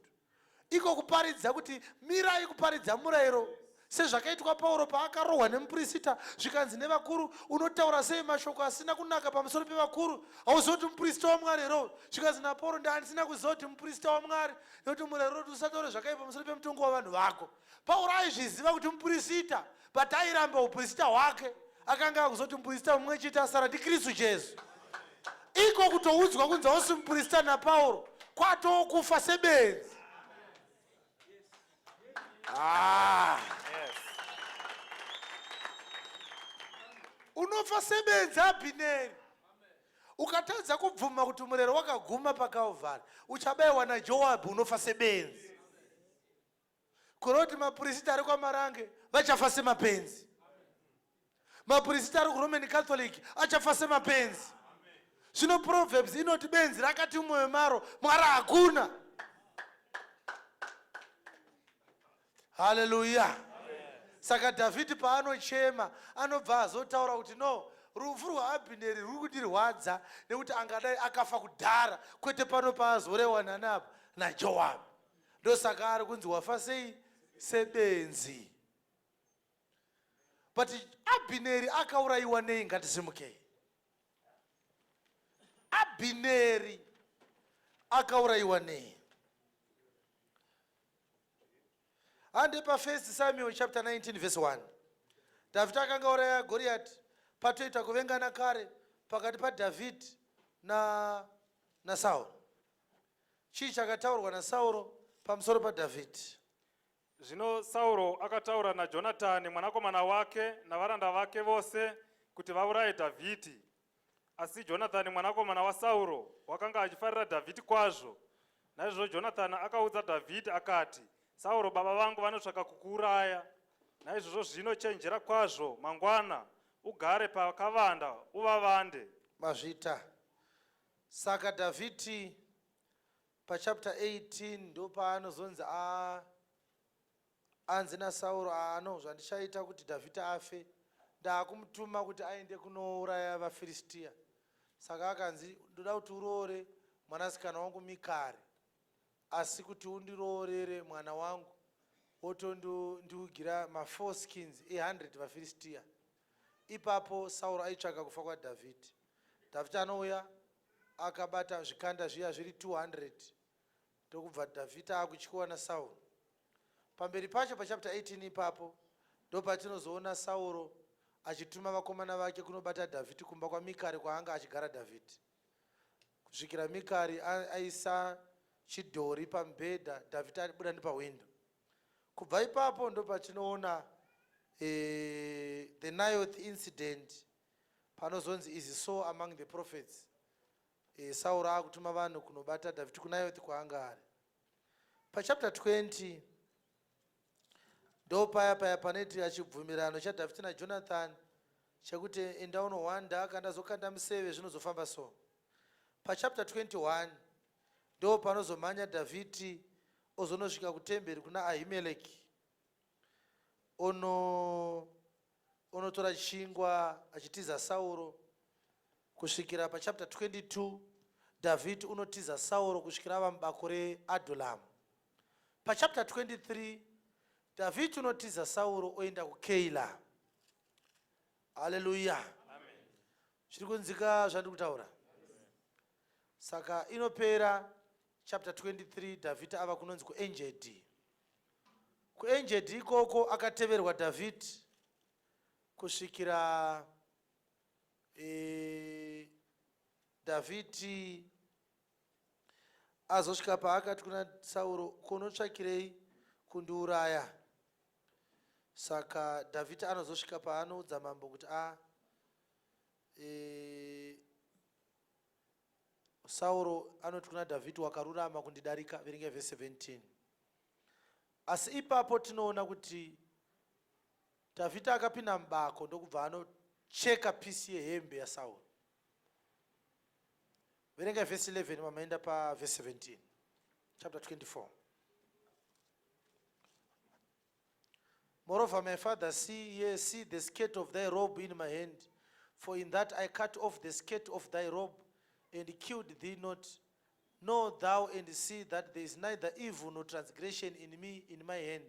Iko kuparidza kuti mirai kuparidza murayiro. Sezvakaitwa Pauro paakarohwa nemuprista, zvikanzi nevakuru, unotaura sei mashoko asina kunaka pamusoro pevakuru? Hauzoti muprista waMwari here? Zvikanzi naPauro ndandisina kuzoti muprista waMwari, nekuti murayiro kuti usataure zvakaipa pamusoro pemutongo wavanhu vako. Pauro aizviziva kuti muprista, but airamba uprista hwake. Akanga akuzoti muprista mumwe chete asara ndiKristu Jesu. Iko kutoudzwa kunzi hausi muprista naPauro, kwatokufa sebenzi. Unofa sebenzi Abhineri. Ukatadza kubvuma kuti murayiro wakaguma paKalvari, uchabayiwa naJoabu, unofa sebenzi. Kuroti maprista ari kwaMarange vachafa semapenzi. Maprista ari kuRoman Catholic achafa semapenzi. Zvino Proverbs inoti benzi rakati mumwoyo maro, Mwari hakuna. Hallelujah. Saka Dhavhidhi paanochema anobva azotaura kuti no, rufu rwaAbhineri ruri kundirwadza nekuti angadai akafa kudhara, kwete pano paazorewana napo naJoabhu. Ndosaka ari kunzi wafa sei? Sebenzi. But Abhineri akaurayiwa nei? Ngatisimukei. Abhineri akaurayiwa nei? Hande pa 1 Samuel chapter 19 verse 1. Dhavhidhi akanga auraya Goriati, patoita kuvengana kare pakati paDhavhidhi na Sauro. Chii chakataurwa naSauro pamusoro paDhavhidhi? Zvino Sauro akataura naJonatani mwanakomana wake navaranda vake vose kuti vauraye Dhavhidhi. Asi Jonatani mwanakomana waSauro wakanga achifarira Dhavhidhi kwazvo. Naizvozvo Jonatani akaudza Dhavhidhi akati, Sauro baba vangu vanotsvaka kukuuraya. Naizvozvo zvino chenjera kwazvo, mangwana ugare pakavanda uvavande. Mazvita. Saka Dhavhidhi pachapter 18 ndo paanozonzi anzi naSauro, ano zvandichaita kuti Dhavhidhi afe, ndaakumutuma kuti aende kunouraya vaFiristia. Saka akanzi, ndoda kuti uroore mwanasikana wangu Mikari, asi kuti undiroorere mwana wangu wotondiugira ma4 100 vaFiristia. Ipapo Sauro aitsvaka kufa kwaDhavhidhi. Dhavhidhi anouya akabata zvikanda zviya zviri 200 ndokubva Dhavhidhi akutyiwa naSauro. Pamberi pacho pachapter 18 ipapo ndo patinozoona Sauro achituma vakomana vake kunobata Dhavhidhi kumba kwaMikari kwaanga achigara Dhavhidhi. Kusvikira Mikari aisa chidhori pamubhedha, Dhavhidhi abuda nepawindo. Kubva ipapo ndo patinoona the Naioth incident, panozonzi is so among the prophets. Sauro akutuma vanhu kunobata Dhavhidhi kuNaioth kwaanga ari. Pachapter 20 ndo paya panoitika chibvumirano chaDhavhidhi naJonathani chekuti enda unohwanda, kana ndazokanda museve zvinozofamba so. Pachapter 21 ndo panozomhanya Dhavhidhi ozonosvika kutemberi kuna Ahimeleki onotora chingwa achitiza Sauro. Kusvikira pachapter 22 Dhavhidhi unotiza Sauro kusvikira ava mubako reAdhulamu. Pachapter 23 Dhavhidhi unotiza Sauro oenda kuKeila. Haleluya. Zviri kunzika zvandiri kutaura? Saka inopera chapter 23 Dhavhidhi ava kunonzi kuEngedi. KuEngedi ikoko akateverwa Dhavhidhi kusvikira Dhavhidhi azosvika paakati kuna Sauro, kunotsvakirei kundiuraya? Saka Dhavhidhi anozosvika paanoudza mambo kuti Sauro anoti kuna Dhavhidhi, wakarurama kundidarika, verenga verse 17. Asi ipapo tinoona kuti Dhavhidhi akapinda mubako ndokubva anocheka pisi yehembe yaSauro. Verenga verse 11 mamaenda pa verse 17. Chapter 24. Moreover, my father, see the skirt of thy robe in my hand, for in that I cut off the skirt of thy robe and killed thee not. Know thou and see that there is neither evil nor transgression in me in my hand,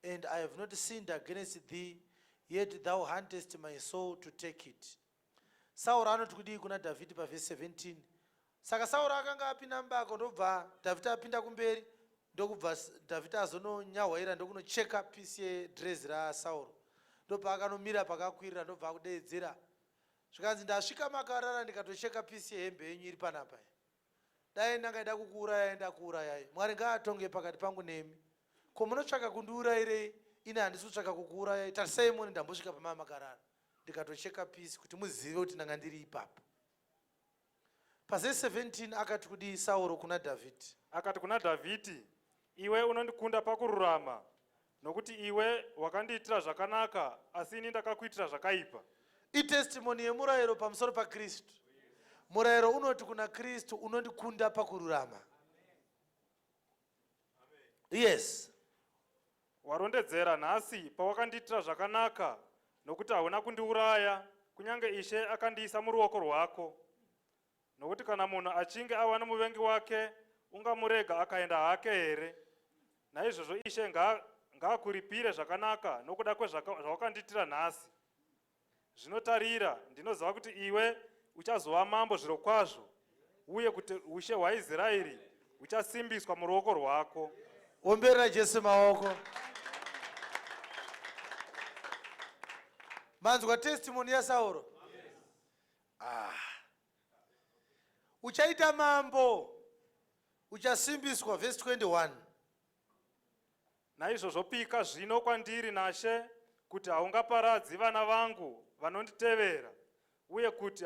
and I have not sinned against thee, yet thou huntest my soul to take it. Sauro anoti kudii kuna Dhavhidhi pa verse 17. Saka Sauro akanga apinda mubako ndobva Dhavhidhi apinda kumberi, ndokubva Dhavhidhi azononyahwaira ndokunocheka pisi yedrezi raSauro. Ndopakanomira pakakwirira ndobva akudeedzera. Zvikanzi ndasvika makarara ndikatocheka pisi yehembe yenyu iri panapa. Dai ndangaida kukuurayai ndakuurayai. Mwari ngaatonge pakati pangu nemi. Ko munotsvaka kundiurayirei? Ine handisi kutsvaka kukuurayai. Tarisai muone ndambosvika pamamakarara ndikatocheka pisi kuti muzive kuti ndanga ndiri ipapo. Pazese 17 akati kudii Sauro kuna Dhavhidhi? Akati kuna Dhavhidhi, iwe unondikunda pakururama, nokuti iwe wakandiitira zvakanaka, asi ini ndakakuitira zvakaipa. Itestimony yemurayiro pamusoro paKristu. Murayiro unoti kuna Kristu, unondikunda pakururama. Yes. warondedzera nhasi pawakandiitira zvakanaka, nokuti hauna kundiuraya, kunyange Ishe akandiisa muruoko rwako. Nokuti kana munhu achinge awana muvengi wake, ungamurega akaenda hake here? Naizvozvo Ishe ngaakuripire zvakanaka nokuda kwezvawakandiitira nhasi. Zvinotarira ndinoziva kuti iwe uchazova mambo zvirokwazvo, uye kuti ushe hwaIsraeri huchasimbiswa muruoko rwako. Omberera Jesu maoko. Manzwa testimony yaSauro? Uchaita mambo, uchasimbiswa. Verse 21. Naizvozvo pika zvino kwandiri naShe, kuti haungaparadzi vana vangu vanonditevera, uye kuti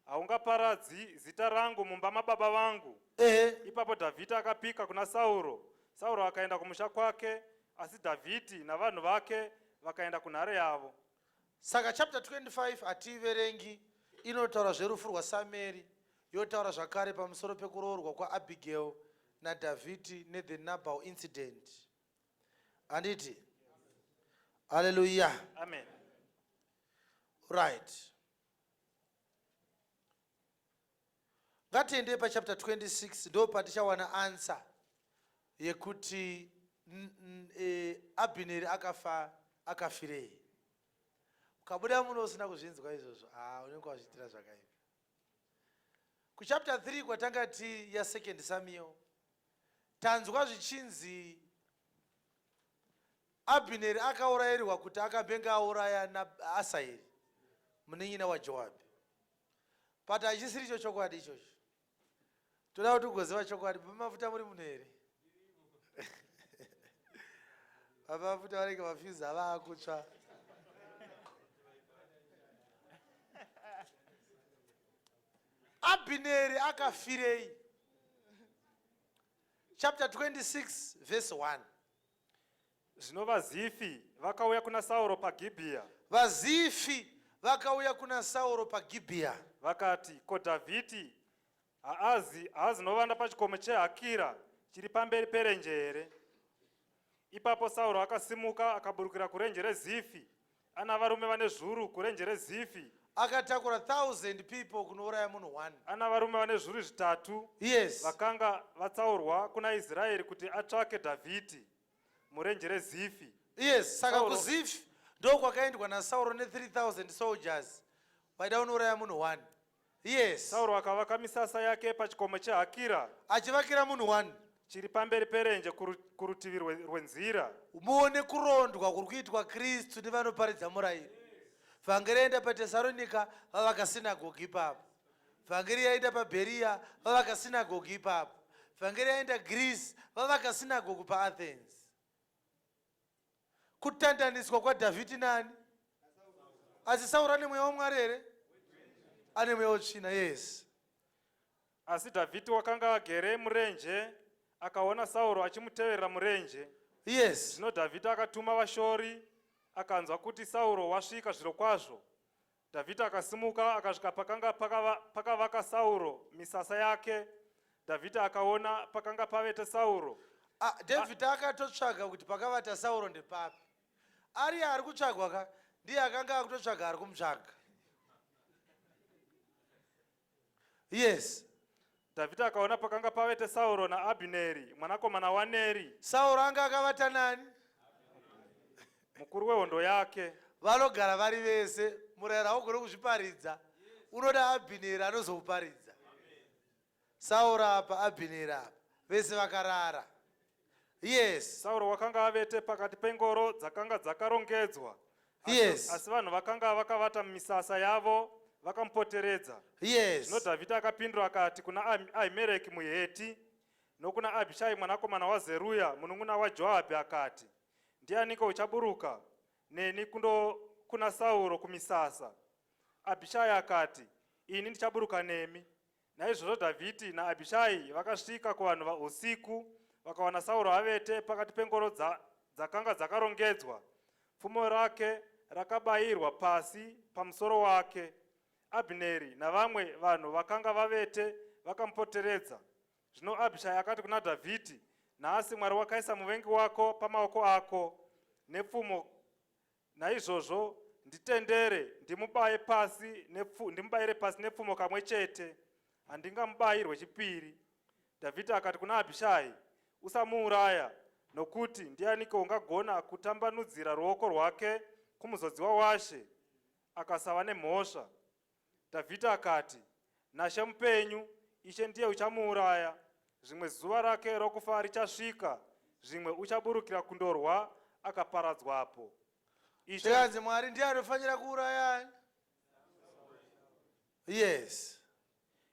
haungaparadzi zita rangu mumba mababa vangu. Ipapo Dhavhidhi akapika kuna Sauro. Sauro akaenda kumusha kwake, asi Dhavhidhi navanhu vake vakaenda kunhare yavo. Saka chapter 25 hatiiverengi, inotaura zverufu rwaSamueri, yotaura zvakare pamusoro pekuroorwa kwaAbigail naDhavhidhi nethe Nabal incident. Anditi? Hallelujah. Amen. Right. Ngatiende pachapter 26 ndo patichawana answer yekuti Abhineri akafirei. Ukabuda muno usina kuzvinzwa izvozvo, unenge wazviitira zvakaipa. Kuchapter 3 kwatangati ya2 Samuel, tanzwa zvichinzi Abhineri akaurayirirwa kuti akabenga auraya naAsaeri munin'ina waJoabhi. But hachisiri icho chokwadi ichocho. Toda kuti ugoziva chokwadi. Mafuta muri munhu here? Mafuta vanenge vafyuza vaakutsva. Abhineri akafirei. Chapter 26 verse 1. Zvino vaZifi vakauya kuna Sauro paGibhea. VaZifi vakauya kuna Sauro paGibhea. Vakati, ko Dhavhidhi haazi novanda pachikomo cheHakira chiri pamberi perenje here? Ipapo Sauro akasimuka akaburukira kurenje reZifi, ana varume vane zviuru kurenje reZifi. Akatakura 1,000 people kunouraya munhu 1. Ana varume vane zviuru zvitatu. Yes. Vakanga vatsaurwa kuna Israeri kuti atsvake Dhavhidhi murenje reZifi. Yes, saka kuZifi ndo kwakaendwa naSauro ne3,000 soldiers. Vaida kunouraya munhu 1. Yes. Sauro akavaka misasa yake pachikomo cheHakira, achivakira munhu 1 chiri pamberi perenje kurutivi rwenzira. Muone kurondwa kuri kuitwa Kristu nevanoparidza murayiro. Vhangeri yaenda paTesaronika vavaka sinagogi ipapo. Vhangeri yaenda paBheria vavaka sinagogi ipapo. Vhangeri yaenda Greece vavaka sinagogi paAthens. Kutandaniswa kwaDhavhidhi nani? Asi Sauro ane mweya waMwari here? Ane mweya wetsvina. Yes. Asi Dhavhidhi wakanga agere murenje akaona Sauro achimuteverera murenje. Yes. Zvino Dhavhidhi akatuma vashori, akanzwa kuti Sauro wasvika zvirokwazvo. Dhavhidhi akasimuka akasvika pakanga pakavaka Sauro misasa yake. Dhavhidhi akaona pakanga pavete Sauro. David akatotsvaga kuti pakavata Sauro ndepapi. Ari kutsvagwa ka ndiye akanga akutotsvaga ari kumutsvaga. Yes. Dhavhidhi akaona pakanga pavete Sauro naAbhineri mwanakomana waNeri. Sauro anga akavata nani? Mukuru wehondo yake. Vanogara vari vese, murayiro haugoni kuzviparidza. Unoda Abhineri anozokuparidza. Sauro apa, Abhineri apa, vese vakarara. Yes. Sauro wakanga avete pakati pengoro dzakanga dzakarongedzwa. Yes. Asi vanhu vakanga vakavata mumisasa yavo vakamupoteredza. Yes. Zvino Dhavhidhi akapindura akati kuna Ahimereki muHeti nokuna Abhishai mwanakomana waZeruya munun'una waJoabhi akati, ndianiko uchaburuka neni kuna Sauro kumisasa? Abhishai akati, ini ndichaburuka nemi. Naizvozvo Dhavhidhi naAbhishai vakasvika kuvanhu usiku, vakawana Sauro avete pakati pengoro dzakanga dzakarongedzwa, pfumo rake rakabayirwa pasi pamusoro wake. Abhineri navamwe vanhu vakanga vavete vakamupoteredza. Zvino Abhishai akati kuna Dhavhidhi, nhasi Mwari wakaisa muvengi wako pamaoko ako nepfumo. Naizvozvo nditendere ndimubayire pasi nepfumo kamwe chete, handingamubayirwe chipiri. Dhavhidhi akati kuna Abhishai, usamuuraya, nokuti ndianiko ungagona kutambanudzira ruoko rwake kumuzodziwa washe akasava nemhosva. Dhavhidhi akati, Nashe mupenyu, Ishe ndiye uchamuuraya. Zvimwe zuva rake rokufa richasvika, zvimwe uchaburukira kundorwa akaparadzwapo. Zvikanzi Mwari ndiye anofanira kuuraya. Yes.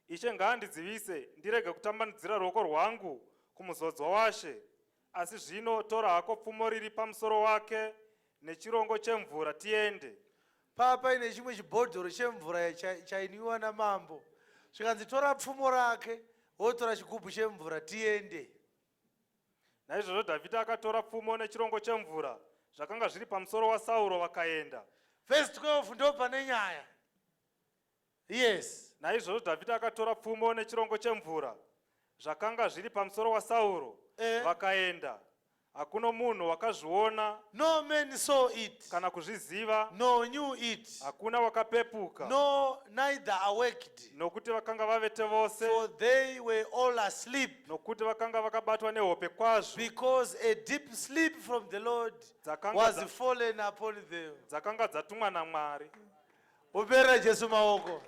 Ishe ngaandidzivise ndirege kutambanudzira ruoko rwangu kumuzodzwa washe. Asi zvino tora hako pfumo riri pamusoro wake nechirongo chemvura tiende. Papa ine chimwe chibhodhoro chemvura chainwiwa namambo. Zvikanzi tora pfumo rake wotora chigubhu chemvura tiende. Naizvozvo Dhavhidhi akatora pfumo nechirongo chemvura zvakanga zviri pamusoro waSauro vakaenda. Verse 12 ndo pane nyaya. Yes. Naizvozvo Dhavhidhi akatora pfumo nechirongo chemvura zvakanga zviri pamusoro waSauro vakaenda. Hakuna munhu wakazviona, No man saw it, kana kuzviziva, no knew it, hakuna wakapepuka, no neither awaked, nokuti vakanga vavete vose, for they were all asleep, nokuti vakanga vakabatwa nehope kwazvo, because a deep sleep from the Lord was fallen upon them. dzakanga dzatumwa naMwari. Upera Jesu maoko.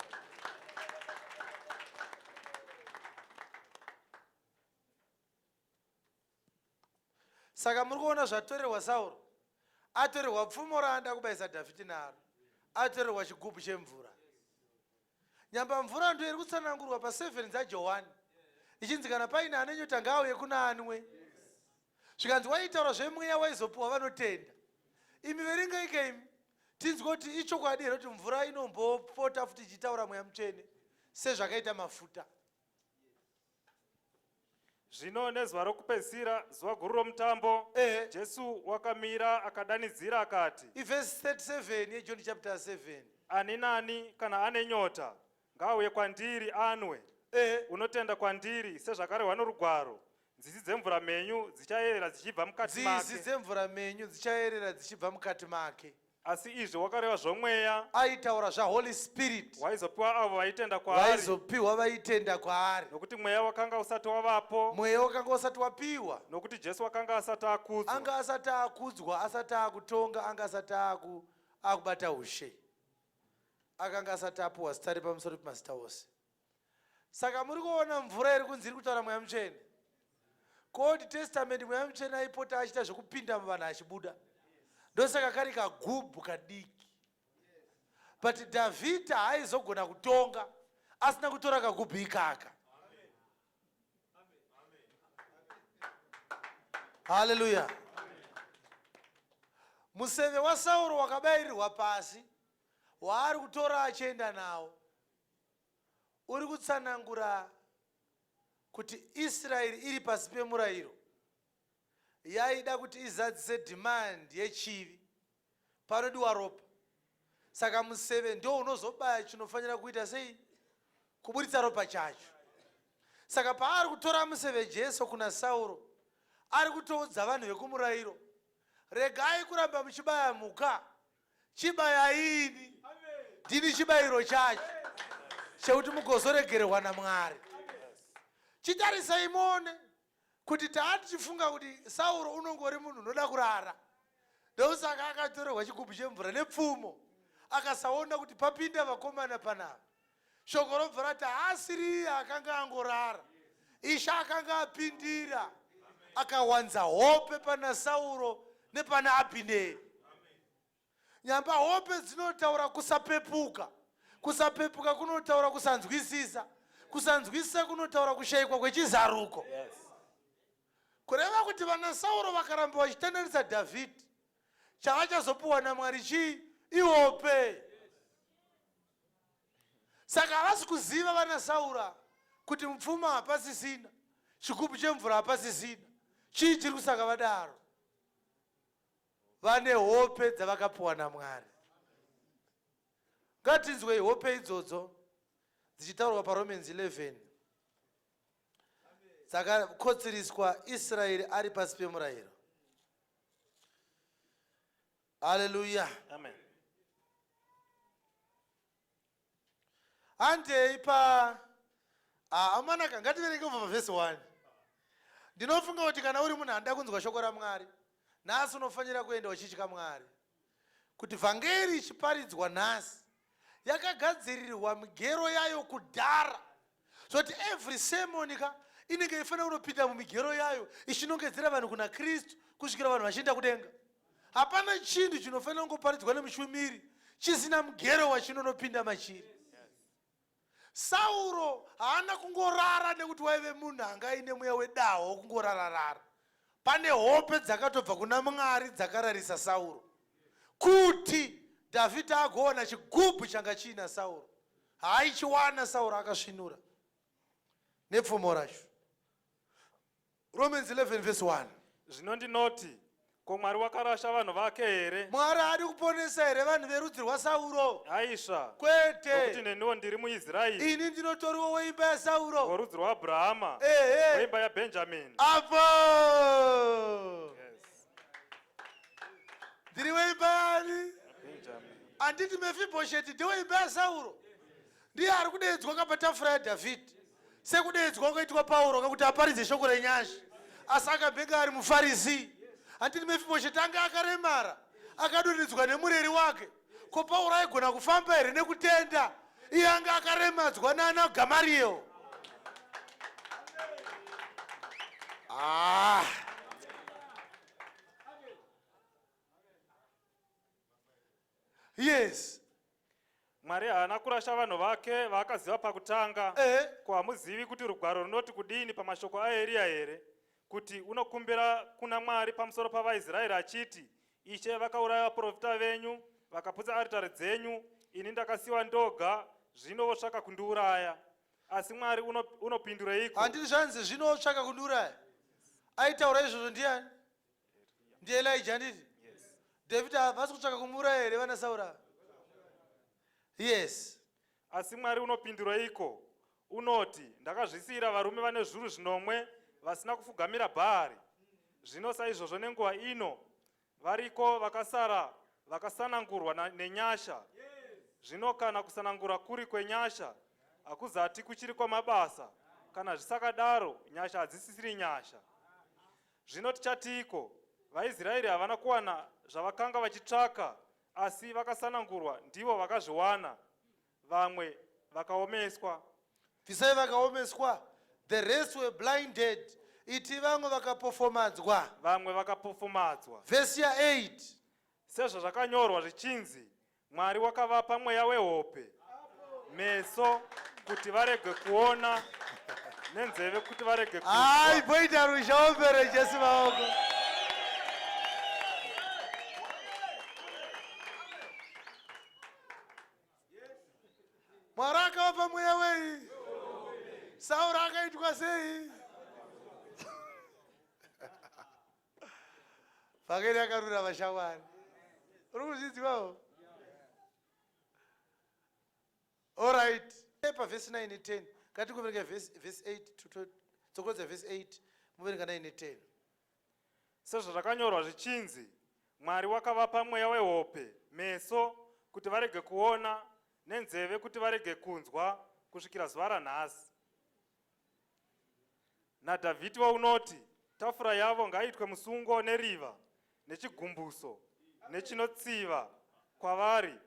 Saka muri kuona zvatorerwa Sauro. Atorerwa pfumo raanda kubayisa Dhavhidhi naro. Atorerwa chigubhu chemvura. Nyamba mvura ndo iri kutsanangurwa pa7 dzaJohani. Ichinzi kana paine ane nyota ngaauye kuna anwe. Zvikanzi waitaura zvemweya waizopiwa vanotenda. Imi verengaika imi. Tinzwa kuti ichokwadi here kuti mvura inombopota futi ichitaura mweya mutsvene sezvakaita mafuta. Zvino nezuva rokupedzisira, zuva guru romutambo, Jesu wakamira akadanidzira akati, Verse 37 yeJohn chapter 7. Ani nani kana ane nyota ngaauye kwandiri anwe. Unotenda kwandiri sezvakarehwa norugwaro, nzizi dzemvura menyu dzichayerera dzichibva mukati make. Nzizi dzemvura menyu dzichayerera dzichibva mukati make. Asi izvi wakareva zvomweya aitaura zvaHoly Spirit waizopiwa avo vaitenda kwaari, waizopiwa vaitenda kwaari, nokuti mweya wakanga usati wavapo, mweya wakanga usati wapiwa, nokuti Jesu wakanga asati akudzwa, anga asati akudzwa, asati akutonga, anga asati akubata ushe, akanga asati apuwa zita repamusoro pemazita ose. Saka muri kuona mvura iri kunzi iri kutaura mweya mutsvene. Old Testament mweya mutsvene aipota achita zvekupinda muvanhu achibuda. Ndosaka kari kagubhu kadiki. But Dhavhidhi haizogona kutonga asina kutora kagubhu ikaka. Hallelujah. Museve waSauro wakabayirirwa pasi, waari kutora achienda nawo, uri kutsanangura kuti Israeri iri pasi pemurayiro yaida kuti izadzise demand yechivi panodiwa ropa. Saka museve ndio unozobaya chinofanira kuita sei? Kuburitsa ropa chacho. Saka paari kutora museve Jesu kuna Sauro, ari kutoudza vanhu vekumurayiro, regai kuramba muchibaya mhuka, chibayayini, ndini chibayiro chacho chekuti mugozoregererwa naMwari. Chitarisai muone kuti taati tichifunga kuti Sauro unongori munhu unoda kurara. Ndosaka akatorerwa chigubhu chemvura nepfumo, akasaona kuti papinda vakomana panapa. Shoko robva rati haasiri akanga angorara, Ishe akanga apindira, akawanza hope pana Sauro nepana Abhineri. Nyamba hope dzinotaura kusapepuka, kusapepuka kunotaura kusanzwisisa, kusanzwisisa kunotaura kushayikwa kwechizaruko. Kureva kuti vana Sauro vakaramba vachitenderesa Dhavhidhi, chavachazopiwa naMwari chii? Ihope. Saka havasi kuziva vana Sauro kuti mupfuma hapasisina, chigubhu chemvura hapasisina. Chii chiri kusaka vadaro? Vane hope dzavakapiwa naMwari. Ngatinzwei hope idzodzo dzichitaurwa paRomans 11 dzakakotsereswa Israeri ari pasi pemurayiro. Haleluya. Amen. Handei pa amanaka ngativerenge kubva pavhesi 1. Ndinofunga kuti kana uri munhu anoda kunzwa shoko raMwari, nhasi unofanira kuenda uchitya Mwari. Kuti vhangeri ichiparidzwa nhasi yakagadzirirwa migero yayo kudhara, zoti every sermon inenge ifanira kunopinda mumigero yayo ichinongedzera vanhu kuna Kristu kusvikira vanhu vachienda kudenga. Hapana chinhu chinofanira kungoparidzwa nemushumiri chisina mugero wachinonopinda machiri. Sauro haana kungorara nekuti waive munhu anga aine mweya wedaho wokungorararara. Pane hope dzakatobva kuna Mwari dzakararisa Sauro, kuti Dhavhidhi agoona chigubhu changa chiina Sauro. Haaichiwana Sauro akasvinura nepfumo racho. Romans 11 verse 1. Zvino ndinoti, ko Mwari wakarasha vanhu vake here? Mwari ari kuponesa here vanhu verudzi rwaSauro? Haisha. Kwete. Nokuti neniwo ndiri muIsraeri, Ini ndinotoriwo weimba yaSauro, worudzi rwaAbhurahama, weimba yaBhenjamini. apo Yes. ndiri weimba yani. Benjamin. Anditi Mefibhosheti ndeweimba yaSauro. Ndiye ari kudedzwa kapatafura yaDhavhidhi, sekudedzwa kwaitwa Pauro kakuti aparidze shoko renyasha, asi akabhenga ari muFarisi. Anditi Mefibhosheti anga akaremara, akadonhedzwa nemureri wake. Ko Pauro aigona kufamba here nekutenda? Iye anga akaremadzwa nana Gamariel. Yes. Mwari haana kurasha vanhu vake vaakaziva pakutanga. Ko hamuzivi kuti rugwaro runoti kudini pamashoko aEriya here? Kuti unokumbira kuna Mwari pamusoro pavaIsraeri achiti, Ishe vakauraya vaprofita venyu, vakaputsa aritari dzenyu, ini ndakasiyiwa ndoga, zvino votsvaka kundiuraya. Asi Mwari unopindureiko? Handiti zvanzi zvino votsvaka kundiuraya? Aitaura izvozvo ndiani? NdiElijah handiti? Dhavhidhi havasi kutsvaka kumuuraya here vana Sauro? Yes. Asi Mwari unopindureiko? Unoti, ndakazvisiyira varume vane zviuru zvinomwe vasina kufugamira Bhaari. Zvino saizvozvo nenguva ino variko vakasara vakasanangurwa nenyasha. Zvino kana kusanangurwa kuri kwenyasha hakuzati kuchiri kwamabasa. Kana zvisakadaro nyasha hadzisisiri nyasha. Zvino tichatiko? VaIsraeri havana kuwana zvavakanga vachitsvaka, asi vakasanangurwa ndivo vakazviwana, vamwe vakaomeswa. Visai vakaomeswa. The rest were blinded. Iti vamwe vakapofomadzwa. Vamwe vakapofomadzwa. Verse 8. Sezvazvakanyorwa zvichinzi, Mwari wakavapa mweya wehope, meso kuti varege kuona, nenzeve kuti varege kunzwa. Poita rushaopere Jesu maoko. Mwari akavapa mweya wei? Sauro akaitwa sei? Vhangeri akarura vashamwari. Uri kuzvizivawo? All right. Verse 9 and 10. Katikuvereka verse 8 to tsokodza verse 8 muverenga 9 and 10. Sezvazvakanyorwa zvichinzi, Mwari wakavapa mweya wehope, meso kuti varege kuona, nenzeve kuti varege kunzwa, kusvikira zuva ranhasi. NaDhavhidhi unoti, tafura yavo ngaitwe musungo neriva, nechigumbuso, nechinotsiva kwavari,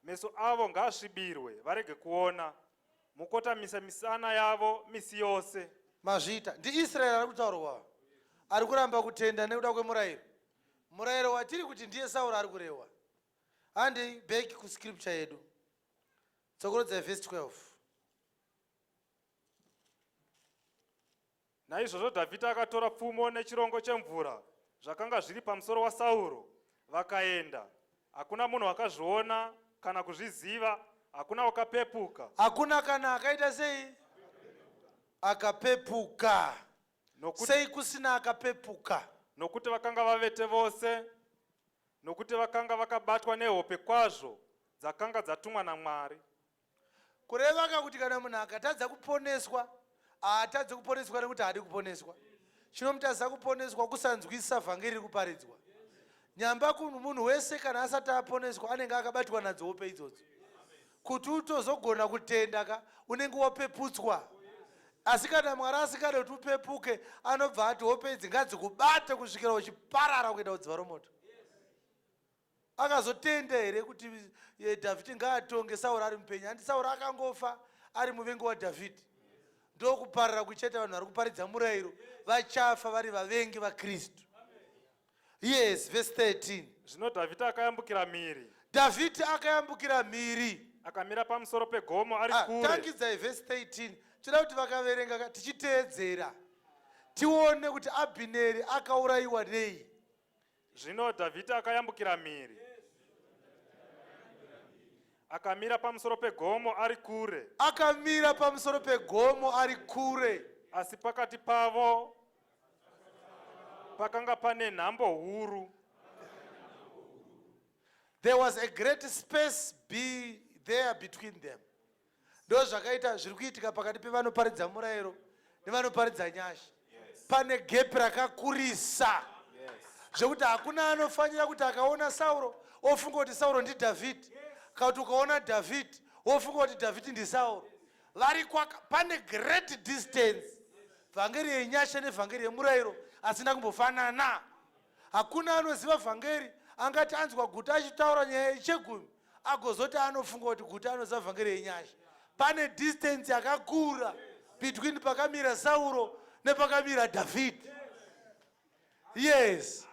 meso avo ngaasvibirwe, varege kuona, mukotamisa misana yavo misi yose. Mazvita, ndiIsraeri ari kutaurwa. Ari kuramba kutenda nekuda kwemurayiro. Murayiro watiri kuti ndiye Sauro ari kurehwa. Handi back kuscripture yedu. Tsokorodza verse 12. Naizvozvo Dhavhidhi akatora pfumo nechirongo chemvura zvakanga zviri pamusoro waSauro, vakaenda. Hakuna munhu akazviona kana kuzviziva, hakuna wakapepuka. Hakuna kana akaita sei? Akapepuka. Sei kusina akapepuka? Nokuti vakanga vavete vose, nokuti vakanga vakabatwa nehope kwazvo dzakanga dzatumwa naMwari. Kureva kuti kana munhu akatadza kuponeswa, haatadzi kuponeswa nekuti haadi kuponeswa. Chinomutadzisa kuponeswa kusanzwisisa vhangeri riri kuparidzwa. Nyamba kunhu munhu wese kana asati aponeswa anenge akabatwa nadzo hope idzodzo. Kuti utozogona kutenda ka unenge wapeputswa. Asi kana Mwari asikade kuti upepuke anobva ati hope idzi ngadzikubate kusvikira uchiparara kuenda kudziva romoto. Akazotenda here kuti Dhavhidhi ngaatonge Sauro ari mupenyu? Handi Sauro akangofa ari muvengi waDhavhidhi. Ndokuparara kucheta vanhu vari kuparidza murayiro vachafa vari vavengi vaKristu. Yes, verse 13. Zvino Dhavhidhi akayambukira mhiri. Dhavhidhi akayambukira mhiri. Akamira pamusoro pegomo ari kure. Tangidzai verse 13. Toda kuti vakaverenga tichiteedzera tione kuti Abhineri akaurayiwa nei. Zvino Dhavhidhi akayambukira mhiri. Akamira pamusoro pegomo ari kure. Akamira pamusoro pegomo ari kure. Asi pakati pavo pakanga pane nhambo huru. There was a great space there between them. Ndo zvakaita zviri kuitika pakati pevanoparidza murayiro nevanoparidza nyasha. Pane gap rakakurisa. Zvekuti hakuna anofanira kuti akaona Sauro ofunga kuti Sauro ndiDhavhidhi. Kuti ukaona Dhavhidhi wofunga kuti Dhavhidhi ndiSauro. Vari pane great distance. Vhangeri yenyasha nevhangeri yemurayiro asina kumbofanana. Hakuna anoziva vhangeri angati anzwa guta achitaura nyaya yechegumi agozoti anofunga kuti guta anoziva vhangeri yenyasha. Pane distance yakakura between pakamira Sauro nepakamira Dhavhidhi. Yes.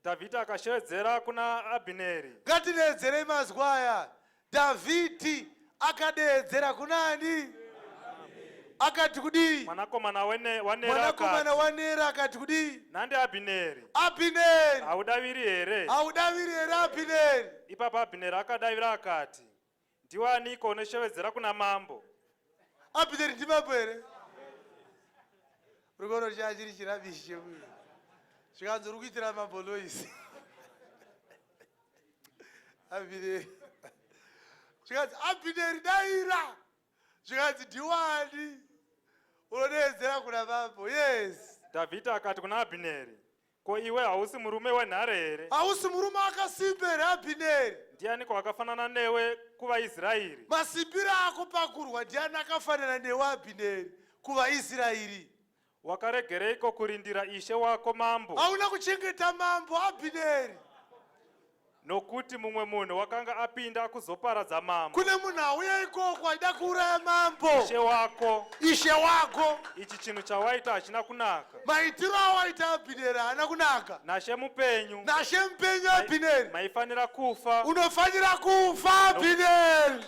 Dhavhidhi akashevedzera kuna Abhineri. Ngatideedzerei mazwi aya. Dhavhidhi akadeedzera kunani? Akati kudii? Mwanakomana waNera akati kudii? Nande Abhineri. Abhineri. Haudaviri here? Haudaviri here Abhineri? Ipapo Abhineri akadavira akati, ndiwaniko unoshevedzera kuna mambo? Abhineri ndimambo here? Rukono chachiri chirabishi chemuyo. Zvikanzi uri kuitira mambo Loisi. Abhineri. Zvikanzi Abhineri daira. Zvikanzi ndiwani unodeedzera kuna mambo. Yes. Dhavhidhi akati kuna Abhineri, ko iwe hausi murume wenhare here? Hausi murume akasimba here Abhineri? Ndianiko akafanana newe kuvaIsraeri? Masimbiro ako pakurwa ndiani akafanana newe Abhineri kuvaIsraeri? Wakaregereiko kurindira ishe wako mambo? Hauna kuchengeta mambo Abhineri. Nokuti mumwe munhu wakanga apinda kuzoparadza mambo. Kune munhu auya ikoko aida kuuraya mambo. Ishe wako. Ichi chinhu chawaita hachina kunaka. Maitiro awaita Abhineri haana kunaka. Nashe mupenyu. Nashe mupenyu Abhineri. Maifanira kufa. Unofanira kufa Abhineri.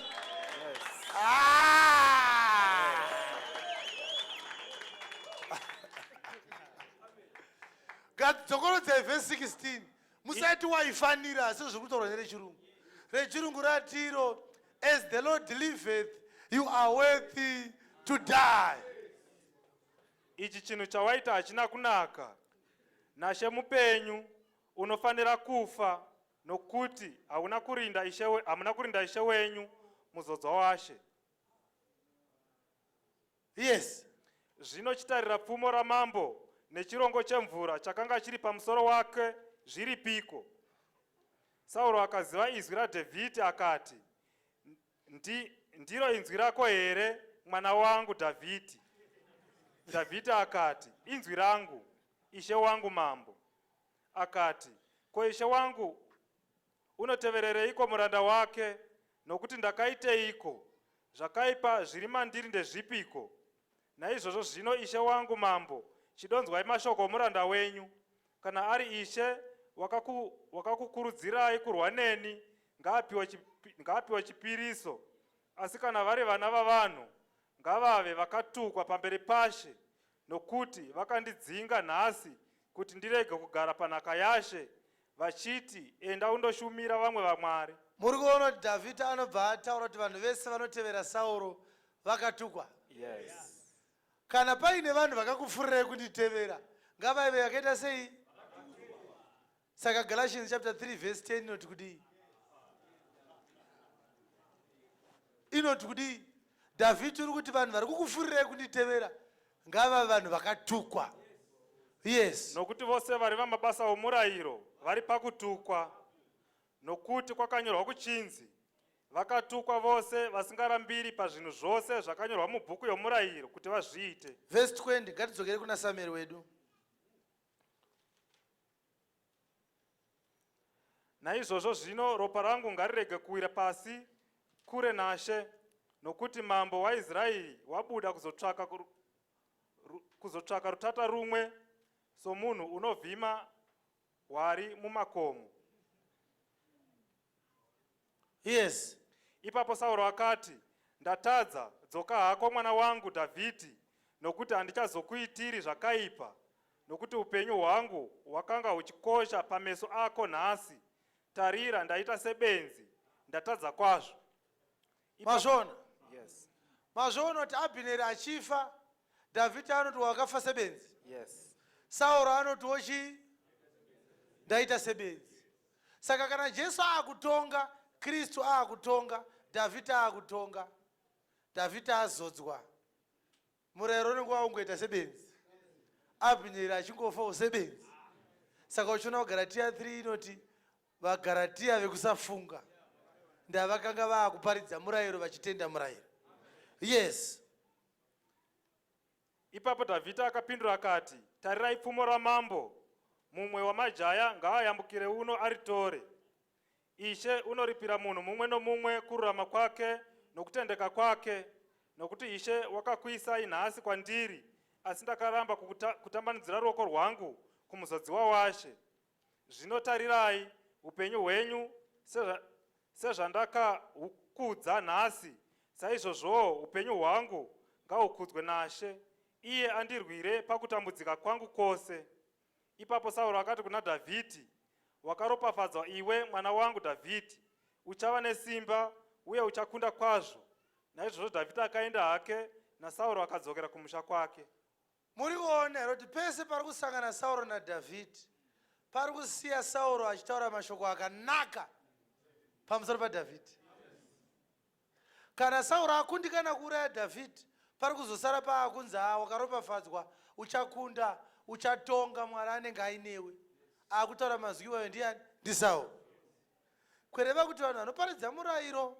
Ngatidzokorodze verse 16. Musati waifanira sezvo kutaura nerechirungu. Rechirungu ratiro, as the Lord liveth, you are worthy to die. Ichi chinhu chawaita hachina kunaka. Nashe mupenyu, unofanira kufa, nokuti hamuna kurinda ishe wenyu muzodzwa washe. Yes. Zvino chitarira pfumo ramambo nechirongo chemvura chakanga chiri pamusoro wake zviripiko. Sauro akaziva inzwi raDhavhidhi akati, ndiro inzwi rako here, mwana wangu Dhavhidhi? Dhavhidhi akati, inzwi rangu, ishe wangu mambo. Akati, ko ishe wangu unoteverereiko muranda wake, nokuti ndakaiteiko? Zvakaipa zviri mandiri ndezvipiko? Naizvozvo zvino ishe wangu mambo, chidonzwai mashoko omuranda wenyu. Kana ari ishe wakakukurudzirai kurwa neni, ngaapiwe chipiriso. Asi kana vari vana vavanhu, ngavave vakatukwa pamberi pashe, nokuti vakandidzinga nhasi kuti ndirege kugara panhaka yashe, vachiti enda undoshumira vamwe vamwari. Muri kuona kuti Dhavhidhi anobva ataura kuti vanhu vese vanotevera Sauro vakatukwa. Yes. Kana paine vanhu vakakufurirai kunditevera, ngavaive vakaita sei? Saka Galatians chapter 3 verse 10 inoti kudii? Inoti kudii? Dhavhidhi uri kuti vanhu vari kukufurirai kunditevera ngava vanhu vakatukwa. Yes. nokuti vose vari vamabasa omurayiro vari pakutukwa, nokuti kwakanyorwa kuchinzi, vakatukwa vose vasingarambiri pazvinhu zvose zvakanyorwa mubhuku yomurayiro kuti vazviite. Verse 20, ngatidzokere kuna Samueri wedu. Naizvozvo zvino ropa rangu ngarirege kuwira pasi kure naShe, nokuti mambo waIsraeri wabuda kuzotsvaka rutata rumwe somunhu unovhima hwari mumakomo. Yes. Ipapo Sauro akati, ndatadza, dzoka hako mwana wangu Dhavhidhi, nokuti handichazokuitiri zvakaipa, nokuti upenyu hwangu hwakanga huchikosha pameso ako nhasi. Tarira, ndaita sebenzi, ndatadza kwazvo. Mazvona. Yes. Mazvona kuti Abhineri achifa, Dhavhidhi anoti wakafa sebenzi. Yes. Sauro anoti ndaita sebenzi. Saka kana Jesu akutonga, Kristu akutonga, Dhavhidhi akutonga, Dhavhidhi azodzwa, murayiro unenge ungoita sebenzi, Abhineri achingofa usebenzi. Saka uchiona kuGaratia 3 inoti vaGaratia vekusafunga ndavakanga vaakuparidza murayiro vachitenda murayiro. Yes. Ipapo Dhavhidhi akapindura akati, tarirai pfumo ramambo, mumwe wamajaya ngaayambukire uno aritore. Ishe unoripira munhu mumwe nomumwe kururama kwake nokutendeka kwake, nokuti Ishe wakakuisai nhasi kwandiri, asi ndakaramba kutambanidzira ruoko rwangu kumuzodziwa waShe. Zvino tarirai, upenyu hwenyu sezvandakahukudza nhasi, saizvozvowo upenyu hwangu ngahukudzwe naShe, iye andirwire pakutambudzika kwangu kwose. Ipapo Sauro akati kuna Dhavhidhi, wakaropafadzwa iwe mwana wangu Dhavhidhi, uchava nesimba uye uchakunda kwazvo. Naizvozvo Dhavhidhi akaenda hake, naSauro akadzokera kumusha kwake. Muri kuona here kuti pese pari kusangana Sauro naDhavhidhi pari kusiya Sauro achitaura mashoko akanaka pamusoro paDhavhidhi. Kana Sauro akundikana kuuraya Dhavhidhi, pari kuzosara paakunzi wakaropafadzwa, uchakunda, uchatonga, Mwari anenge ainewe. Akutaura mazwi iwayo ndiani? NdiSauro. Kureva kuti vanhu vanoparidza murayiro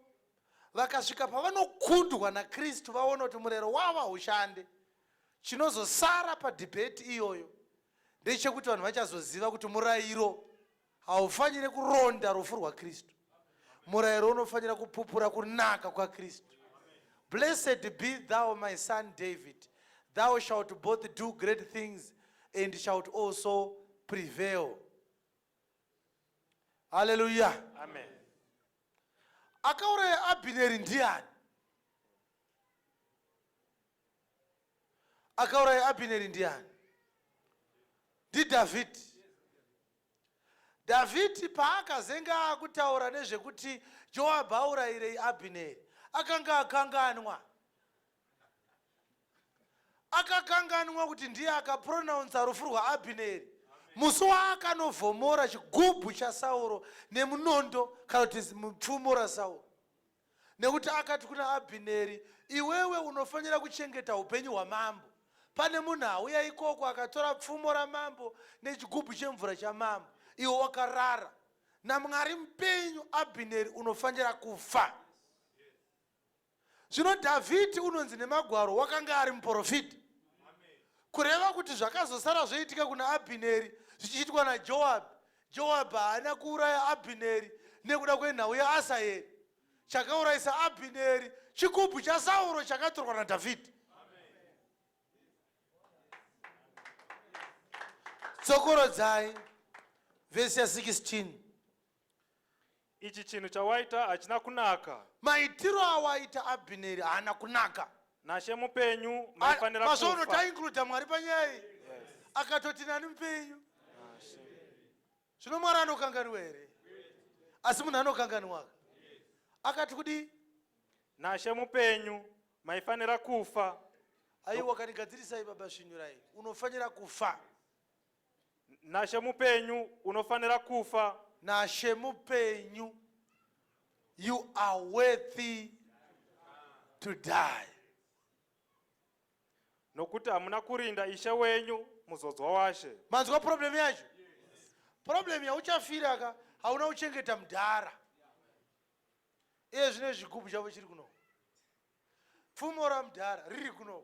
vakasvika pavanokundwa naKristu vaona kuti murayiro wavo haushande, chinozosara padhibheti iyoyo ndechekuti vanhu vachazoziva kuti murayiro haufaniri kuronda rufu rwaKristu. Murayiro unofanira kupupura kunaka kwaKristu. Blessed be thou, my son David, thou shalt both do great things and shalt also prevail. Hallelujah. Amen. Akauraya Abhineri ndiani? Akauraya Abhineri ndiani? NdiDhavhidhi. Dhavhidhi paakazenga akutaura nezvekuti Joabhu aurayirei Abhineri, akanga akanganwa. Akakanganwa kuti ndiye akapronounsa rufu rwaAbhineri musi waakanovhomora chigubhu chaSauro nemunondo kana kuti mupfumo raSauro. Nekuti akati kuna Abhineri, iwewe unofanira kuchengeta upenyu hwamambo. Pane munhu auya ikoko akatora pfumo ramambo nechigubhu chemvura chamambo, iwe wakarara. naMwari mupenyu Abhineri unofanira kufa. Zvino Dhavhidhi unonzi nemagwaro wakanga ari muprofita. Kureva kuti zvakazosara zvoitika kuna Abhineri zvichiitwa naJoabhu. Joabhu haana kuuraya Abhineri nekuda kwenhau yaAsaeri. Chakaurayisa Abhineri chigubhu chaSauro chakatorwa naDhavhidhi. Tsokorodzai vhesi ya 16. Ichi chinhu chawaita hachina kunaka. Maitiro awaita Abhineri haana kunaka. naShe mupenyu maifanira kufa. Mazono taincluda Mwari panyaya. Akatoti nani mupenyu. Zvino Mwari anokanganwa here? Asi munhu anokanganwa. Akati kudi naShe mupenyu maifanira kufa. aiwa kanigadzirisai baba svinyurai. Unofanira kufa. naShe mupenyu unofanira kufa. naShe mupenyu, you are worthy to die. nokuti hamuna kurinda ishe wenyu muzodzwa washe. manzwa problem yacho. Problem yauchafira ka hauna kuchengeta mudhara. Iye zvine zvigubhu chavo chiri kuno, pfumo ramudhara riri kuno,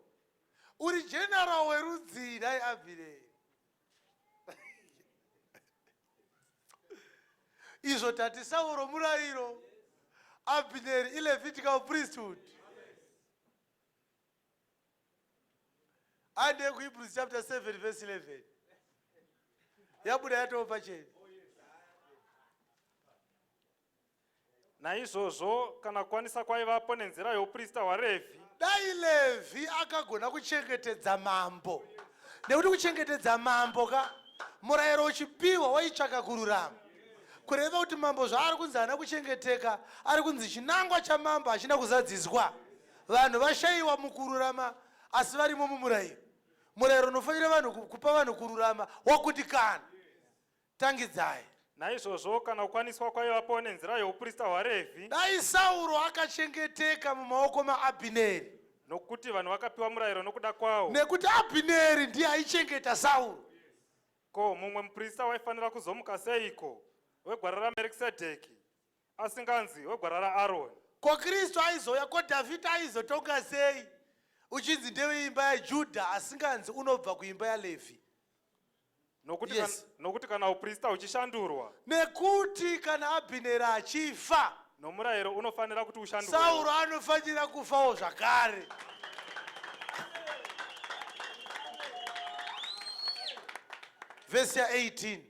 uri general werudzi dai Abhineri. Izvo tati Sauro murayiro, Abhineri ilevitical priesthood. Ande kuHebrews chapter 7 verse 11. Yabuda yatopa cheni. Naizvozvo kana kukwanisa kwaivapo nenzira youprista hwaRevhi, Dai Levi akagona kuchengetedza mambo. Nekuti kuchengetedza mambo ka murayiro uchipiwa waitsvaka kururama. Kureva kuti mambo zvaari kunzi haana kuchengeteka, ari kunzi chinangwa chamambo hachina kuzadziswa. Vanhu vashayiwa mukururama asi varimo mumurayiro. Murayiro unofanira vanhu kupa vanhu kururama wakutikana. Tangidzai. naizvozvo kana kukwaniswa kwaivapo nenzira youprista hwaRevhi, Dai Sauro akachengeteka mumaoko maAbhineri. nokuti vanhu vakapiwa murayiro nokuda kwawo. Nekuti Abhineri ndiye aichengeta Sauro. Ko mumwe muprista waifanira kuzomuka seiko wegwara raMerikisedheki asinganzi wegwara raAroni? Ko Kristu aizouya, ko Dhavhidhi aizotonga sei uchinzi ndeweimba yaJudha asinganzi unobva kuimba yaLevhi? Yes. Nokuti kana uprista uchishandurwa, Nekuti kana Abhineri achifa, nomurayiro unofanira kuti ushandurwe. Sauro anofanira kufawo zvakare. Verse 18.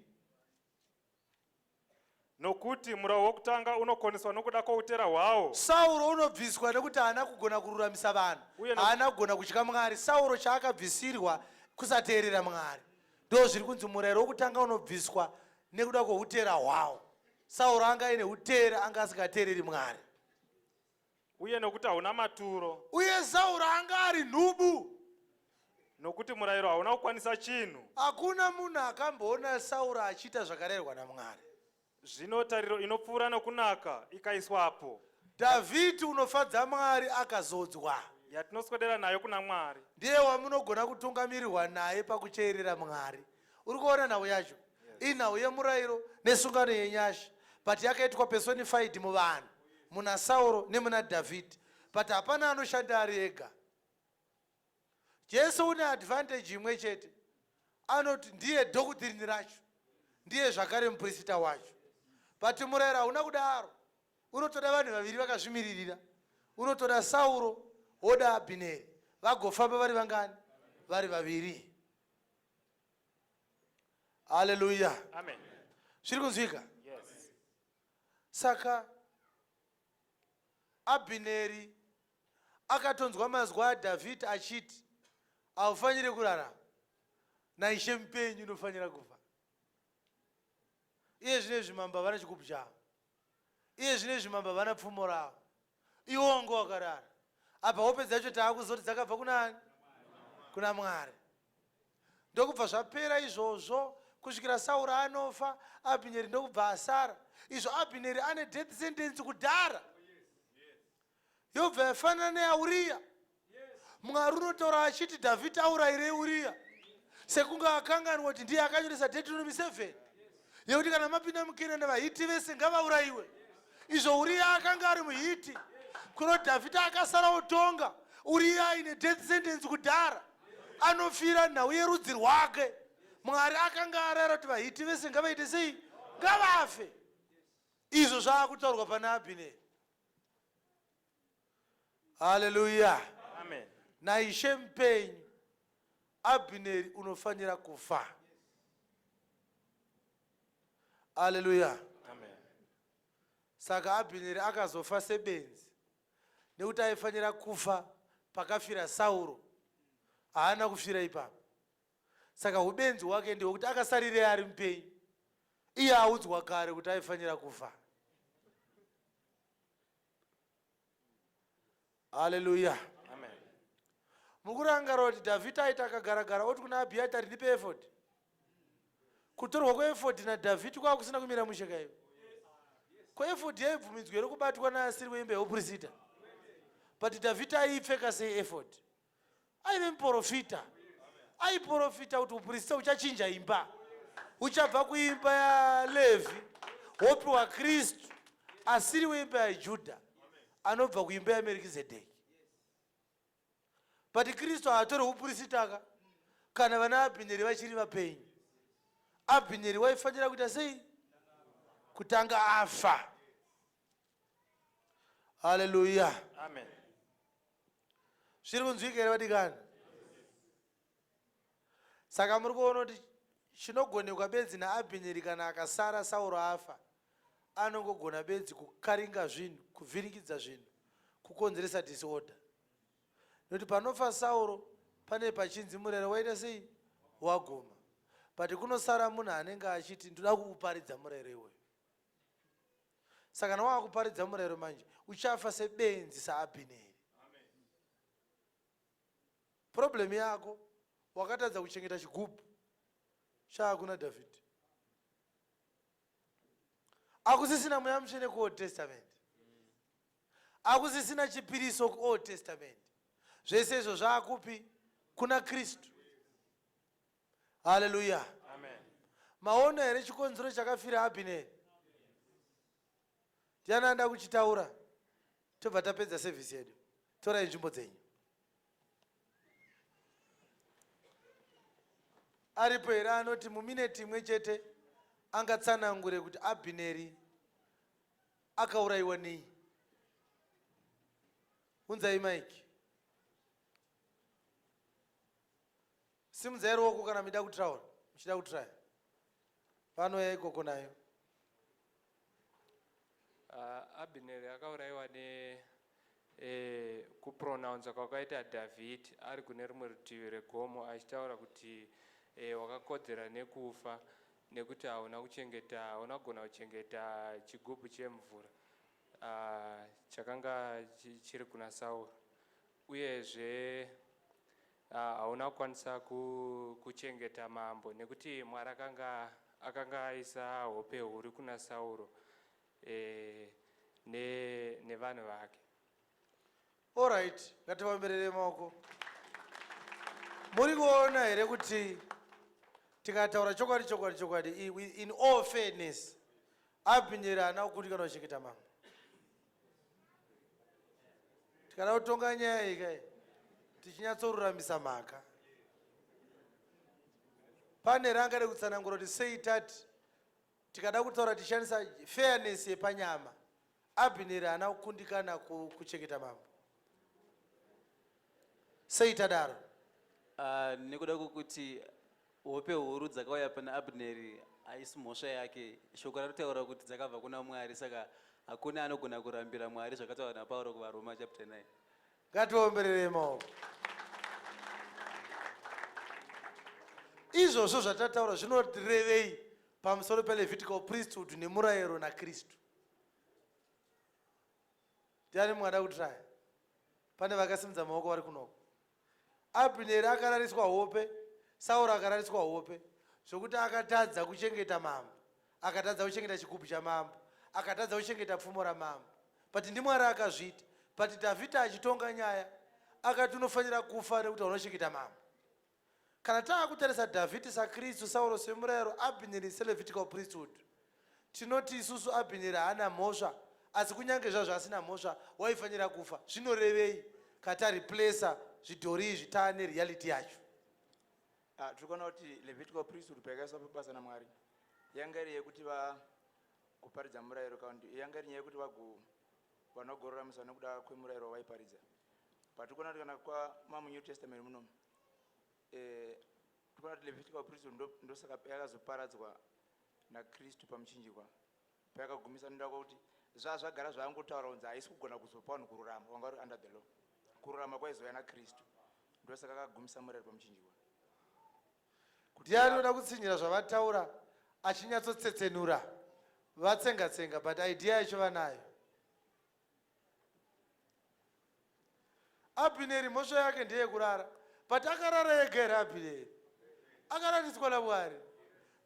Nokuti murau wokutanga unokoneswa nokuda kwoutera hwawo. Sauro unobviswa nekuti haana kugona kururamisa vanhu, haana kugona kutya Mwari. Sauro chaakabvisirwa kusateerera Mwari. Ndo zviri kunzi murayiro wokutanga unobviswa nekuda kwoutera hwawo. Sauro anga aine utera, anga asingateereri Mwari. Uye nokuti hauna maturo, Uye Sauro anga ari nhubu. nokuti murayiro hauna kukwanisa chinhu. Hakuna munhu akamboona Sauro achiita zvakarayirwa naMwari. Zvino tariro inopfuura nokunaka ikaiswapo, Dhavhidhi unofadza Mwari akazodzwa. yatinoswedera nayo kuna Mwari. Ndiye wamunogona kutungamirirwa naye pakuteerera Mwari. Uri kuona nhau yacho? Iyi nhau yemurayiro nesungano yenyasha. But yakaitwa personified muvanhu, muna Sauro nemuna Dhavhidhi. But hapana anoshanda ari ega. Jesu une advantage imwe chete. Anoti ndiye doctrine racho, ndiye zvakare muprista wacho. But murayiro hauna kudaro. Unotoda vanhu vaviri vakazvimiririra. Unotoda Sauro woda Abhineri, vagofamba vari vangani? Vari vaviri. Hallelujah. Amen. Zviri kunzwika? Yes. Saka Abhineri akatonzwa mazwi aDhavhidhi achiti haufaniri kurarama, naishe mupenyu unofanira kufa. Iye zvine zvimambo havana chigubhu chavo, iye zvine zvimambo havana pfumo ravo, iwo wangu wakarara. Apa hope dzacho taakuzoti dzakabva kunani? Kuna Mwari. Ndokubva zvapera izvozvo kusvikira Sauro anofa, Abhineri ndokubva asara. Izvo Abhineri ane death sentence kudhara, yobva yafanana neyaUriya. Mwari unotaura achiti Dhavhidhi aurayirei Uriya, sekunge akanganwa kuti ndiye akanyoresa Deuteronomy 7 yekuti kana mapinda muKenani vaHiti vese ngavaurayiwe. Izvo Uriya akanga ari muHiti, kuno Dhavhidhi akasara otonga. Uriya aine death sentence kudhara, anofira nhau yerudzi rwake. Mwari akanga arayira kuti vaHiti vese ngavaite sei? Ngavafe. Izvo zvaakutaurwa pana Abhineri. Hallelujah. Amen. Naishe mupenyu, Abhineri unofanira kufa. Hallelujah. Amen. Saka Abhineri akazofa sebenzi, nekuti aifanira kufa pakafira Sauro, haana kufira ipapo. Saka ubenzi hwake ndehwekuti akasarirei ari mupenyu, iye audzwa kare kuti aifanira kufa. Hallelujah. Amen. Mukurangara kuti Dhavhidhi aita akagaragara oti kuna Abhiatari ndipe efodi. Kutorwa kweefodi naDhavhidhi kwakusina kumira musheka iwe. Koefodi yaibvumidzwa here kubatwa naasiri weimba youprista. But Dhavhidhi aiipfeka sei efodi? aive muprofita, aiprofita kuti uprista uchachinja imba, uchabva kuimba yaLevhi wopiwa Kristu, asiri weimba yaJudha anobva kuimba yaMerikizedheki. But Kristu haatori upristaka kana vana Abhineri vachiri vapenyu. Abhineri waifanira kuita sei? Kutanga afa. Hallelujah. Amen. Zviri kunzwika here vadikani? Saka muri kuona kuti chinogonekwa bedzi naAbhineri kana akasara Sauro afa, anongogona bedzi kukaringa zvinhu, kuvhiringidza zvinhu, kukonzeresa disorder. Nokuti panofa Sauro pane pachinzi murayiro waita sei? Waguma. But kunosara munhu anenge achiti ndoda kukuparidza murayiro iwoyo. Saka kana wakuparidza murayiro manje uchafa sebenzi saAbhineri. Problem yako wakatadza kuchengeta chigubhu chaakuna David. Akusisina mweya mutsvene kuOld Testament, akusisina chipiriso kuOld Testament. Zvese izvo zvaakupi? Kuna Kristu. Hallelujah. Amen. Maona here chikonzero chakafira Abhineri? Ndiani anoda kuchitaura? Tobva tapedza service yedu. Torai nzvimbo dzenyu. Aripo here anoti mumineti imwe chete angatsanangure kuti Abhineri akaurayiwa nei? Unzai maiki. Simudzai ruoko kana muchida kutaura, muchida kutraya. Vanouya ikoko nayo. Abhineri akaurayiwa kupronounza kwakaita David ari kune rumwe rutivi regomo, achitaura kuti wakakodzera nekufa nekuti hauna gona kuchengeta chigubhu chemvura chakanga chiri kuna Sauro, uyezve hauna kukwanisa kuchengeta mambo nekuti Mwari akanga aisa hope huru kuna Sauro nevanhu vake. Alright, ngativamberere maoko. Muri kuona here kuti tikataura chokwadi in all fairness Abhineri haana kukundikana kuchengeta mambo. Tikada kutonga nyaya iyi kai tichinyatsoruramisa mhaka. Pane rangade kutsanangura kuti sei tati tikada kutaura tishandisa fairness yepanyama, Abhineri haana kukundikana kuchengeta mambo. Sei tadaro? Nekuda kwokuti hope huru dzakauya pana Abhineri haisi mhosva yake. Shoko rinotaura kuti dzakabva kuna Mwari, saka hakuna anogona kurambira Mwari, zvakataurwa naPauro kuvaRoma chapter 9. Ngatiomberere maoko. Izvozvo zvatataura zvinorevei pamusoro peLevitical priesthood nemurayiro naKristu? Ndiani mwada kutraya? Pane vakasimudza maoko vari kunoko. Abhineri akarariswa hope, Sauro akarariswa hope, zvokuti akatadza kuchengeta mambo, akatadza kuchengeta chigubhu chamambo, akatadza kuchengeta pfumo ramambo. But ndiMwari akazvita. But David achitonga nyaya akati unofanira kufa nekuti unochengeta mambo. Kana taakutarisa David saKristu, Sauro semurayiro, Abhineri seLevitical priesthood, tinoti isusu Abhineri haana mhosva, asi kunyange zvazvo asina mhosva waifanira kufa. Zvinorevei kata replacer zvidhori izvi taane reality yacho? Tikuona kuti Levitical priesthood payakaiswa pabasa naMwari yanga iri yekuti kuparidza murayiro, kandi yanga iri yekuti vanogororamisa nekuda kwemurayiro waiparidza. Patikuona kuti kana kwa New Testament muno tikuona kuti Levitical priesthood ndosaka yakazoparadzwa naKristu pamuchinjikwa, payakagumisa noda kuti zvagara zvaangotaura kunzi haisi kugona kuzopa vanhu kururama, wanga uri under the law. Kururama kwaizouya naKristu, ndosaka akagumisa murayiro pamuchinjikwa. Ndiani anoda kutsinyira zvavataura achinyatsotsetsenura vatsenga-tsenga, but idea yacho vanayo? Abhineri mhosva yake ndeyekurara, but akarara ega here Abhineri? Akarariswa naMwari,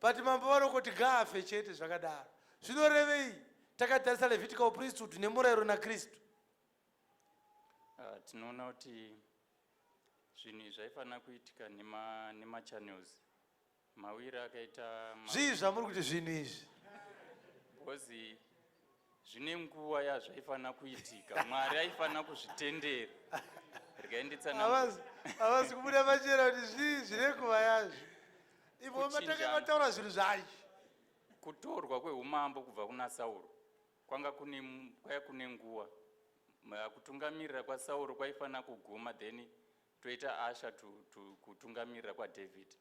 but mambo vanokoti ngaafe chete zvakadaro. Zvinorevei takatarisa Levitical priesthood nemurayiro naKristu? Tinoona kuti zvinhu zvaifanira kuitika nemachannels mawiri akaita zvii zvamuri kuti zvinhu izvi bhozi zvine nguva yazvaifanira kuitika mwari aifanira kuzvitendera havasi kubuda machera kuti zvii zvine nguva yazvo ivo matanga vataura zvinhu zvacho. kutorwa kweumambo kubva kuna Sauro kwanga kune nguva kutungamirira kwaSauro kwaifanira kuguma then toita Asha kutungamirira kwaDavid.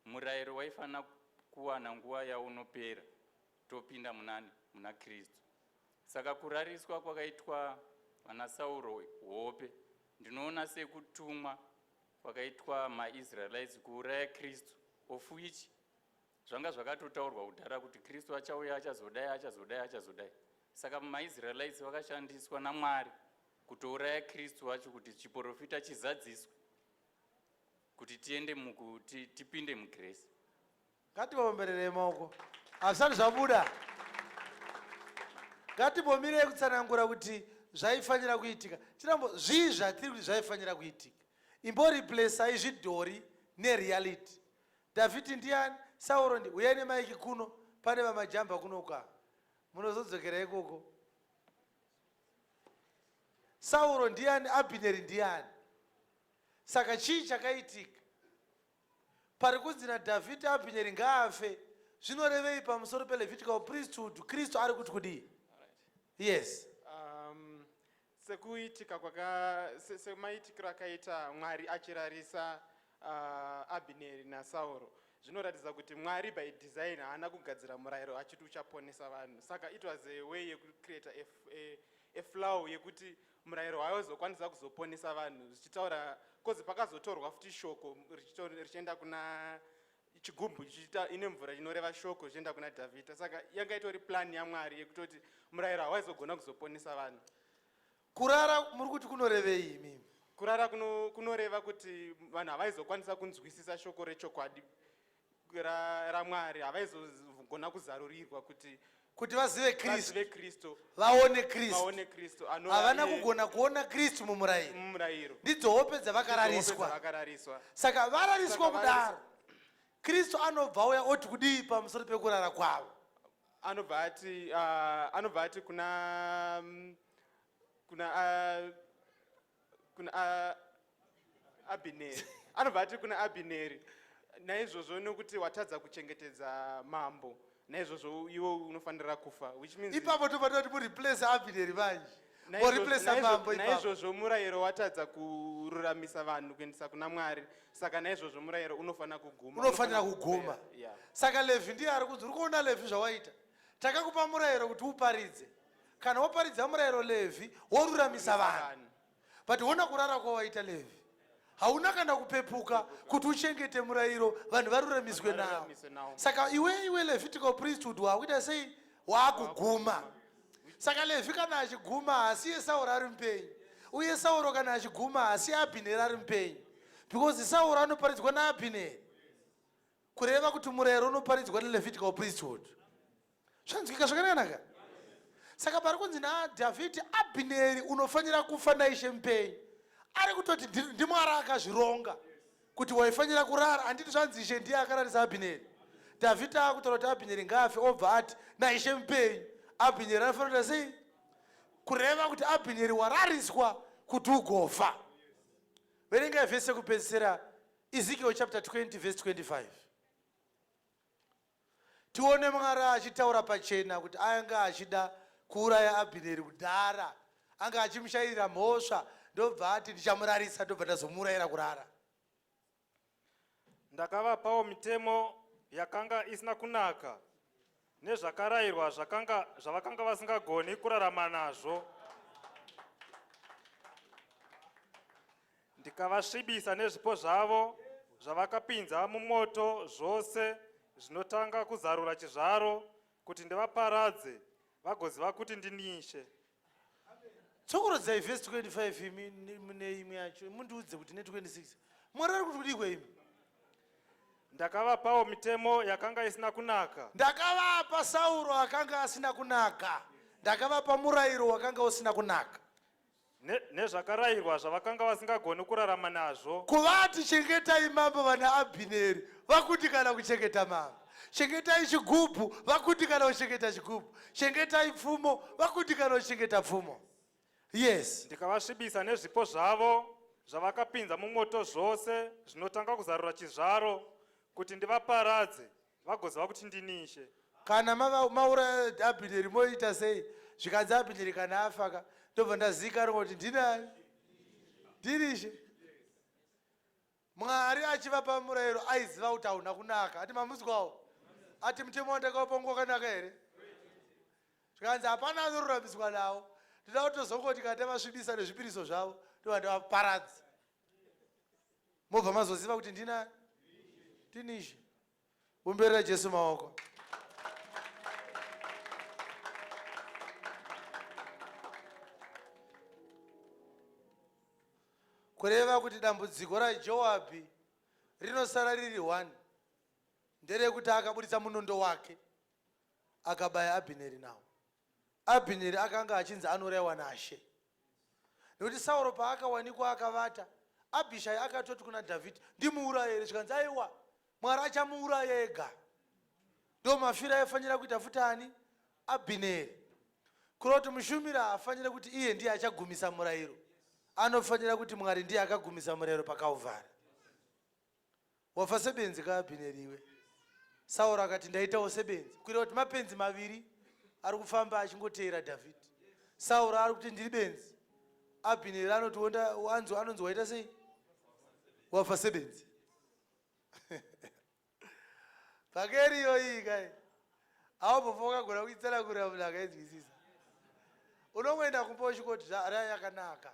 Murayiro waifanira kuwana nguva yaunopera topinda muna Kristu. Saka kurariswa kwakaitwa vana Sauro hope ndinoona sekutumwa kwakaitwa maIsraelites kuuraya Kristu, of which zvanga zvakatotaurwa kudhara kuti Kristu achauya achazodai. Saka maIsraelites vakashandiswa naMwari kutouraya Kristu wacho kuti chiprofita chizadziswe kuti tipinde mugrace. Ngativaomberere maoko hazvisati zvabuda. Ngatimbomire kutsanangura kuti zvaifanira kuitika. Tirambo zvii zvatiri kuti zvaifanira kuitika. Imboriplacai zvidhori nereality. Dhavhidhi ndiani? Sauro ndi. Uyai nemaiki kuno, pane vamajamba kuno kwa. Munozodzokera ikoko. Sauro ndiani? Abhineri ndiani? Saka chii chakaitika? Pari kunzi naDhavhidhi Abhineri ngaafe, zvinorevei pamusoro peLevitical priesthood? Kristu ari kuti kudii? Yes. Sekuitika semaitikiro akaita Mwari achirarisa Abhineri naSauro, zvinoratidza kuti Mwari by design haana kugadzira murayiro achiti uchaponesa vanhu. Saka it was a way yekucreate a flow yekuti murayiro hauzokwanisa kuzoponesa vanhu, zvichitaura kozi pakazotorwa futi shoko richienda kuna chigubhu ine mvura inoreva shoko zvichienda kuna Dhavhidhi. Saka yanga itori plan yaMwari yekutoti murayiro hawaizogona kuzoponesa vanhu. Kurara muri kuti kunorevei imimi? Kurara kunoreva kuti vanhu havaizokwanisa kunzwisisa shoko rechokwadi raMwari, havaizogona kuzarurirwa kuti vazive Kristu, vaone Kristu. Havana kugona kuona Kristu mumurayiro. Ndidzo hope dzavakarariswa. Saka varariswa kudaro, Kristu anobva auya oti kudii pamusoro pekurara kwavo? Anobva ati kuna Abhineri. Anobva ati kuna Abhineri, naizvozvo nokuti watadza kuchengetedza mambo, naizvozvo iwo unofanira kufa, which means ipapo tobva kuti mureplace Abhineri vanje or replace mambo ipapo. Naizvozvo murayiro watadza kururamisa vanhu kuendesa kuna Mwari, saka naizvozvo murayiro unofanira kuguma. Saka Levhi ndiye ari kunzi, uri kuona Levhi zvawaita? Takakupa murayiro kuti uparidze. Kana waparidza murayiro Levhi, woruramisa vanhu. But wona kurara kwawaita Levhi, hauna kana kupepuka kuti uchengete murayiro vanhu varuramiswe nawo. Saka iwe Levitical priesthood wakuita sei? Wakuguma. Saka Levhi kana achiguma hasi yeSauro ari mupenyu, uye Sauro kana achiguma hasi Abhineri ari mupenyu, because Sauro anoparidzwa naAbhineri, kureva kuti murayiro unoparidzwa neLevitical priesthood. Zvanzwika zvakanaka? Saka pari kunzi naDhavhidhi Abhineri unofanira kufa naishe mupenyu, ari kutoti ndiMwari akazvironga kuti waifanira kurara. Handiti zvanzi ishe ndiye akararisa Abhineri. Dhavhidhi akutaura kuti Abhineri ngaafe, obva ati naishe mupenyu. Abhineri anofanira sei? Kureva kuti Abhineri warariswa kuti ugofa. Verengai vhesi yekupedzisira, Ezekiel chapter 20 verse 25. Tione Mwari achitaura pachena kuti anga achida kuuraya Abhineri kudhara, anga achimushayirira mhosva, ndobva ati ndichamurarisa, ndobva ndazomurayira kurara. Ndakavapawo mitemo yakanga isina kunaka nezvakarayirwa zvavakanga vasingagoni kurarama nazvo, ndikavasvibisa nezvipo zvavo zvavakapinza mumoto, zvose zvinotanga kuzarura chizvaro, kuti ndivaparadze vagoziva kuti ndini Ishe. Tsokorodzai verse 25 mune imwe yacho, mundiudze kuti ne26 Mwari ari kuti kudikwe imi? Ndakavapawo mitemo yakanga isina kunaka. Ndakavapa Sauro akanga asina kunaka, ndakavapa murayiro wakanga usina kunaka. nezvakarayirwa zvavakanga vasingagoni kurarama nazvo. Kuvati chengetai mambo vana Abhineri vakuti kana kuchengeta mambo. Chengetai chigubhu vakuti kana kuchengeta chigubhu. Chengetai pfumo vakuti kana kuchengeta pfumo. Yes. Ndikavasvibisa nezvipo zvavo zvavakapinza mumoto zvose zvinotanga kuzarura chizvaro kuti ndivaparadze vagoziva kuti ndinishe. Kana maura Abhineri moita sei? Zvikanzi Abhineri kana afaka ndobva ndazika kuti ndinani? Ndirishe. Mwari achivapa murayiro aiziva kuti hauna kunaka. Ati mamuzwawo. Ati mutemo wandakapongo kanaka here? Zvikanzi hapana anoruramiswa nawo. Ndida kutozongoti kana vasvibisa nezvipiriso zvavo ndobva ndavaparadza. Mobva mazoziva kuti ndinani? Ndinishe. Umberera Jesu maoko. Kureva kuti dambudziko raJoabhi rinosara riri 1 nderekuti akabudisa munondo wake akabaya Abhineri nawo. Abhineri akanga achinzi anorewa naShe. Nekuti Sauro paakawanikwa akavata, Abhishai akatoti kuna Dhavhidhi, ndimuuraye. Zvikanzi aiwa, Mwari achamuuraya ega. Ndo mafira aifanira kuita futi ani? Abhineri. Kuroti mushumiri afanira kuti iye ndiye achagumisa murayiro. Anofanira kuti Mwari ndiye akagumisa murayiro paKalvari. Wafa sebenzi kaAbhineri iwe. Sauro akati ndaitawo sebenzi. Kuira kuti mapenzi maviri ari kufamba achingoteera Dhavhidhi. Sauro ari kuti ndiri benzi. Abhineri anoti anonzi waita sei? Wafa sebenzi. Pakeriyo iyi kai. Aumbofoka gona kuitsara kurira munhu akainzwisisa. Unomboenda kumboshikoti raya yakanaka.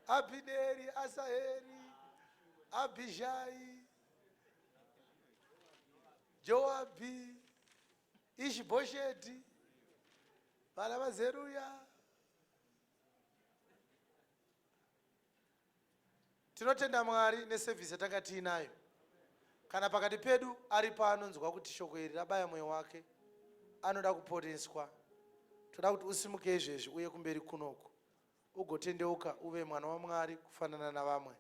Abhineri, Asaheri, Abhishai, Joabhi, Ishibhosheti, vana vaZeruya. Tinotenda Mwari nesevhisi yatanga tiinayo. Kana pakati pedu ari paanonzwa kuti shoko iri rabaya mwoyo wake, anoda kuponeswa. Toda kuti usimuke izvezvi uye kumberi kunoku ugotendeuka uve mwana waMwari kufanana navamwe.